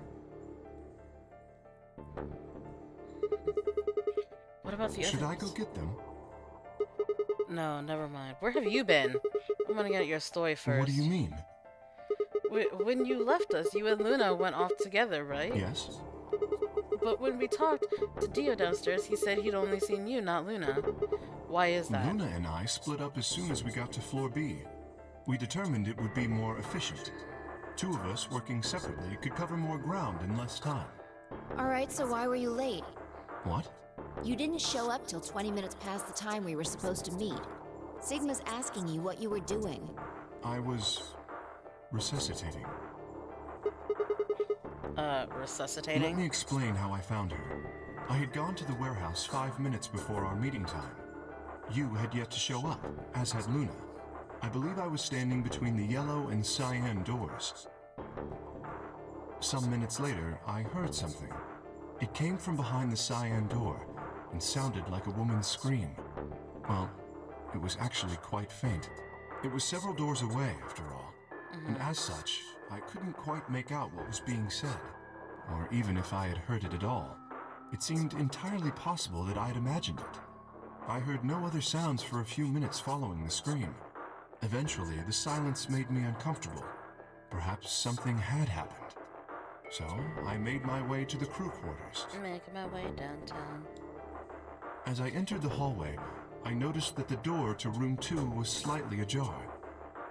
What about the Should others? I go get them? No, never mind. Where have you been? I'm gonna get your story first. What do you mean? When you left us, you and Luna went off together, right? Yes. But when we talked to Dio downstairs, he said he'd only seen you, not Luna. Why is that? Luna and I split up as soon as we got to floor B. We determined it would be more efficient. Two of us working separately could cover more ground in less time. Alright, so why were you late? What? You didn't show up till 20 minutes past the time we were supposed to meet. Sigma's asking you what you were doing. I was resuscitating. Resuscitating? Let me explain how I found her. I had gone to the warehouse 5 minutes before our meeting time. You had yet to show up, as had Luna. I believe I was standing between the yellow and cyan doors. Some minutes later, I heard something. It came from behind the cyan door and sounded like a woman's scream. Well, it was actually quite faint. It was several doors away, after all. And as such, I couldn't quite make out what was being said, or even if I had heard it at all. It seemed entirely possible that I had imagined it. I heard no other sounds for a few minutes following the scream. Eventually, the silence made me uncomfortable. Perhaps something had happened. So, I made my way to the crew quarters. Making my way downtown. As I entered the hallway, I noticed that the door to room 2 was slightly ajar.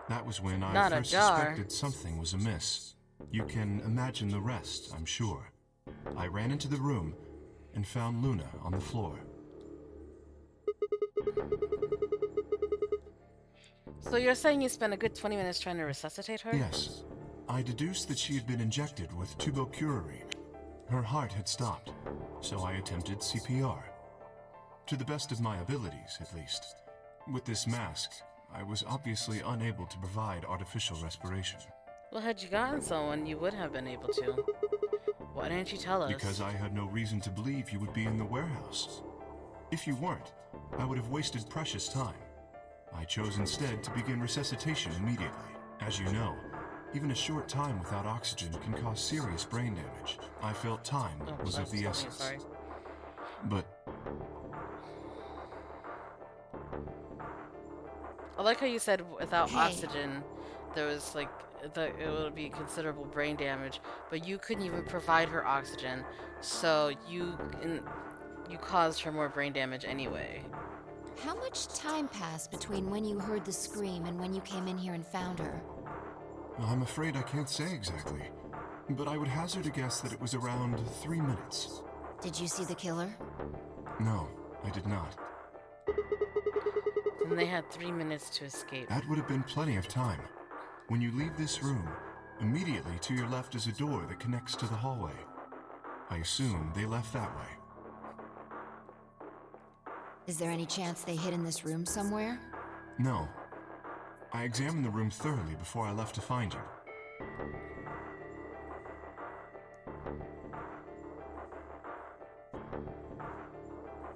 That was when I Not first ajar. suspected something was amiss. You can imagine the rest, I'm sure. I ran into the room and found Luna on the floor. So you're saying you spent a good 20 minutes trying to resuscitate her? Yes. I deduced that she had been injected with tubocurarine. Her heart had stopped, so I attempted CPR. To the best of my abilities, at least. With this mask, I was obviously unable to provide artificial respiration. Well, had you gotten someone, you would have been able to. Why didn't you tell us? Because I had no reason to believe you would be in the warehouse. If you weren't, I would have wasted precious time. I chose instead to begin resuscitation immediately. As you know, even a short time without oxygen can cause serious brain damage. I felt time was of the essence. Sorry. But I like how you said without Hey. oxygen, there was like it would be considerable brain damage, but you couldn't even provide her oxygen, so you caused her more brain damage anyway. How much time passed between when you heard the scream and when you came in here and found her? I'm afraid I can't say exactly. But I would hazard a guess that it was around 3 minutes. Did you see the killer? No, I did not. Then they had 3 minutes to escape. That would have been plenty of time. When you leave this room, immediately to your left is a door that connects to the hallway. I assume they left that way. Is there any chance they hid in this room somewhere? No. I examined the room thoroughly before I left to find you.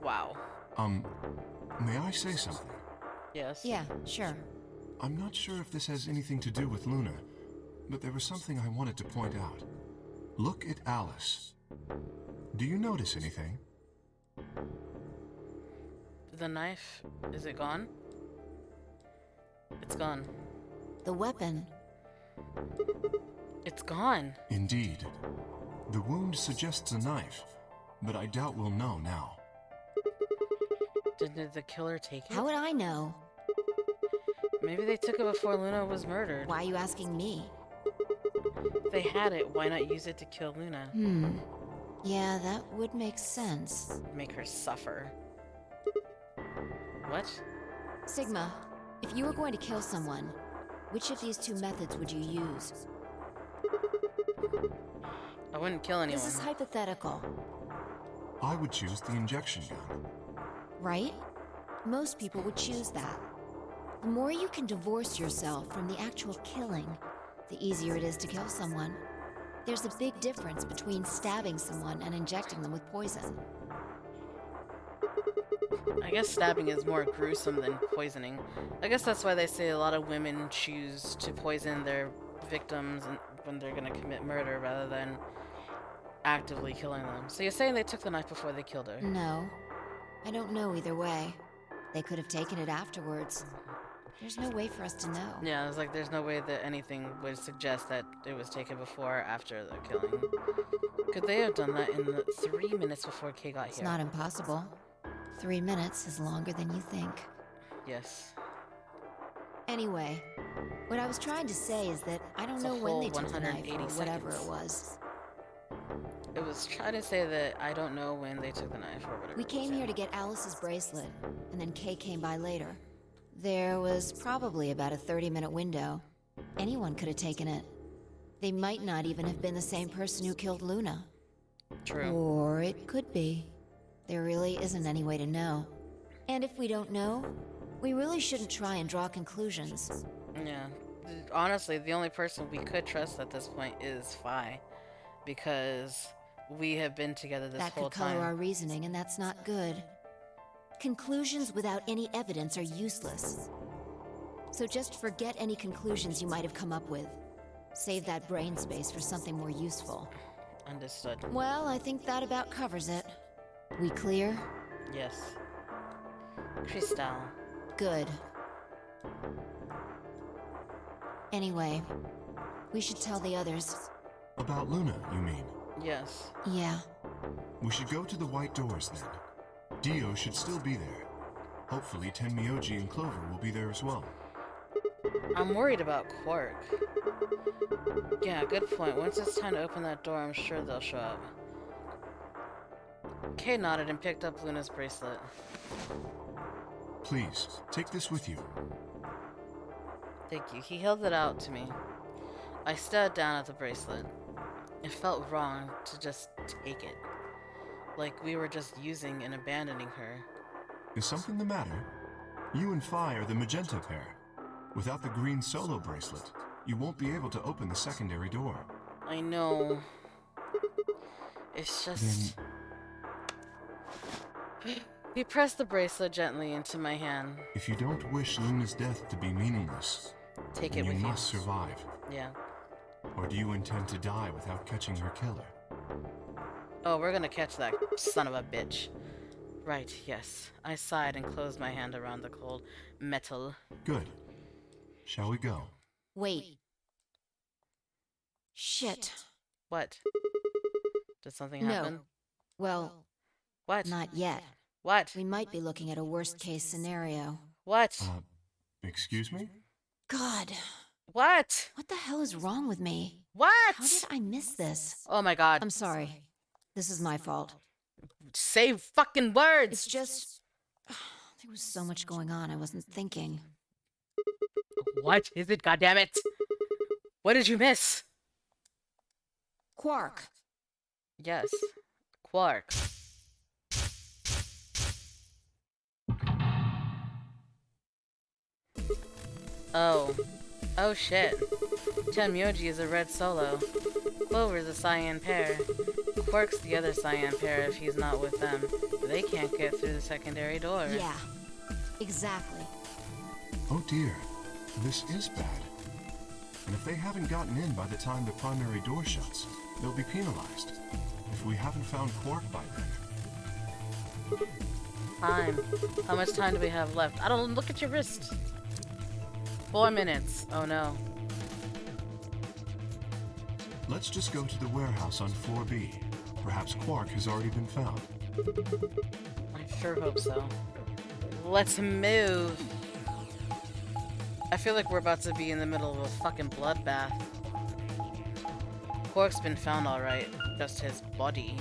Wow. May I say something? Yes. Yeah, sure. I'm not sure if this has anything to do with Luna, but there was something I wanted to point out. Look at Alice. Do you notice anything? The knife, is it gone? It's gone. The weapon. It's gone. Indeed. The wound suggests a knife, but I doubt we'll know now. Did the killer take it? How would I know? Maybe they took it before Luna was murdered. Why are you asking me? If they had it, why not use it to kill Luna? Yeah, that would make sense. Make her suffer. What? Sigma, if you were going to kill someone, which of these two methods would you use? I wouldn't kill anyone. This is hypothetical, I would choose the injection gun. right? Most people would choose that. The more you can divorce yourself from the actual killing, the easier it is to kill someone. There's a big difference between stabbing someone and injecting them with poison. I guess stabbing is more gruesome than poisoning. I guess that's why they say a lot of women choose to poison their victims when they're gonna commit murder rather than actively killing them. So you're saying they took the knife before they killed her? No, I don't know either way. They could have taken it afterwards. There's no way for us to know. Yeah, it's like there's no way that anything would suggest that it was taken before or after the killing. Could they have done that in the 3 minutes before Kay got It's here? not impossible. 3 minutes is longer than you think. Yes. Anyway, what I was trying to say is that I don't It's a know when whole they took the knife 180 or whatever it seconds. was. It was trying to say that I don't know when they took the knife or whatever. We it came was, here to yeah. get Alice's bracelet, and then Kay came by later. There was probably about a 30-minute window. Anyone could have taken it. They might not even have been the same person who killed Luna. True. Or it could be. There really isn't any way to know. And if we don't know, we really shouldn't try and draw conclusions. Yeah. Honestly, the only person we could trust at this point is Fi. Because we have been together this That whole could color time. our reasoning, and that's not good. Conclusions without any evidence are useless. So just forget any conclusions you might have come up with. Save that brain space for something more useful. Understood. Well, I think that about covers it. We clear? Yes. Crystal. Good. Anyway, we should tell the others. About Luna, you mean? Yes. Yeah. We should go to the white doors then. Dio should still be there. Hopefully Tenmyoji and Clover will be there as well. I'm worried about Quark. Yeah, good point. Once it's time to open that door, I'm sure they'll show up. Kay nodded and picked up Luna's bracelet. Please, take this with you. Thank you. He held it out to me. I stared down at the bracelet. It felt wrong to just take it. Like we were just using and abandoning her. Is something the matter? You and Fi are the magenta pair. Without the green solo bracelet, you won't be able to open the secondary door. I know. It's just... He pressed the bracelet gently into my hand. If you don't wish Luna's death to be meaningless, Take then it you with you. must survive. Yeah. Or do you intend to die without catching her killer? Oh, we're gonna catch that son of a bitch. Right, yes. I sighed and closed my hand around the cold metal. Good. Shall we go? Wait. Shit. What? Did something No. happen? Well, What? not yet. What? We might be looking at a worst-case scenario. What? Excuse me? God, What? what the hell is wrong with me? What? How did I miss this? Oh my god. I'm sorry. This is my fault. Say fucking words! It's just... There was so much going on, I wasn't thinking. What is it, goddammit? What did you miss? Quark. Yes. Quark. Oh. Oh shit. Tenmyoji is a red solo. Clover's a cyan pair. Quark's the other cyan pair if he's not with them. They can't get through the secondary door. Yeah, exactly. Oh dear, this is bad. And if they haven't gotten in by the time the primary door shuts, they'll be penalized. If we haven't found Quark by then. Time. How much time do we have left? I don't look at your wrist. 4 minutes. Oh no. Let's just go to the warehouse on 4B. Perhaps Quark has already been found. I sure hope so. Let's move. I feel like we're about to be in the middle of a fucking bloodbath. Quark's been found alright, just his body.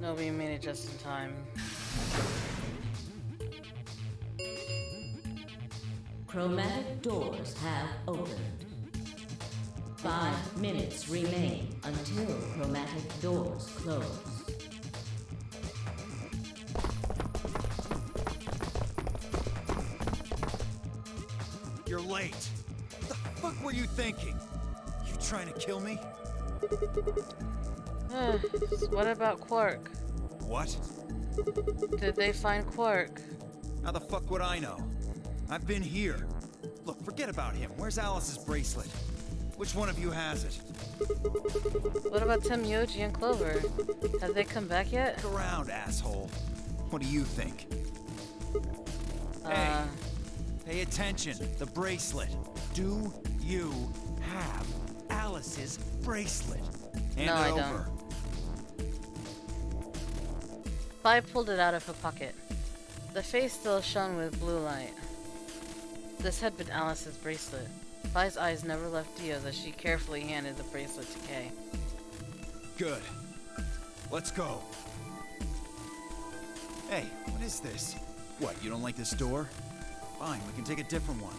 No, we made it just in time. Chromatic doors have opened. 5 minutes remain until chromatic doors close. You're late. What the fuck were you thinking? You trying to kill me? What about Quark? What? Did they find Quark? How the fuck would I know? I've been here. Look, forget about him. Where's Alice's bracelet? Which one of you has it? What about Tim, Yoji, and Clover? Have they come back yet? Look around, asshole. What do you think? Hey, pay attention. The bracelet. Do you have Alice's bracelet? Hand No, it I over. don't. Vi pulled it out of her pocket. The face still shone with blue light. This had been Alice's bracelet. Vi's eyes never left Dio's as she carefully handed the bracelet to Kay. Good. Let's go. Hey, what is this? What, you don't like this door? Fine, we can take a different one.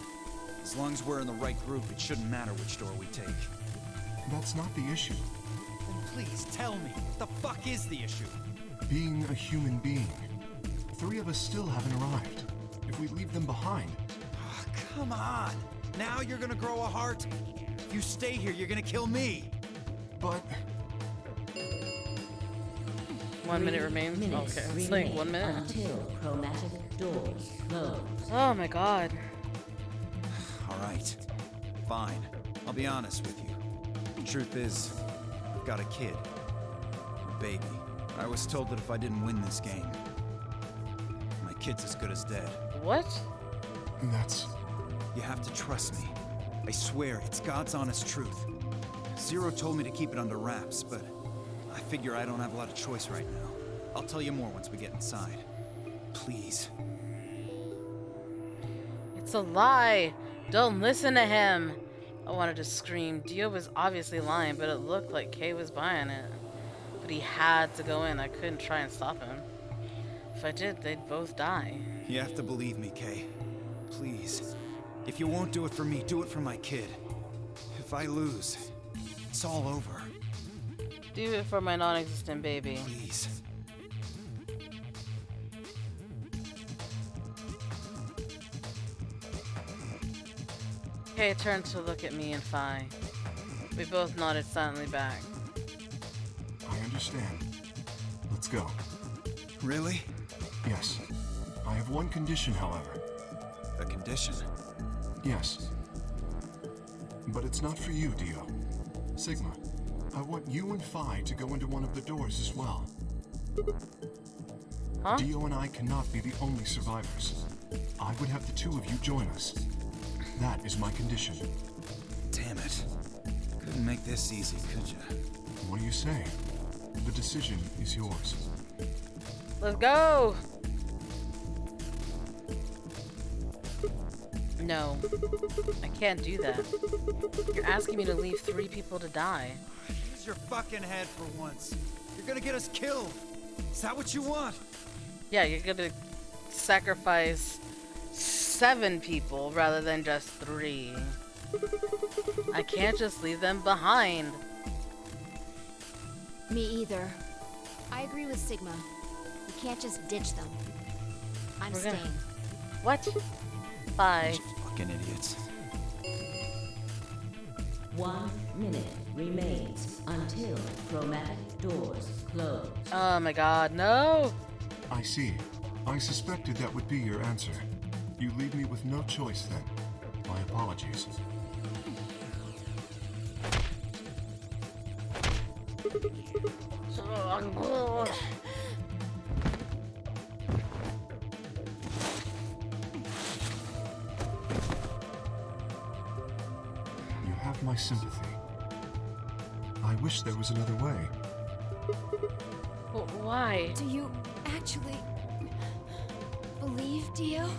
As long as we're in the right group, it shouldn't matter which door we take. That's not the issue. Then please tell me, what the fuck is the issue? Being a human being. 3 of us still haven't arrived. If we leave them behind... Oh, come on! Now you're gonna grow a heart? If you stay here, you're gonna kill me! But... 1 minute remains? Okay, it's like 1 minute. Until chromatic doors close. Oh my god. Alright. Fine. I'll be honest with you. The truth is, I've got a kid. A baby. I was told that if I didn't win this game, my kid's as good as dead. What? That's... You have to trust me. I swear, it's God's honest truth. Zero told me to keep it under wraps, but I figure I don't have a lot of choice right now. I'll tell you more once we get inside. Please. It's a lie! Don't listen to him! I wanted to scream. Dio was obviously lying, but it looked like Kay was buying it. But he had to go in. I couldn't try and stop him. If I did, they'd both die. You have to believe me, Kay. Please. If you won't do it for me, do it for my kid. If I lose, it's all over. Do it for my non-existent baby. Please. Kay turned to look at me and Fi. We both nodded silently back. I understand. Let's go. Really? Yes. I have one condition, however. A condition? Yes. But it's not for you, Dio. Sigma, I want you and Phi to go into one of the doors as well. Huh? Dio and I cannot be the only survivors. I would have the 2 of you join us. That is my condition. Damn it. Couldn't make this easy, could you? What do you say? The decision is yours. Let's go! No. I can't do that. You're asking me to leave 3 people to die. Use your fucking head for once. You're gonna get us killed. Is that what you want? Yeah, you're gonna sacrifice 7 people rather than just 3. I can't just leave them behind. Me either. I agree with Sigma. You can't just ditch them. I'm We're gonna- staying. What? Bye. Fucking idiots. 1 minute remains until chromatic doors close. Oh my god, no! I see. I suspected that would be your answer. You leave me with no choice then. My apologies. You have my sympathy. I wish there was another way. Why? Do you actually believe Dio?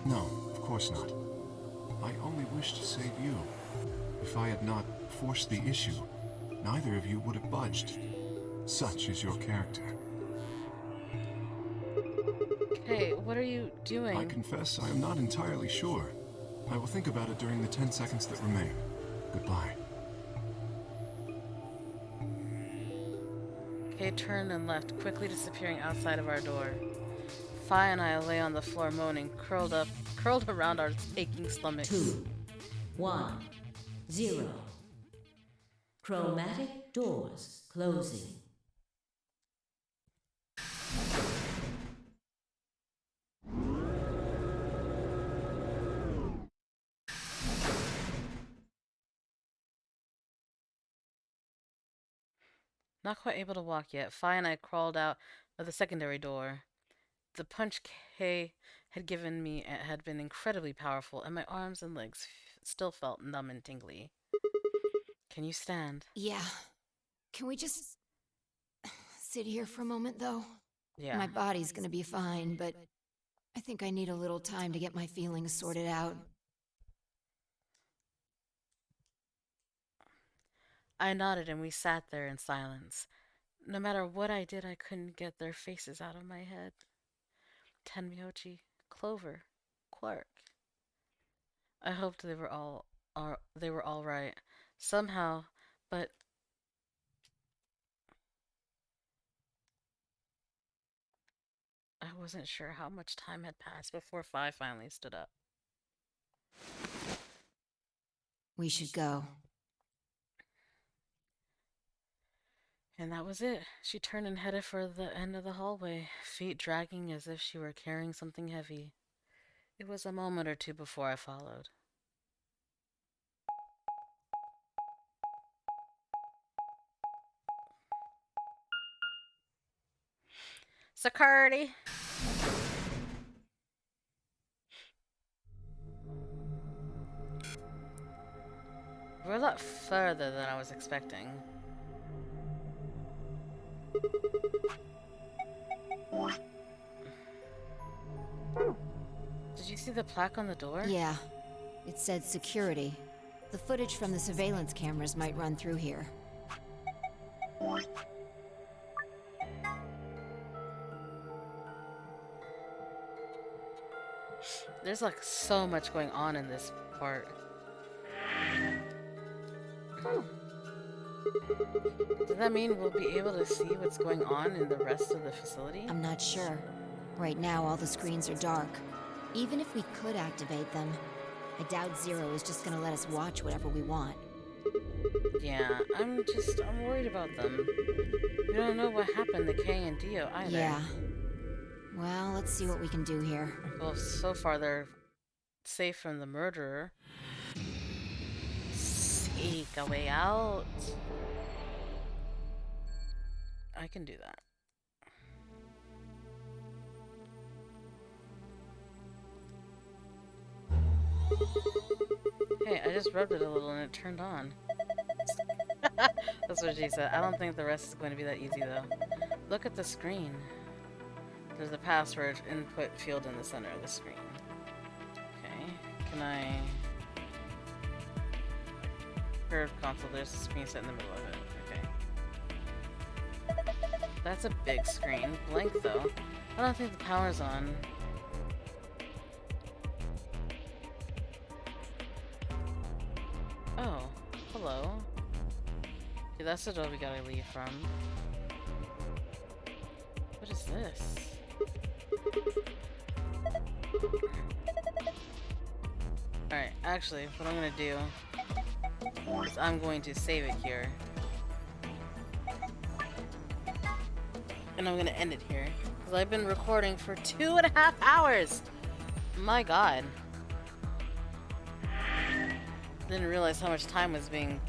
No, of course not. I only wish to save you. If I had not forced the issue, neither of you would have budged. Such is your character. Hey, what are you doing? I confess I am not entirely sure. I will think about it during the 10 seconds that remain. Goodbye. Kay turned and left, quickly disappearing outside of our door. Fi and I lay on the floor moaning, curled around our aching stomachs. 2, 1, 0. Chromatic doors closing. Not quite able to walk yet, Fi and I crawled out of the secondary door. The punch Kay had given me had been incredibly powerful, and my arms and legs still felt numb and tingly. Can you stand? Yeah. Can we just sit here for a moment, though? Yeah. My body's gonna be fine, but I think I need a little time to get my feelings sorted out. I nodded and we sat there in silence. No matter what I did, I couldn't get their faces out of my head. Tenmyoji, Clover, Clark. I hoped they were all right somehow, but I wasn't sure how much time had passed before Fi finally stood up. We should go. And that was it. She turned and headed for the end of the hallway, feet dragging as if she were carrying something heavy. It was a moment or two before I followed. Security! We're a lot further than I was expecting. Did you see the plaque on the door? Yeah. It said security. The footage from the surveillance cameras might run through here. There's like so much going on in this part. Does that mean we'll be able to see what's going on in the rest of the facility? I'm not sure. Right now, all the screens are dark. Even if we could activate them, I doubt Zero is just gonna let us watch whatever we want. Yeah, I'm worried about them. We don't know what happened to Kay and Dio either. Yeah. Well, let's see what we can do here. Well, so far they're safe from the murderer. Seek a way out. I can do that. Hey, I just rubbed it a little and it turned on. That's what she said. I don't think the rest is going to be that easy though. Look at the screen. There's a password input field in the center of the screen. Okay, can I... Curved console, there's a screen set in the middle of it. Okay. That's a big screen. Blank though. I don't think the power's on. Oh, hello. Okay, that's the door we gotta leave from. What is this? Alright, actually, what I'm gonna do So I'm going to save it here. And I'm gonna end it here. Because I've been recording for 2.5 hours! My god. Didn't realize how much time has been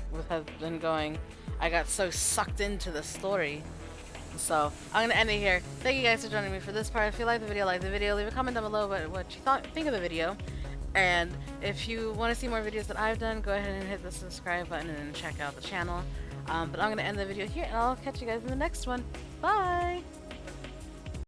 going. I got so sucked into the story. So, I'm gonna end it here. Thank you guys for joining me for this part. If you like the video, leave a comment down below what you think of the video. And if you want to see more videos that I've done, go ahead and hit the subscribe button and check out the channel. But I'm gonna end the video here, and I'll catch you guys in the next one. Bye!